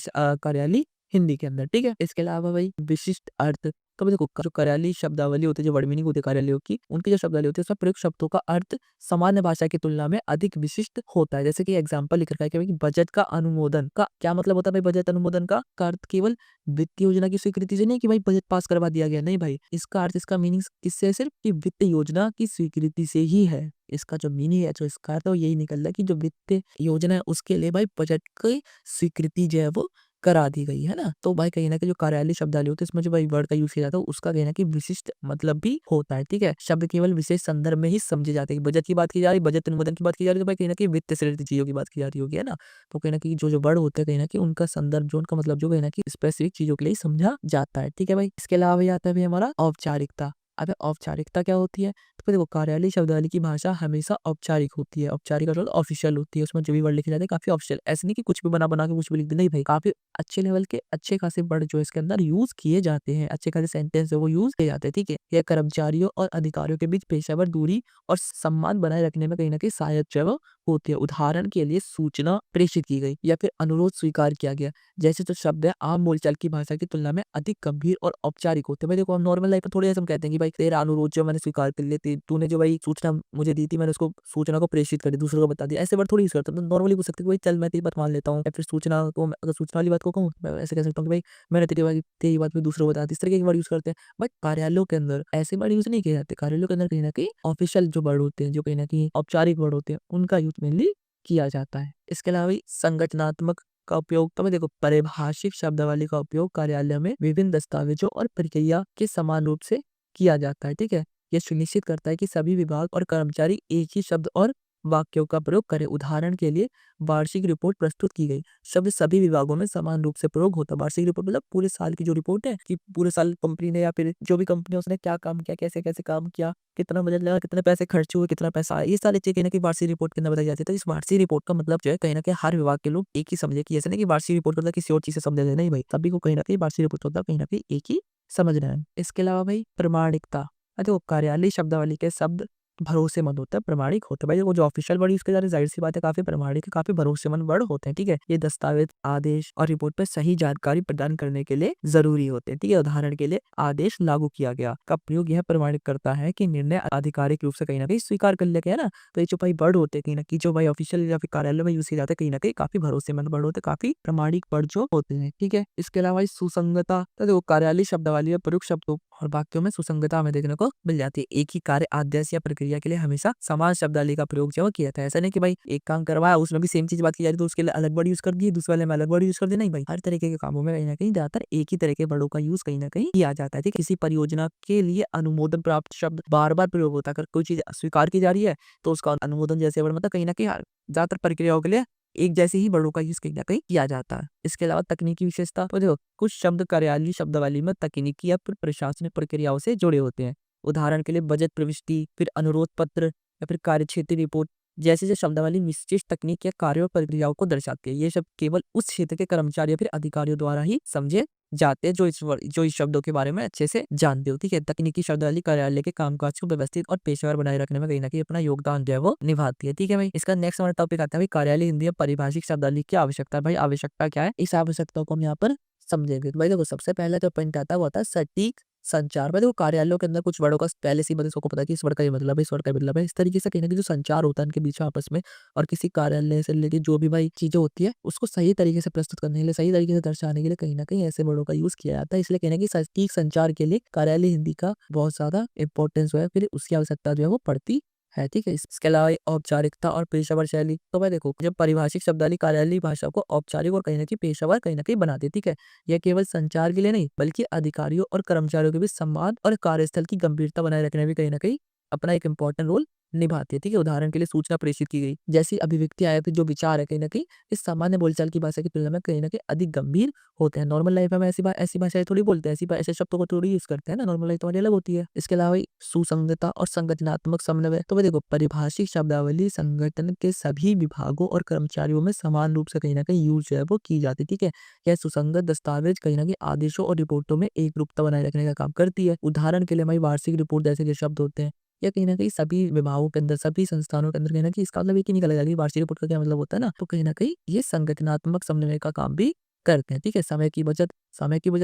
कार्यालयीय हिंदी के अंदर, ठीक है? इसके अलावा भाई विशिष्ट अर्थ, तो देखो जो कार्यालयीय शब्दावली होती है, जो वर्ड मीनिंग होती है कार्यालयों की, उनकी जो शब्दावली होती है उसमें प्रयुक्त शब्दों का अर्थ सामान्य भाषा की तुलना में अधिक विशिष्ट होता है। जैसे कि एग्जाम्पल लिख रखा है कि भाई बजट का अनुमोदन का क्या मतलब होता है भाई, बजट अनुमोदन का अर्थ केवल वित्तीय योजना की स्वीकृति से नहीं कि भाई बजट पास करवा दिया गया, नहीं भाई, इसका अर्थ, इसका मीनिंग किससे है, सिर्फ कि वित्त योजना की स्वीकृति से ही है। इसका जो मीनिंग है, जो इसका अर्थ है, वो यही निकल रहा है कि जो वित्त योजना है उसके लिए भाई बजट की स्वीकृति जो है वो करा दी गई है ना। तो भाई कहीं न कहीं जो कार्यालयीय शब्दावली होती है, इसमें जो भाई वर्ड का यूज़ किया जाता है, उसका कहीं न कहीं विशिष्ट मतलब भी होता है, ठीक है? शब्द केवल विशेष संदर्भ में ही समझे जाते हैं। बजट की बात की जा रही है, बजट अनुमोदन की बात की जा रही है, तो भाई कहीं न कहीं वित्त से रिलेटेड चीज़ों की बात की जा रही होगी, है ना? तो कहीं न कहीं जो वर्ड होते हैं, कहीं न कहीं उनका संदर्भ, जो उनका मतलब, जो कहीं न कहीं स्पेसिफिक चीज़ों के लिए ही समझा जाता है, ठीक है भाई? इसके अलावा ये आता है भाई हमारा औपचारिकता। अब औपचारिकता क्या होती है? तो देखो कार्यालयीय शब्दावली की भाषा हमेशा औपचारिक होती है। औपचारिक का मतलब ऑफिशियल होती है। उसमें जो भी वर्ड लिखे जाते हैं काफ़ी ऑफिशियल, ऐसे नहीं कि कुछ भी बना-बना के कुछ भी लिख दें, नहीं भाई, काफ़ी अच्छे लेवल के, अच्छे खासे वर्ड जो इसके अंदर यूज़ किए जाते हैं, अच्छे खासे सेंटेंस है वो यूज़ किए जाते हैं, ठीक है? यह कर्मचारियों और अधिकारियों के बीच पेशेवर दूरी और सम्मान बनाए रखने में कहीं न कहीं सहायक जो है वो होती है। उदाहरण के लिए सूचना प्रेषित की गई या फिर अनुरोध स्वीकार किया गया, जैसे जो शब्द है आम बोलचाल की भाषा की तुलना में अधिक गंभीर और औपचारिक होते हैं। भाई देखो हम नॉर्मल लाइफ में थोड़ी ऐसे हम कहते हैं कि भाई तेरा अनुरोध जो मैंने स्वीकार कर लिया, तूने जो भाई सूचना मुझे दी थी, मैंने उसको सूचना को प्रेषित कर दिया, दूसरों को बता दिया, ऐसे वर्ड थोड़ी यूज़ करते हैं। तो नॉर्मली पूछ सकते हैं कि भाई चल मैं तेरी बात मान लेता हूँ, या फिर सूचना को अगर सूचना वाली बात को कहूँ, मैं ऐसे कह सकता हूँ कि भाई मैंने तेरी बात भी दूसरों को बता दी। इस तरीके के वर्ड यूज़ करते हैं। बट कार्यालयों के अंदर ऐसे वर्ड यूज़ नहीं किए जाते। कार्यालयों के अंदर कहीं न कहीं ऑफिशियल जो वर्ड होते हैं, जो कहीं न कहीं औपचारिक वर्ड होते हैं, उनका यूज़ मेनली किया जाता है। इसके अलावा भी संगठनात्मक का उपयोग, तो मैं देखो पारिभाषिक शब्दावली का उपयोग कार्यालय में विभिन्न दस्तावेजों और प्रक्रिया के समान रूप से किया जाता है, ठीक है? यह सुनिश्चित करता है कि सभी विभाग और कर्मचारी एक ही शब्द और वाक्यों का प्रयोग करें। उदाहरण के लिए वार्षिक रिपोर्ट प्रस्तुत की गई, शब्द सभी विभागों में समान रूप से प्रयोग होता है। वार्षिक रिपोर्ट मतलब पूरे साल की जो रिपोर्ट है कि पूरे साल कंपनी ने या फिर जो भी कंपनी है उसने क्या काम किया, कैसे-कैसे काम किया, कितना बजट लगा, कितने पैसे खर्च हुए, कितना पैसा आया, ये सारी चीज़ें कहीं न कहीं वार्षिक रिपोर्ट के अंदर बताई जाती है। तो इस वार्षिक रिपोर्ट का मतलब जो है कहीं न कहीं हर विभाग के लोग एक ही समझे, कि ऐसा नहीं कि वार्षिक रिपोर्ट मतलब किसी और चीज़ से समझा जाए, नहीं भाई, सभी को कहीं न कहीं वार्षिक रिपोर्ट होता है, कहीं न कहीं एक ही समझना है। इसके अलावा भाई प्रमाणिकता, देखो कार्यालयीय शब्दावली के शब्द भरोसेमंद होता है, प्रामाणिक होता है। भाई वो जो ऑफिशियल वर्ड यूज़ किए जा रहे हैं, ज़ाहिर-सी बात है काफ़ी प्रामाणिक, काफ़ी भरोसेमंद वर्ड होते हैं, ठीक है? ये दस्तावेज, आदेश और रिपोर्ट पे सही जानकारी प्रदान करने के लिए ज़रूरी होते हैं, ठीक है? उदाहरण के लिए आदेश लागू किया गया का प्रयोग यह प्रमाणित करता है कि निर्णय आधिकारिक रूप से कहीं न कहीं स्वीकार कर लिया गया है ना? तो ये जो भाई वर्ड होते हैं कहीं न कहीं, जो भाई ऑफिशियल या फिर कार्यालय में यूज़ किए जाते हैं, कहीं न कहीं काफ़ी भरोसेमंद वर्ड होते हैं, काफ़ी प्रामाणिक वर्ड जो होते हैं, ठीक है? इसके अलावा ये सुसंगता, तो देखो कार्यालयीय शब्दावली में प्रयुक्त शब्दों और वाक्यों में सुसंगता हमें देखने को मिल जाती है। एक ही कार्य, आदेश या प्रक्रिया के लिए हमेशा समान शब्दावली का प्रयोग जो है वो किया जाता है। ऐसा नहीं कि भाई एक काम करवाया, उसमें भी सेम चीज़ बात की जा रही है, तो उसके लिए अलग वर्ड यूज़ कर दिए, दूसरे वाले में अलग वर्ड यूज़ कर दिए, नहीं भाई। हर तरीके के कामों में कहीं न कहीं ज़्यादातर एक ही तरह के वर्डों का यूज़ कहीं न कहीं किया जाता है, ठीक है? किसी परियोजना के लिए अनुमोदन प्राप्त शब्द बार-बार प्रयोग होता है। अगर कोई चीज़ स्वीकार की जा रही है, तो उसका अनुमोदन जैसे वर्ड मतलब कहीं न कहीं ज़्यादातर प्रक्रियाओं के लिए एक जैसे ही वर्डों का यूज़ कहीं न कहीं किया जाता है। इसके अलावा तकनीकी विशेषता, तो देखो कुछ शब्द कार्यालयीय शब्दावली में तकनीकी या फिर प्रशासनिक प्रक्रियाओं से जुड़े होते हैं। उदाहरण के लिए बजट प्रविष्टि, फिर अनुरोध पत्र या फिर कार्यक्षेत्र रिपोर्ट जैसे जो शब्दावली विशिष्ट तकनीक या कार्यों और प्रक्रियाओं को दर्शाती है। ये शब्द केवल उस क्षेत्र के कर्मचारी या फिर अधिकारियों द्वारा ही समझे जाते हैं, जो इस शब्दों के बारे में अच्छे से जानते हो, ठीक है? तकनीकी शब्दावली कार्यालय के कामकाज को व्यवस्थित और पेशेवर बनाए रखने में कहीं न कहीं अपना योगदान जो है वो निभाती है, ठीक है भाई? इसका नेक्स्ट हमारा टॉपिक आता है भाई कार्यालयीय हिंदी में पारिभाषिक शब्दावली की आवश्यकता। भाई आवश्यकता क्या है? इस आवश्यकता को हम यहाँ पर समझेंगे। तो भाई देखो सबसे पहला जो पॉइंट आता है वो आता है सटीक संचार। भाई देखो कार्यालयों के अंदर कुछ वर्डों का पहले से ही सबको पता है कि इस वर्ड का ये मतलब है, इस वर्ड का ये मतलब है। इस तरीके से कहीं न कहीं जो संचार होता है इनके बीच में आपस में, और किसी कार्यालय से रिलेटेड जो भी भाई चीज़ें होती है, उसको सही तरीके से प्रस्तुत करने के लिए, सही तरीके से दर्शाने के लिए कहीं न कहीं ऐसे वर्डों का यूज़ किया जाता है। इसलिए कहीं न कहीं सटीक संचार के लिए कार्यालयीय हिंदी का बहुत ज़्यादा इम्पोर्टेंस जो है, फिर उसकी आवश्यकता जो है वो पड़ती है, ठीक है? इसके अलावा ये औपचारिकता और पेशेवर शैली, तो भाई देखो जब पारिभाषिक शब्दावली कार्यालयीय भाषा को औपचारिक और कहीं न कहीं पेशेवर कहीं न कहीं बनाती है, ठीक है? यह केवल संचार के लिए नहीं, बल्कि अधिकारियों और कर्मचारियों के बीच संवाद और कार्यस्थल की गंभीरता बनाए रखने में भी कहीं न कहीं अपना एक इम्पोर्टेंट रोल निभाती है, ठीक है? उदाहरण के लिए सूचना प्रेषित की गई, जैसी अभिव्यक्ति आया, फिर जो विचार है कहीं न कहीं इस सामान्य बोलचाल की भाषा की तुलना में कहीं न कहीं अधिक गंभीर होते हैं। नॉर्मल लाइफ में हम ऐसी भाषाएँ थोड़ी बोलते हैं, ऐसे शब्दों को थोड़ी यूज़ करते हैं ना, नॉर्मल लाइफ तो हमारी अलग होती है। इसके अलावा ये सुसंगतता और संगठनात्मक समन्वय, तो भाई देखो परिभाषिक शब्दावली संगठन के सभी विभागों और कर्मचारियों में समान रूप से कहीं न कहीं यूज़ जो है वो की जाती है, ठीक है? यह सुसंगत दस्तावेज कहीं न कहीं आदेशों और रिपोर्टों में एकरूपता बनाए रखने का काम करती है। उदाहरण के लिए हमारी वार्षिक रिपोर्ट जैसे जो शब्द होते हैं, या कहीं न कहीं सभी विभागों के अंदर, सभी संस्थानों के अंदर कहीं न कहीं इसका मतलब एक ही निकल आएगा कि वार्षिक रिपोर्ट का क्या मतलब होता है ना, तो कहीं न कहीं ये संगठनात्मक समन्वय का काम भी करते हैं, ठीक है? समय की बचत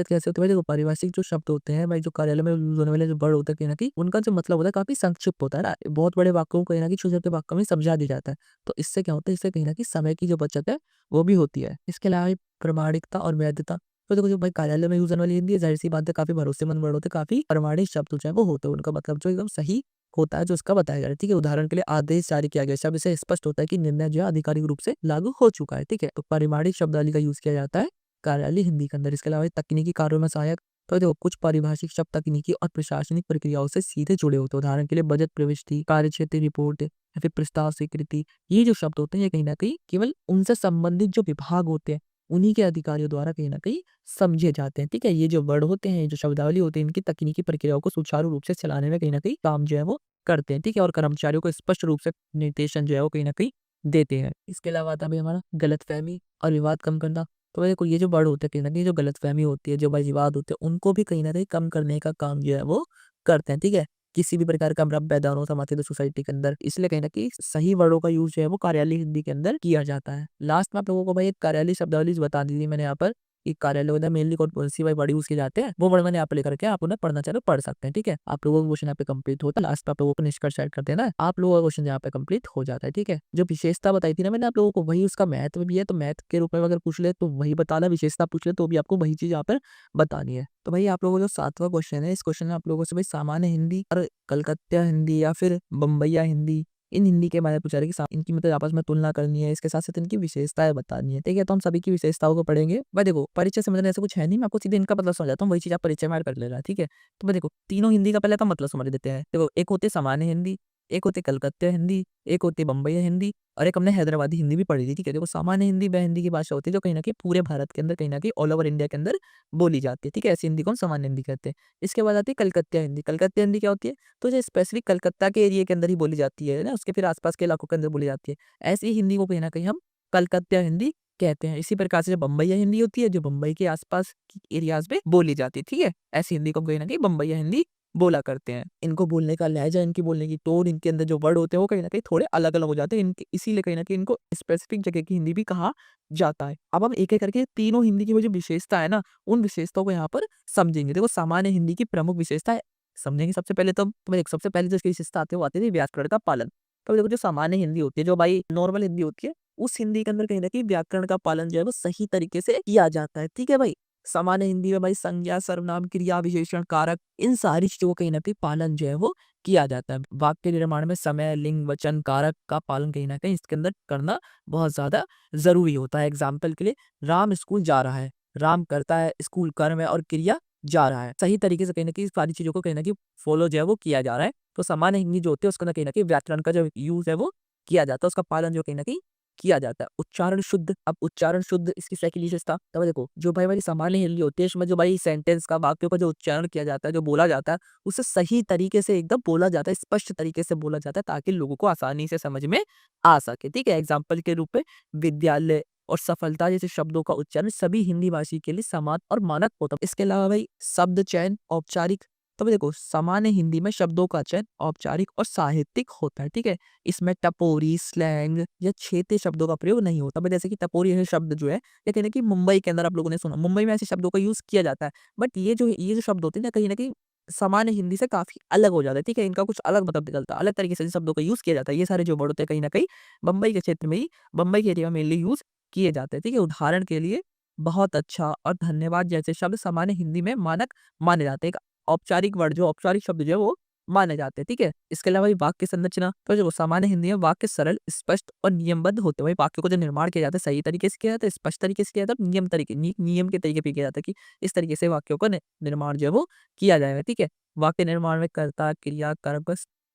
कैसे होती है भाई देखो पारिभाषिक जो शब्द होते हैं भाई जो कार्यालय में यूज़ होने वाले जो वर्ड होते हैं कहीं न कहीं उनका जो मतलब होता है काफ़ी संक्षिप्त होता है ना, बहुत बड़े वाक्यों को कहीं न कहीं छोटे-छोटे वाक्यों में समझा दिया जाता है। तो इससे क्या होता है, इससे कहीं न कहीं समय की जो बचत है, वो भी होती है। इसके अलावा ये प्रामाणिकता और वैधता, तो देखो जो भाई कार्यालय में यूज़ होने वाली हिंदी है, ज़ाहिर-सी बात है काफ़ी भरोसेमंद वर्ड होते हैं, काफ़ी प्रामाणिक शब्द जो है वो होते हैं, उनका मतलब जो एकदम सही होता है जो उसका बताया जा रहा है, ठीक है? उदाहरण के लिए आदेश जारी किया गया, शब्द से स्पष्ट होता है कि निर्णय जो है आधिकारिक रूप से लागू हो चुका है, ठीक है? तो पारिभाषिक शब्दावली का यूज़ किया जाता है कार्यालयीय हिंदी के अंदर। इसके अलावा ये तकनीकी कार्यों में सहायक, तो देखो कुछ पारिभाषिक शब्द तकनीकी और प्रशासनिक प्रक्रियाओं से सीधे जुड़े होते हैं। उदाहरण के लिए बजट प्रविष्टि, कार्यक्षेत्र रिपोर्ट या फिर प्रस्ताव स्वीकृति, ये जो शब्द होते हैं ये कहीं न कहीं केवल उनसे संबंधित जो विभाग होते हैं, उन्हीं के अधिकारियों द्वारा कहीं न कहीं समझे जाते हैं, ठीक है? ये जो वर्ड होते हैं, ये जो शब्दावली होती है, इनकी तकनीकी प्रक्रियाओं को सुचारू रूप से चलाने में कहीं न कहीं काम जो है वो करते हैं, ठीक है? और कर्मचारियों को स्पष्ट रूप से निर्देशन जो है वो कहीं न कहीं देते हैं। इसके अलावा आता है भाई हमारा गलतफ़हमी और विवाद कम करना। तो देखो ये जो वर्ड होते हैं कहीं न कहीं जो गलतफ़हमी होती है, जो भाई विवाद होते हैं, उनको भी कहीं न कहीं कम करने का काम जो है वो करते हैं, ठीक है? किसी भी प्रकार का भ्रम पैदा हो समाज या सोसाइटी के अंदर, इसलिए कहीं न कहीं सही वर्डों का यूज़ जो है वो कार्यालयीय हिंदी के अंदर किया जाता है। लास्ट में आप लोगों को भाई एक कार्यालयीय शब्दावली बता दी थी मैंने यहाँ पर कि कार्यालयों में मेनली कौन-सी भाई वर्ड यूज़ किए जाते हैं, वो वर्ड मैंने यहाँ पे लेकर के आप उन्हें पढ़ना चाहे तो पढ़ सकते हैं, ठीक है? आप लोगों का क्वेश्चन यहाँ पे कंप्लीट होता है, लास्ट में आप लोगों को निष्कर्ष ऐड कर देना है, आप लोगों का क्वेश्चन यहाँ पे कंप्लीट हो जाता है, ठीक है? जो विशेषता बताई थी ना मैंने आप लोगों को वही उसका महत्व भी है, तो मैथ के रूप में अगर पूछ ले तो वही बताना, विशेषता पूछ ले तो भी आपको वही चीज़ यहाँ पर बतानी है। तो भाई आप लोगों का जो 7वां क्वेश्चन है, इस क्वेश्चन में आप लोगों से भाई सामान्य हिंदी और कलकत्ता हिंदी या फिर बम्बईया हिंदी, इन हिंदी के बारे में पूछा रहा है कि इनकी मतलब आपस में तुलना करनी है, इसके साथ-साथ इनकी विशेषताएँ बतानी है, ठीक है? तो हम सभी की विशेषताओं को पढ़ेंगे। भाई देखो, परिचय समझना ऐसा कुछ है नहीं, मैं आपको सीधे इनका मतलब समझाता हूँ, वही चीज़ आप परिचय में ऐड कर लेना, ठीक है? तो भाई देखो, तीनों हिंदी का पहले तो मतलब समझ लेते हैं। देखो, एक होती है सामान्य हिंदी, एक होती है कलकत्ता हिंदी, एक होती है बम्बईया हिंदी और एक हमने हैदराबादी हिंदी भी पढ़ी थी, ठीक है? देखो, सामान्य हिंदी वह हिंदी की भाषा होती है जो कहीं न कहीं पूरे भारत के अंदर कहीं न कहीं ऑल ओवर इंडिया के अंदर बोली जाती है, ठीक है? ऐसी हिंदी को हम सामान्य हिंदी कहते हैं। इसके बाद आती है कलकत्ता हिंदी। कलकत्ता हिंदी क्या होती है? तो जो स्पेसिफिक कलकत्ता के एरिया के अंदर ही बोली जाती है ना, उसके फिर आस-पास के इलाकों के अंदर बोली जाती है। ऐसी हिंदी को कहीं न कहीं हम कलकत्ता हिंदी कहते हैं। इसी प्रकार से जो बम्बईया हिंदी होती है, जो बम्बई के आस-पास की एरियाज़ में बोली जाती है, ठीक है? ऐसी हिंदी को हम कहीं न कहीं बम्बईया हिंदी बोला करते हैं। इनको बोलने का लहज़ा, इनकी बोलने की टोन, इनके अंदर जो वर्ड होते हैं, वो कहीं न कहीं थोड़े अलग-अलग हो जाते हैं। इनके इसीलिए कहीं न कहीं इनको स्पेसिफिक जगह की हिंदी भी कहा जाता है। अब हम एक-एक करके तीनों हिंदी की वो जो विशेषता है ना, उन विशेषताओं को यहाँ पर समझेंगे। देखो, सामान्य हिंदी की प्रमुख विशेषताएँ समझेंगे सबसे पहले तो हम। तो देखो सबसे पहले जो इसकी विशेषता आती है वो आती है व्याकरण का पालन। तो देखो जो सामान्य हिंदी होती है, जो भाई नॉर्मल हिंदी होती है, उस हिंदी के अंदर कहीं न कहीं व्याकरण का पालन जो है वो सही तरीके से किया जाता है। ठीक है भाई? सामान्य हिंदी में भाई संज्ञा, सर्वनाम, क्रिया, विशेषण, कारक, इन सारी चीज़ों का कहीं न कहीं पालन जो है वो किया जाता है। वाक्य निर्माण में समय, लिंग, वचन, कारक का पालन कहीं न कहीं इसके अंदर करना बहुत ज़्यादा ज़रूरी होता है। एग्ज़ाम्पल के लिए राम स्कूल जा रहा है। राम करता है, स्कूल कर्म है और क्रिया जा रहा है। सही तरीके से कहीं न कहीं सारी चीज़ों को कहीं न कहीं फ़ॉलो जो है वो किया जा रहा है। तो सामान्य हिंदी जो होती है उसके अंदर कहीं न कहीं व्याकरण का जो यूज़ है वो किया जाता है, उसका पालन जो कहीं न कहीं किया जाता है। उच्चारण शुद्ध, अब उच्चारण शुद्ध इसकी सेकंड विशेषता, तो देखो जो भाई हमारी सामान्य हिंदी होती है इसमें जो भाई सेंटेंस का, वाक्यों का जो उच्चारण किया जाता है, जो बोला जाता है, उसे सही तरीके से एकदम बोला जाता है, स्पष्ट तरीके से बोला जाता है ताकि लोगों को आसानी से समझ में आ सके। ठीक है? एग्ज़ाम्पल के रूप में विद्यालय और सफलता जैसे शब्दों का उच्चारण सभी हिंदी भाषी के लिए समान और मानक होता है। इसके अलावा भाई शब्द चयन औपचारिक, तो भाई देखो सामान्य हिंदी में शब्दों का चयन औपचारिक और साहित्यिक होता है, ठीक है? इसमें टपोरी, स्लैंग या क्षेत्रीय शब्दों का प्रयोग नहीं होता। भाई जैसे कि टपोरी है शब्द जो है, ये कहीं न कहीं मुंबई के अंदर आप लोगों ने सुना, मुंबई में ऐसे शब्दों का यूज़ किया जाता है। बट ये जो शब्द होते हैं ना, कहीं न कहीं सामान्य हिंदी से काफ़ी अलग हो जाता है, ठीक है? इनका कुछ अलग मतलब निकलता है, अलग तरीके से इन शब्दों का यूज़ किया जाता है। ये सारे जो वर्ड होते हैं कहीं न कहीं बम्बई के क्षेत्र में ही, बम्बई के एरिया में मेनली यूज़ किए जाते हैं, ठीक है? उदाहरण के लिए बहुत अच्छा और धन्यवाद जैसे शब्द सामान्य हिंदी में मानक माने जाते हैं। एक औपचारिक वर्ड जो औपचारिक शब्द जो है वो माने जाते हैं, ठीक है? इसके अलावा ये वाक्य संरचना, तो जो सामान्य हिंदी में वाक्य सरल, स्पष्ट और नियमबद्ध होते हैं। वही वाक्यों का जो निर्माण किया जाता है सही तरीके से किया जाता है, स्पष्ट तरीके से किया जाता है, नियम के तरीके पे किया जाता है कि इस तरीके से वाक्यों का निर्माण जो है वो किया जाएगा, ठीक है? वाक्य निर्माण में कर्ता, क्रिया,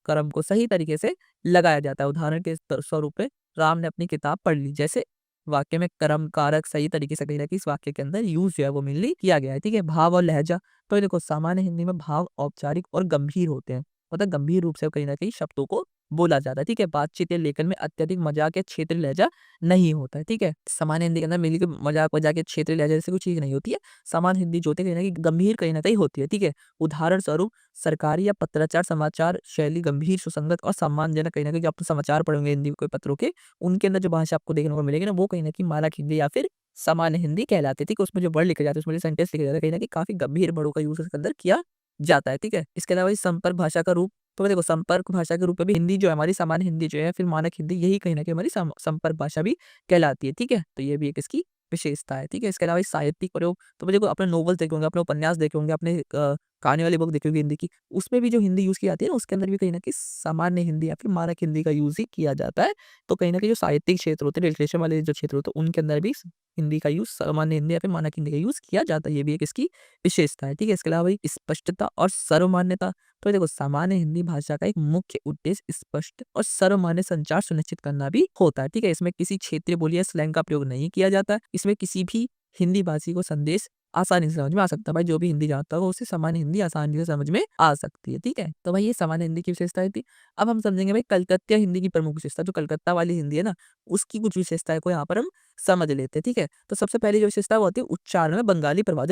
कर्म को सही तरीके से लगाया जाता है। उदाहरण के स्वरूप पे राम ने अपनी किताब पढ़ ली। जैसे वाक्य में कर्म कारक सही तरीके से कहीं न कहीं इस वाक्य के अंदर यूज़ जो है वो मेनली किया गया है, ठीक है? भाव और लहज़ा, तो ये देखो सामान्य हिंदी में भाव औपचारिक और गंभीर होते हैं। मतलब गंभीर रूप से कहीं न कहीं शब्दों को बोला जाता है, ठीक है? बातचीत या लेखन में अत्यधिक मज़ाक या क्षेत्रीय लहज़ा नहीं होता है, ठीक है? सामान्य हिंदी के अंदर मेनली मज़ाक या क्षेत्रीय लहज़ा जैसी कोई चीज़ नहीं होती है। सामान्य हिंदी जो होती है कहीं न कहीं गंभीर कहीं न कहीं होती है, ठीक है? उदाहरण स्वरूप सरकारी या पत्राचार समाचार शैली गंभीर, सुसंगत और सम्मानजनक कहीं न कहीं जो आप समाचार पढ़ोगे हिंदी के पत्रों के, उनके अंदर जो भाषा आपको देखने को मिलेगी ना, वो कहीं न कहीं मानक हिंदी या फिर सामान्य हिंदी कहलाती है, ठीक है? उसमें जो वर्ड लिखे जाते हैं, उसमें जो सेंटेंस लिखे जाते हैं, कहीं न कहीं काफ़ी गंभीर वर्डों का यूज़ इसके अंदर किया जाता है, ठीक है? इसके अलावा ये संपर्क भाषा का रूप, तो देखो संपर्क भाषा के रूप में भी हिंदी जो है हमारी सामान्य हिंदी जो है, फिर मानक हिंदी, यही कहीं न कहीं हमारी संपर्क भाषा भी कहलाती है, ठीक है? तो ये भी एक इसकी विशेषता है, ठीक है? इसके अलावा ये साहित्यिक प्रयोग, तो देखो अपने नॉवेल्स देखे होंगे, अपने उपन्यास देखे होंगे, अपने कहानी वाली बुक देखी होगी हिंदी की, उसमें भी जो हिंदी यूज़ की जाती है ना, उसके अंदर भी कहीं न कहीं सामान्य हिंदी या फिर मानक हिंदी का यूज़ ही किया जाता है। तो कहीं न कहीं जो साहित्यिक क्षेत्र होते हैं, लिटरेचर वाले जो क्षेत्र होते हैं, उनके अंदर भी हिंदी का यूज़, सामान्य हिंदी या फिर मानक हिंदी का यूज़ किया जाता है। ये भी एक इसकी विशेषता है, ठीक है? इसके अलावा ये स्पष्टता और सर्वमान्यता, तो देखो सामान्य हिंदी भाषा का एक मुख्य उद्देश्य स्पष्ट और सर्वमान्य संचार सुनिश्चित करना भी होता है, ठीक है? इसमें किसी क्षेत्रीय बोली या स्लैंग का प्रयोग नहीं किया जाता है। इसमें किसी भी हिंदी भाषी को संदेश आसानी से समझ में आ सकता है। भाई जो भी हिंदी जानता हो उसे सामान्य हिंदी आसानी से समझ में आ सकती है, ठीक है? तो भाई ये सामान्य हिंदी की विशेषताएँ थी। अब हम समझेंगे भाई कलकत्ता हिंदी की प्रमुख विशेषता, जो कलकत्ता वाली हिंदी है ना, उसकी कुछ विशेषताएँ को यहाँ पर हम समझ लेते हैं, ठीक है? तो सबसे पहली जो विशेषता है वो होती है उच्चारण में बंगाली प्रभाव।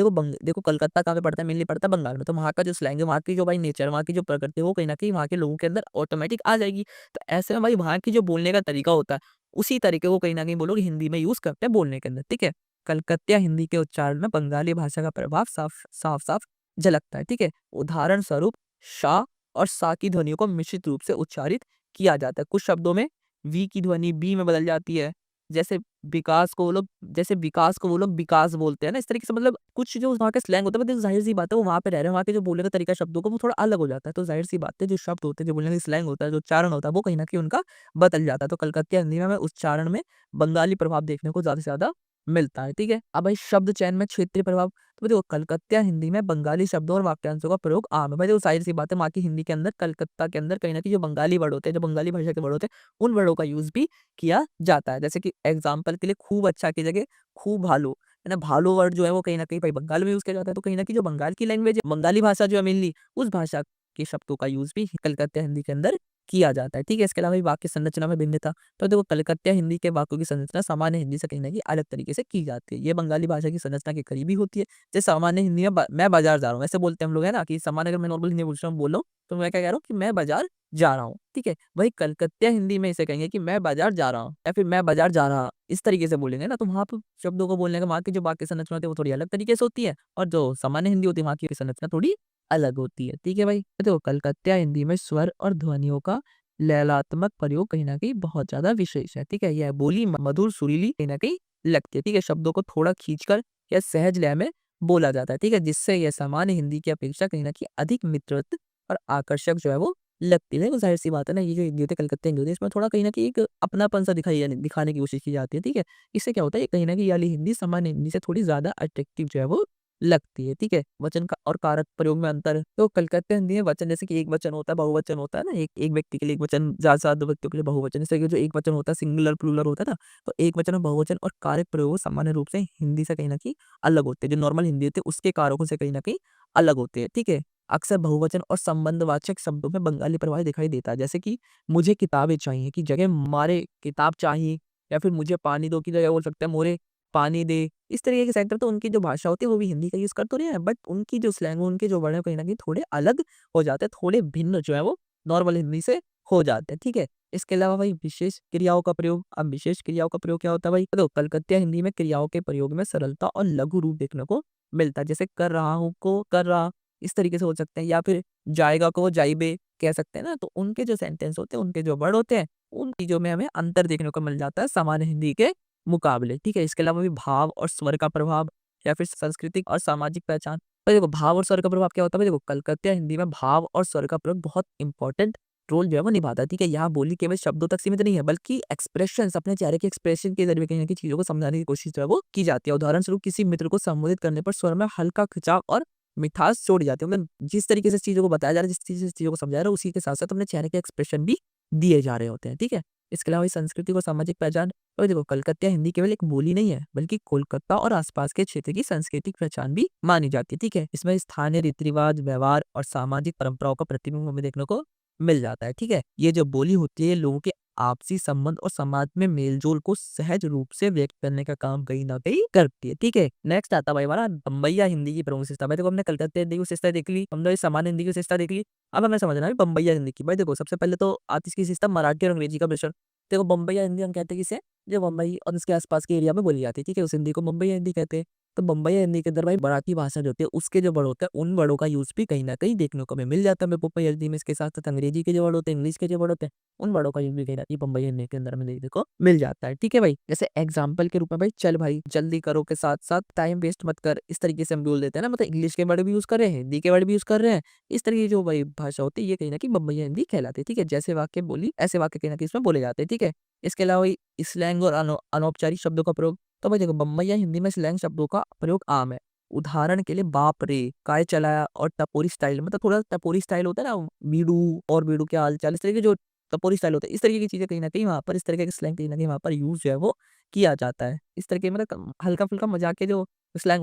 देखो कलकत्ता कहाँ पे पड़ता है? मेनली पड़ता है बंगाल में। तो वहाँ का जो स्लैंग है, वहाँ की जो भाई नेचर, वहाँ की जो प्रकृति है, वो कहीं न कहीं वहाँ के लोगों के अंदर ऑटोमैटिक आ जाएगी। तो ऐसे में भाई वहाँ की जो बोलने का तरीका होता है, उसी तरीके को कहीं न कहीं वो लोग हिंदी में यूज़ करते हैं बोलने के अंदर, ठीक है? कलकत्ता हिंदी के उच्चारण में बंगाली भाषा का प्रभाव साफ-साफ झलकता है, ठीक है? उदाहरण स्वरूप शा और सा की ध्वनियों को मिश्रित रूप से उच्चारित किया जाता है। कुछ शब्दों में वी की ध्वनि बी में बदल जाती है। जैसे विकास को वो लोग विकास बोलते हैं ना, इस तरीके से मतलब कुछ जो वहाँ के स्लैंग होता है, मतलब ज़ाहिर-सी बात है वो वहाँ पे रह रहे हैं, वहाँ के जो बोलने का तरीका शब्दों का वो थोड़ा अलग हो जाता है। तो ज़ाहिर-सी बात है जो शब्द होते हैं, जो बोलने का स्लैंग होता है, जो उच्चारण होता है, वो कहीं न कहीं उनका बदल जाता है। तो कलकत्ता हिंदी में हमें उच्चारण में बंगाली प्रभाव देखने को ज़्यादा से ज़्यादा मिलता है, ठीक है? अब भाई शब्द चयन में क्षेत्रीय प्रभाव, तो देखो कलकत्ता हिंदी में बंगाली शब्दों और वाक्यांशों का प्रयोग आम है। भाई देखो ज़ाहिर-सी बात है, वहाँ की हिंदी के अंदर कलकत्ता के अंदर कहीं न कहीं जो बंगाली वर्ड होते हैं, जो बंगाली भाषा के वर्ड होते हैं, उन वर्डों का यूज़ भी किया जाता है। जैसे कि एग्ज़ाम्पल के लिए खूब अच्छा की जगह खूब भालो, है ना? भालो वर्ड जो है वो कहीं न कहीं भाई बंगाल में यूज़ किया जाता है। तो कहीं न कहीं जो बंगाल की लैंग्वेज है, बंगाली भाषा जो है मेनली, उस भाषा के शब्दों का यूज़ भी कलकत्ता हिंदी के अंदर किया जाता है, ठीक है? इसके अलावा वाक्य संरचना में भिन्नता, तो देखो कलकत्ता हिंदी के वाक्यों की संरचना सामान्य हिंदी से कहीं न कहीं अलग तरीके से की जाती है। ये बंगाली भाषा की संरचना के करीबी होती है। जैसे सामान्य हिंदी में मैं बाज़ार जा रहा हूँ, ऐसे बोलते हैं हम लोग है ना, कि सामान्य अगर मैं नॉर्मल हिंदी बोल रहा हूँ, तो मैं क्या कह रहा हूँ कि मैं बाज़ार जा रहा हूँ, ठीक है? वही कलकत्ता हिंदी में इसे कहेंगे कि मैं बाज़ार जा रहा हूँ या फिर मैं बाज़ार जा रहा, इस तरीके से बोलेंगे ना, तो वहाँ पे शब्दों को बोलने का वहाँ की जो वाक्य संरचना होती है वो थोड़ी अलग तरीके से होती है, और जो सामान्य हिंदी होती है वहाँ की संरचना थोड़ी अलग होती है, ठीक है भाई? तो देखो कलकत्ता हिंदी में स्वर और ध्वनियों का लैलात्मक प्रयोग कहीं न कहीं बहुत ज़्यादा विशेष है, ठीक है? यह बोली मधुर सुरीली कहीं न कहीं लगती है, ठीक है? शब्दों को थोड़ा खींचकर या सहज लय में बोला जाता है, ठीक है? जिससे यह सामान्य हिंदी की अपेक्षा कहीं न कहीं अधिक मित्रवत और आकर्षक जो है वो लगती है। ज़ाहिर-सी बात है ना, ये जो हिंदी होती है, कलकत्ता हिंदी होती है, इसमें थोड़ा कहीं न कहीं एक अपनापन-सा दिखाने की कोशिश की जाती है, ठीक है? इससे क्या होता है, कहीं न कहीं ये वाली हिंदी सामान्य हिंदी से थोड़ी ज़्यादा अट्रैक्टिव जो है वो लगती है, ठीक है? वचन का और कारक प्रयोग में अंतर, तो कलकत्ता हिंदी में वचन जैसे कि एक वचन होता है, बहुवचन होता है ना, एक व्यक्ति के लिए एक वचन, ज़्यादा से ज़्यादा 2 व्यक्तियों के लिए बहुवचन। जैसे कि जो एक वचन होता है सिंगुलर, प्लूरल होता है ना, तो एक वचन और बहुवचन और कारक प्रयोग सामान्य रूप से हिंदी से कहीं न कहीं अलग होते हैं। जो नॉर्मल हिंदी होती है उसके कारकों से कहीं न कहीं अलग होते हैं, ठीक है? अक्सर बहुवचन और संबंधवाचक शब्दों में बंगाली प्रभाव दिखाई देता है। जैसे कि मुझे किताबें चाहिए की जगह मारे किताब चाहिए, या फिर मुझे पानी दो की जगह बोल सकते हैं मोरे पानी दे। इस तरीके के सेंटर, तो उनकी जो भाषा होती है वो भी हिंदी का यूज़ कर तो रहे हैं, बट उनकी जो स्लैंग है, उनके जो वर्ड है कहीं न कहीं थोड़े अलग हो जाते हैं, थोड़े भिन्न जो है वो नॉर्मल हिंदी से हो जाते हैं, ठीक है? इसके अलावा भाई विशेष क्रियाओं का प्रयोग, अब विशेष क्रियाओं का प्रयोग क्या होता है भाई? तो कलकत्ता हिंदी में क्रियाओं के प्रयोग में सरलता और लघु रूप देखने को मिलता है। जैसे कर रहा हूँ को कर रहा, इस तरीके से हो सकते हैं, या फिर जाएगा को जाइबे कह सकते हैं ना, तो उनके जो सेंटेंस होते हैं, उनके जो वर्ड होते हैं, उन चीज़ों में हमें अंतर देखने को मिल जाता है सामान्य हिंदी के मुकाबले, ठीक है? इसके अलावा भी भाव और स्वर का प्रभाव या फिर सांस्कृतिक और सामाजिक पहचान, भाई देखो भाव और स्वर का प्रभाव क्या होता है भाई देखो कलकत्ता हिंदी में भाव और स्वर का प्रयोग बहुत इंपॉर्टेंट रोल जो है वो निभाता है। ठीक है, यहाँ बोली केवल शब्दों तक सीमित नहीं है बल्कि एक्सप्रेशंस अपने चेहरे के एक्सप्रेशन के जरिए कहीं ना कहीं चीजों को समझाने की कोशिश जो है वो की जाती है। उदाहरण स्वरूप किसी मित्र को संबोधित करने पर स्वर में हल्का खिंचाव और मिठास जोड़ी जाती है। मतलब जिस तरीके से चीजों को बताया जा रहा है, जिस तरीके से चीजों को समझाया जा रहा है, उसी के साथ साथ अपने चेहरे के एक्सप्रेशन भी दिए जा रहे होते हैं। ठीक है, इसके अलावा सांस्कृतिक और सामाजिक पहचान, और देखो कलकत्ता हिंदी केवल एक बोली नहीं है बल्कि कोलकाता और आसपास के क्षेत्र की सांस्कृतिक पहचान भी मानी जाती है। ठीक है, इसमें स्थानीय रीति रिवाज, व्यवहार और सामाजिक परंपराओं का प्रतिबिंब हमें देखने को मिल जाता है। ठीक है, ये जो बोली होती है लोगों के आपसी संबंध और समाज में मेलजोल को सहज रूप से व्यक्त करने का काम कहीं ना कहीं करती है। ठीक है, नेक्स्ट आता है भाई हमारा बम्बैया हिंदी की प्रमुख विशेषता। भाई देखो हमने कलकत्ता हिंदी की विशेषता देख ली, हमने सामान्य हिंदी की विशेषता देख ली। अब हमें समझना है बम्बैया हिंदी की। भाई देखो सबसे पहले तो आती इसकी विशेषता मराठी और अंग्रेजी का मिश्रण। देखो बम्बैया हिंदी हम कहते हैं किसे, जो बम्बई और उसके आसपास के एरिया में बोली जाती है। ठीक है, उस हिंदी को बम्बैया हिंदी कहते हैं। तो बम्बैया हिंदी के अंदर भाई मराठी भाषा जो होती है उसके जो वर्ड होते हैं उन वर्डों का यूज भी कहीं ना कहीं देखने को हमें मिल जाता है हमें बम्बई हिंदी में। इसके साथ साथ अंग्रेजी के जो वर्ड होते हैं, इंग्लिश के जो वर्ड होते हैं, उन वर्डों का यूज भी कहीं ना कहीं बम्बई हिंदी के अंदर हमें देखने को मिल जाता है। ठीक है भाई, जैसे एग्जाम्पल के रूप में भाई चल भाई जल्दी करो के साथ साथ टाइम वेस्ट मत कर, इस तरीके से हम बोल देते हैं ना। मतलब इंग्लिश के वर्ड भी यूज कर रहे हैं, हिंदी के वर्ड भी यूज कर रहे हैं। इस तरीके की जो भाई भाषा होती है ये कहीं ना कहीं बम्बैया हिंदी कहलाती है। ठीक है, जैसे वाक्य बोली ऐसे वाक्य कहीं ना कहीं इसमें बोले जाते हैं। ठीक है, इसके अलावा स्लैंग और अनौपचारिक शब्दों का प्रयोग, तो भाई देखो बम्बैया हिंदी में स्लैंग शब्दों का प्रयोग आम है। उदाहरण के लिए बाप रे, काय चलाया और टपोरी स्टाइल, मतलब थोड़ा टपोरी स्टाइल होता है ना, बीड़ू और बीड़ू के हाल चाल, इस तरीके जो टपोरी स्टाइल होता है, इस तरीके की चीजें कहीं ना कहीं वहाँ पर, इस तरीके के स्लैंग कहीं ना कहीं वहाँ पर यूज जो है वो किया जाता है। इस तरीके मतलब हल्का फुल्का मजाक के जो स्लैंग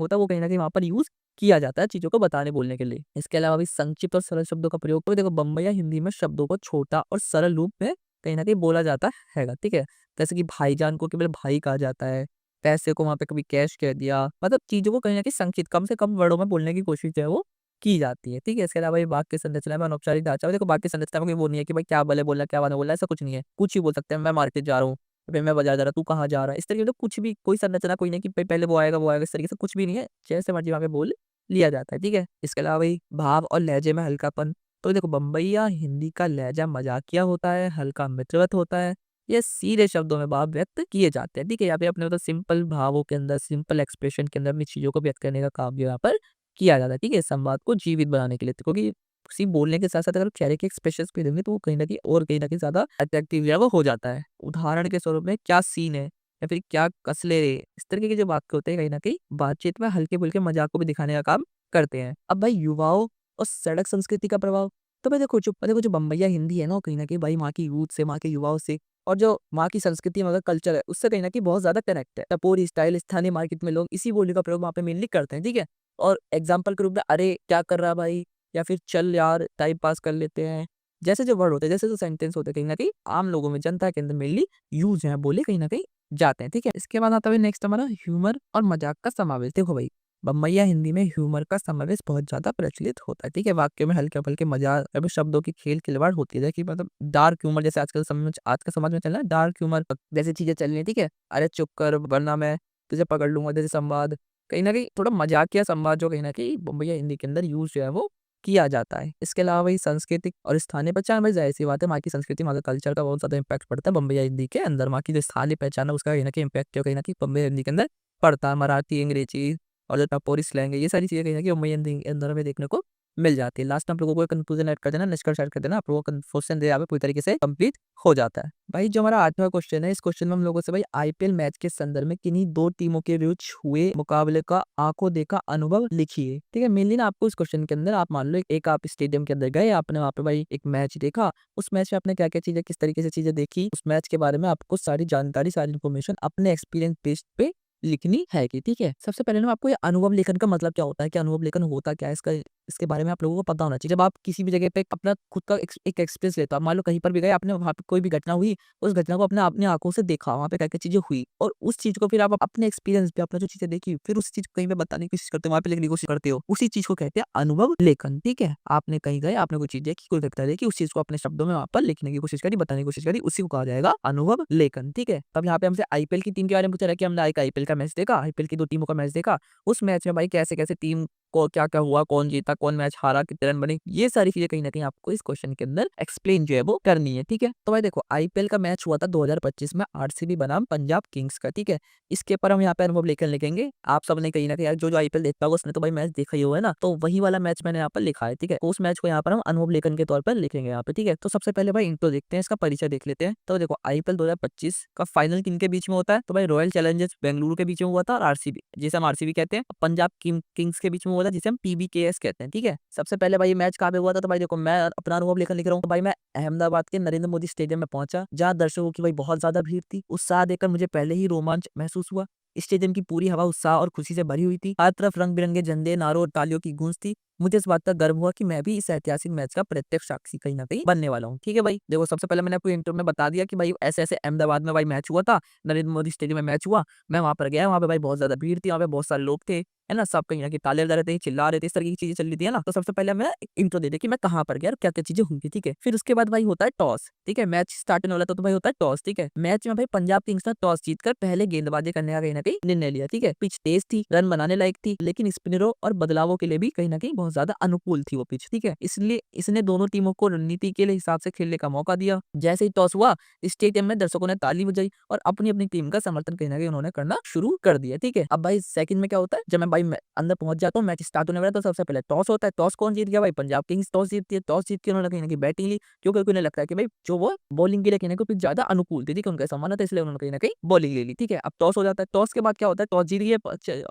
होता है वो कहीं ना कहीं वहाँ पर यूज किया जाता है चीजों को बताने बोलने के लिए। इसके अलावा भी संक्षिप्त और सरल शब्दों का प्रयोग, तो देखो बम्बैया हिंदी में शब्दों को छोटा और सरल रूप में कहीं ना कहीं बोला जाता है। ठीक है, जैसे कि भाईजान को केवल भाई कहा जाता है, पैसे को वहाँ पे कभी कैश कह दिया, मतलब चीज़ों को कहीं न कहीं संक्षिप्त कम से कम वर्डों में बोलने की कोशिश जो है वो की जाती है। ठीक है, इसके अलावा ये वाक्य संरचना में अनौपचारिक ढांचा, देखो वाक्य संरचना में कोई वो नहीं है कि भाई क्या भले बोलना, क्या वाना बोलना, ऐसा कुछ नहीं है। कुछ ही बोल सकते हैं, मैं मार्केट जा रहा हूँ, फिर मैं बाजार जा रहा हूँ, तू कहाँ जा रहा है, इस तरीके से कुछ भी, कोई संरचना कोई नहीं कि पहले वो आएगा, इस तरीके से कुछ भी नहीं है, जैसे मर्जी वहाँ पे बोल लिया जाता है। ठीक है, इसके अलावा भाई भाव और लहजे में हल्कापन, तो देखो बम्बैया हिंदी का लहजा मजाकिया होता है, हल्का मित्रवत होता है, ये सीधे शब्दों में भाव व्यक्त किए जाते हैं। ठीक है, यहाँ पे अपने मतलब सिंपल भावों के अंदर, सिंपल एक्सप्रेशन के अंदर अपनी चीजों को व्यक्त करने का काम भी यहाँ पर किया जाता है। ठीक है, संवाद को जीवित बनाने के लिए, क्योंकि सिर्फ बोलने के साथ साथ अगर चेहरे के एक्सप्रेशन भी देंगे तो वो कहीं ना कहीं और कहीं ना कहीं ज्यादा अट्रैक्टिव जो है वो हो जाता है। उदाहरण के स्वरूप में क्या सीन है या फिर क्या कसले रे, इस तरीके के जो वाक्य होते हैं कहीं ना कहीं बातचीत में हल्के फुल्के मजाक को भी दिखाने का काम करते हैं। अब भाई युवाओं और सड़क संस्कृति का प्रभाव, तो भाई देखो जो बम्बैया हिंदी है ना वो कहीं ना कहीं भाई वहाँ की यूथ से, वहाँ के युवाओं से और जो वहाँ की संस्कृति मगर कल्चर है उससे कहीं न कहीं बहुत ज़्यादा कनेक्ट है। टपोरी स्टाइल स्थानीय मार्केट में लोग इसी बोली का प्रयोग वहाँ पे मेनली करते हैं, ठीक है? और एग्ज़ाम्पल के रूप में अरे! क्या कर रहा है भाई? या फिर चल यार टाइम पास कर लेते हैं। जैसे जो वर्ड होते हैं, जैसे जो सेंटेंस होते हैं कहीं न कहीं आम लोगों में, जनता के अंदर मेनली यूज़ हैं, बोले कहीं न कहीं जाते हैं, ठीक है? इसके बाद आता है नेक्स्ट हमारा ह्यूमर और मज़ाक का समावेश। देखो भाई, बम्बैया हिंदी में ह्यूमर का समावेश बहुत ज़्यादा प्रचलित होता है, ठीक है? वाक्यों में हल्के-फुल्के मज़ाक या फिर शब्दों की खेल-खिलवाड़ होती है, जैसे कि मतलब डार्क ह्यूमर, जैसे आजकल समय में आज का समाज में चल रहा है डार्क ह्यूमर जैसी चीज़ें चल रही हैं, ठीक है? अरे चुप कर वरना मैं तुझे पकड़ लूँगा जैसे संवाद, कहीं न कहीं थोड़ा मज़ाकिया संवाद जो कहीं न कहीं बम्बैया हिंदी के अंदर यूज़ जो है वो किया जाता है। इसके अलावा वही सांस्कृतिक और स्थानीय पहचान, भाई ज़ाहिर-सी बात है वहाँ की संस्कृति, वहाँ का कल्चर का बहुत ज़्यादा इम्पैक्ट पड़ता है बम्बैया हिंदी के अंदर। वहाँ की जो स्थानीय पहचान है उसका कहीं न कहीं इम्पैक्ट जो कहीं न कहीं बम्बैया हिंदी के अंदर पड़ता है। मराठी, अंग्रेजी और जो टपोरी स्लैंग है, ये सारी चीज़ें कहीं न कहीं बम्बई हिंदी के अंदर हमें देखने को मिल जाती है। लास्ट में आप लोगों को कंक्लूजन ऐड कर देना, निष्कर्ष ऐड कर देना, आप लोगों का क्वेश्चन जो है यहाँ पे पूरी तरीके से कंप्लीट हो जाता है। भाई जो हमारा 8वां क्वेश्चन है, इस क्वेश्चन में हम लोगों से भाई आईपीएल मैच के संदर्भ में किन्हीं 2 टीमों के बीच हुए मुकाबले का आंखों देखा अनुभव लिखिए। ठीक है, मेनली ना आपको इस क्वेश्चन के अंदर आप मान लो एक आप स्टेडियम के अंदर गए, आपने वहाँ पे भाई एक मैच देखा, उस मैच में आपने क्या-क्या चीज़ें, किस तरीके से चीज़ें देखी, उस मैच के बारे में आपको सारी जानकारी, सारी इन्फॉर्मेशन अपने एक्सपीरियंस बेस्ड पे लिखनी है कि ठीक है। सबसे पहले ना आपको ये अनुभव लेखन का मतलब क्या होता है, कि अनुभव लेखन होता क्या है, इसके बारे में आप लोगों को पता होना चाहिए। जब आप किसी भी जगह पे अपना खुद का एक एक्सपीरियंस लेते हो, मान लो कहीं पर भी गए, आपने वहाँ पे कोई भी घटना हुई, उस घटना को अपने अपनी आँखों से देखा, वहाँ पे क्या-क्या चीज़ें हुई और उस चीज़ को फिर आप अपने एक्सपीरियंस पे आपने जो चीज़ें देखी, फिर उस चीज़ को कहीं पे बताने की कोशिश करते हो, वहाँ पे लिखने की कोशिश करते हो। उसी चीज़ को कहते हैं अनुभव लेखन, ठीक है? आपने कहीं गए, आपने कोई चीज़ देखी, कोई घटना देखी, उस चीज़ को अपने शब्दों में वहाँ पर लिखने की कोशिश करी, बताने की कोशिश करी, उसी को कहा जाएगा अनुभव लेखन, ठीक है? अब यहाँ पे हमसे आईपीएल की टीम के बारे में पूछा रहा है कि हमने एक आईपीएल का मैच देखा, आईपीएल की 2 टीमों का मैच देखा। उस मैच में भाई कैसे-कैसे टीम क्या क्या हुआ, कौन जीता, कौन मैच हारा, कितने रन बने, ये सारी चीजें कहीं ना कहीं आपको इस क्वेश्चन के अंदर एक्सप्लेन जो है वो करनी है। ठीक है, तो भाई देखो आईपीएल का मैच हुआ था 2025 में आरसीबी बनाम पंजाब किंग्स का। ठीक है, इसके ऊपर हम यहाँ पे अनुभव लेकर लिखेंगे। आप सबने कहीं ना कहीं यार जो आईपीएल देखता होगा उसने तो भाई मैच देखा ही हुआ है ना, तो वही वाला मैच मैंने यहाँ पर लिखा है। ठीक है, तो उस मैच को यहाँ पर हम अनुभव लेखन के तौर पर लिखेंगे यहाँ पे। ठीक है, तो सबसे पहले भाई इंट्रो देखते हैं, इसका परिचय देख लेते हैं। तो देखो आईपीएल 2025 का फाइनल किन के बीच में होता है, तो भाई रॉयल चैलेंजर्स बेंगलुरु के बीच में हुआ था और आरसीबी, जिसे हम आरसीबी कहते हैं, पंजाब किंग्स के बीच में हुआ था, जिसे हम पीबीकेएस कहते हैं। ठीक है, सबसे पहले भाई मैच कहाँ पे हुआ था, तो भाई देखो मैं अपना अनुभव लेकर लिख रहा हूँ। तो भाई मैं अहमदाबाद के नरेंद्र मोदी स्टेडियम में पहुंचा, जहाँ दर्शकों की भाई बहुत ज्यादा भीड़ थी। उत्साह देखकर मुझे पहले ही रोमांच महसूस हुआ। स्टेडियम की पूरी हवा उत्साह और खुशी से भरी हुई थी। हर तरफ रंग बिरंगे झंडे, नारों और तालियों की गूंज थी। मुझे इस बात का गर्व हुआ कि मैं भी इस ऐतिहासिक मैच का प्रत्यक्ष साक्षी कहीं ना कहीं बनने वाला हूँ। ठीक है भाई, देखो सबसे पहले मैंने आपको इंटरव्यू में बता दिया कि भाई ऐसे ऐसे अहमदाबाद में भाई मैच हुआ था, नरेंद्र मोदी स्टेडियम में मैच हुआ। मैं वहां पर गया, वहां पे भाई बहुत ज्यादा भीड़ थी, वहां पे बहुत सारे लोग थे, है ना, सब कहीं ना कहीं ताले बजा रहे थे, चिल्ला रहे थे, इस तरह की चीजें चल रही थी, है ना। तो सबसे पहले मैं इंट्रो दे दे कि मैं कहाँ पर गया और क्या क्या चीजें हुई थी। ठीक है, फिर उसके बाद भाई होता है टॉस। ठीक है, मैच स्टार्ट होने वाला था तो भाई होता है टॉस। ठीक है, मैच में भाई पंजाब किंग्स ने टॉस जीतकर पहले गेंदबाजी करने का कहीं ना कहीं निर्णय लिया। ठीक है, पिच तेज थी, रन बनाने लायक थी, लेकिन स्पिनरों और बदलावों के लिए भी कहीं ना कहीं बहुत ज्यादा अनुकूल थी वो पिच। ठीक है, इसलिए इसने दोनों टीमों को रणनीति के लिए हिसाब से खेलने का मौका दिया। जैसे ही टॉस हुआ, स्टेडियम में दर्शकों ने ताली बजाई और अपनी अपनी टीम का समर्थन कहीं ना कहीं उन्होंने करना शुरू कर दिया। ठीक है, अब भाई सेकंड में क्या होता है, जब मैं भाई अंदर पहुंच जाता हूँ, मैच स्टार्ट होने वाला है, तो सबसे पहले टॉस होता है। टॉस कौन जीत गया, भाई पंजाब किंग्स टॉस जीतती है। टॉस जीत के उन्होंने कहीं ना कहीं बैटिंग ली, क्योंकि उन्हें लगता है कि भाई जो वो बॉलिंग के लिए कहीं ना कहीं ज्यादा अनुकूल थी। ठीक है, उनका ऐसा मानना था, इसलिए उन्होंने कहीं ना कहीं बॉलिंग ले ली। ठीक है, अब टॉस हो जाता है। टॉस के बाद क्या होता है, टॉस जीत गई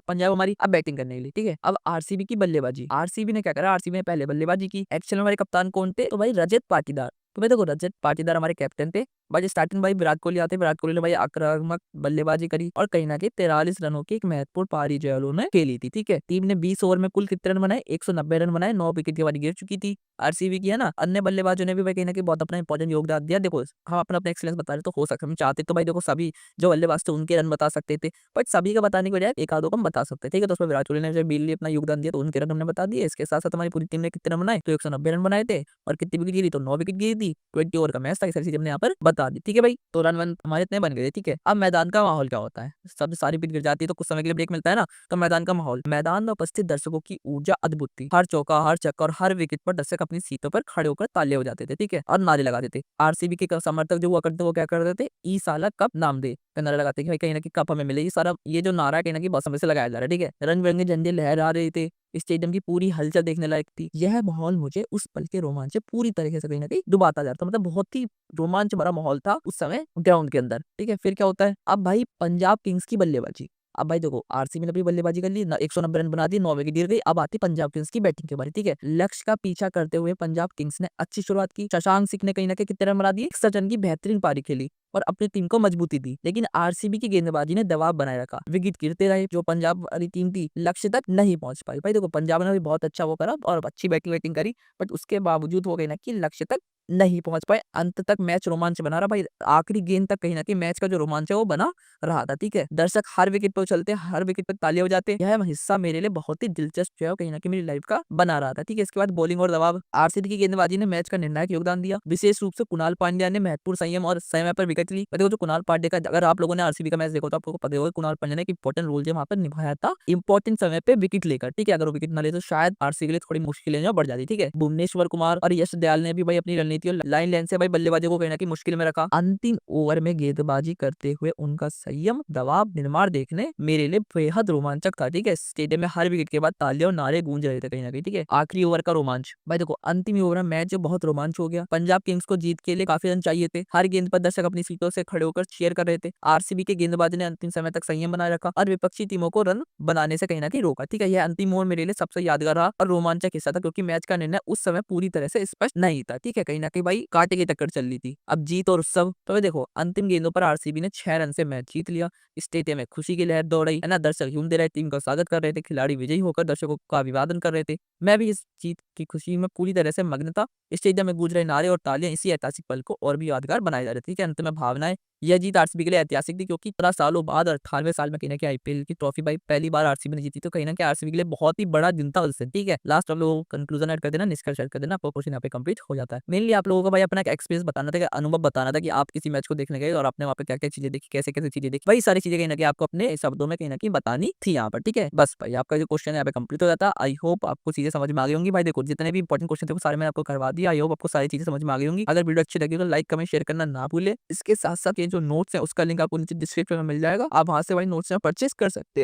पंजाब हमारी, अब बैटिंग करने के लिए। ठीक है, अब आरसीबी की बल्लेबाजी, आरसीबी ने क्या करा, आरसीबी ने पहले बल्लेबाजी की। एक्चुअल में हमारे कप्तान कौन थे, तो भाई रजत पाटीदार। तो भाई देखो रजत पाटीदार हमारे कैप्टन थे। भाई स्टार्टिंग भाई विराट कोहली आते, विराट कोहली ने भाई आक्रामक बल्लेबाजी करी और कहीं ना कहीं 43 रनों की एक महत्वपूर्ण पारी जो है उन्होंने खेली थी। ठीक है, टीम ने 20 ओवर में कुल कितने रन बनाए, 190 रन बनाए, 9 विकेट की बारी गिर चुकी थी आरसीबी की, है ना। अन्य बल्लेबाजों ने भी भाई कहीं ना कहीं बहुत अपना इंपॉर्टेंट योगदान दिया। देखो हम अपना अपना एक्सपीरियंस बता रहे तो हो सकता है हम चाहते तो भाई देखो सभी जो बल्लेबाज थे उनके रन बता सकते थे, बट सभी का बताने के बजाय एक आधो को हम बता सकते। ठीक है, तो उसमें विराट कोहली ने जब बिल्ली अपना योगदान दिया तो उनके रन हमने बता दिए। इसके साथ साथ हमारी पूरी टीम ने कितने रन बनाए, तो 190 रन बनाए थे और कितनी विकेट गिरी, तो 9 विकेट गिरी थी। 20 ओवर का मैच था, ये सारी चीजें हमने यहाँ पर बता दी। ठीक है भाई, तो रन वन हमारे इतने बन गए। ठीक है, अब मैदान का माहौल क्या होता है, सब सारी पिच गिर जाती है तो कुछ समय के लिए ब्रेक मिलता है ना। तो मैदान का माहौल, मैदान में उपस्थित दर्शकों की ऊर्जा अद्भुत थी। हर चौका, हर छक्का और हर विकेट पर दर्शक अपनी सीटों पर खड़े होकर तालियां बजाते थे। ठीक है, और नारे लगाते थे। आरसीबी के समर्थक जो हुआ करते वो क्या करते थे, ई साला कप नाम दे, तो नारा लगाते कि भाई कहीं ना कहीं कप हमें मिले। ये सारा ये जो नारा है कहीं ना कहीं बहुत समय से लगाया जा रहा है। ठीक है, रंग बिरंगे झंडे लहरा रहे थे, स्टेडियम की पूरी हलचल देखने लायक थी। यह माहौल मुझे उस पल के रोमांच से पूरी तरीके से कहीं ना कहीं डुबाता जा रहा था। मतलब बहुत ही रोमांच भरा माहौल था उस समय ग्राउंड के अंदर। ठीक है, फिर क्या होता है, अब भाई पंजाब किंग्स की बल्लेबाजी। अब भाई देखो आरसीबी ने अपनी बल्लेबाजी कर ली, 190 रन बना दिए, 9 विकेट गिर गई। अब आती पंजाब किंग्स की बैटिंग के बारे। ठीक है, लक्ष्य का पीछा करते हुए पंजाब किंग्स ने अच्छी शुरुआत की। शशांक सिंह ने कहीं ना कहीं कितने रन बना दिए, 61 रन की बेहतरीन पारी खेली और अपनी टीम को मजबूती दी। लेकिन आरसीबी की गेंदबाजी ने दबाव बनाए रखा, विकेट गिरते रहे। जो पंजाब वाली टीम थी लक्ष्य तक नहीं पहुंच पाई। भाई देखो पंजाब ने भी बहुत अच्छा वो करा और अच्छी बैटिंग करी, बट उसके बावजूद वो कहीं ना कि लक्ष्य तक नहीं पहुंच पाए। अंत तक मैच रोमांच बना रहा भाई, आखिरी गेंद तक कहीं ना कहीं मैच का जो रोमांच है वो बना रहा था। ठीक है, दर्शक हर विकेट पर उछलते, हर विकेट पर तालियां बजाते। यह हिस्सा मेरे लिए बहुत ही दिलचस्प जो है कहीं ना कहीं मेरी लाइफ का बना रहा था। ठीक है, इसके बाद बॉलिंग और दबाव, आरसीबी की गेंदबाजी ने मैच का निर्णायक योगदान दिया। विशेष रूप से कुणाल पांड्या ने महत्वपूर्ण संयम और समय पर विकेट ली। देखो जो कुणाल पांड्या का, अगर आप लोगों ने आरसीबी का मैच देखो तो आपको पता होगा कुणाल पांड्या ने एक इंपॉर्टेंट रोल जो वहां पर निभाया था, इंपॉर्टेंट समय पे विकेट लेकर। ठीक है, अगर वो विकेट न ले तो शायद आरसीबी के लिए थोड़ी मुश्किलें जो बढ़ जाती। ठीक है, भुवनेश्वर कुमार और यश दयाल ने भी भाई अपनी रणनीति और लाइन लेंथ से भाई बल्लेबाजों को कहीं ना कहीं मुश्किल में रखा। अंतिम ओवर में गेंदबाजी करते हुए उनका संयम दबाव निर्माण देखने मेरे लिए बेहद रोमांचक था। ठीक है, स्टेडियम में हर विकेट के बाद तालियां और नारे गूंज रहे थे कहीं ना कहीं। ठीक है, आखिरी ओवर का रोमांच, भाई देखो अंतिम ओवर में मैच जो बहुत रोमांच हो गया। पंजाब किंग्स को जीत के लिए काफी रन चाहिए थे। हर गेंद पर दर्शक अपनी सीटों से खड़े होकर चीयर कर रहे थे। आरसीबी के गेंदबाज ने अंतिम समय तक संयम बनाए रखा और विपक्षी टीमों को रन बनाने से कहीं ना कहीं रोका। ठीक है, यह अंतिम ओवर मेरे लिए सबसे यादगार रहा और रोमांचक हिस्सा था, क्योंकि मैच का निर्णय उस समय पूरी तरह से स्पष्ट नहीं था। ठीक है, कहीं ना कहीं भाई कांटे की टक्कर चल रही थी। अब जीत और उत्सव, तो भाई देखो अंतिम गेंदों पर आरसीबी ने 6 रन से मैच जीत लिया। स्टेडियम में खुशी की लहर दौड़ रही, है ना, दर्शक झूम रहे, टीम का स्वागत कर रहे थे, खिलाड़ी विजयी होकर दर्शकों का अभिवादन कर रहे थे। मैं भी इस जीत की खुशी में पूरी तरह से मग्न था। स्टेडियम में गूंज रहे नारे और तालियां इसी ऐतिहासिक पल को और भी यादगार बनाए जा रहे थे। ठीक है, अंत में भावनाएं यह जीत आरसीबी के लिए ऐतिहासिक थी क्योंकि 15 सालों बाद 18वें साल में कहीं न कहीं आईपीएल की ट्रॉफी भाई पहली बार आरसीबी ने जीती, तो कहीं न कहीं आरसीबी के लिए बहुत ही बड़ा दिन था उस दिन, ठीक है? लास्ट आप लोगों को कंक्लूजन ऐड कर देना, निष्कर्ष ऐड कर देना, आपका क्वेश्चन यहाँ पे कंप्लीट हो जाता है। मेनली आप लोगों को भाई अपना एक एक्सपीरियंस बताना था, कि अनुभव बताना था कि आप किसी मैच को देखने गए और आपने वहाँ पे क्या-क्या चीज़ें देखी, कैसे-कैसे चीज़ें देखी। वही सारी चीज़ें कहीं न कहीं आपको अपने शब्दों में कहीं न कहीं बतानी थी यहाँ पर, ठीक है? बस भाई आपका जो क्वेश्चन है यहाँ पे कंप्लीट हो जाता है। आई होप आपको चीज़ें समझ में आ गई होंगी। भाई देखो जितने भी इंपॉर्टेंट क्वेश्चन थे वो सारे मैंने आपको करवा दिया। आई होप आपको सारी चीज़ें समझ में आ गई होंगी। अगर वीडियो अच्छी लगी हो तो लाइक, कमेंट, शेयर करना ना भूलें। इसके साथ-साथ ये जो नोट्स हैं उसका लिंक आपको नीचे डिस्क्रिप्शन में मिल जाएगा। आप वहाँ से भाई नोट्स परचेज़ कर सकते हैं।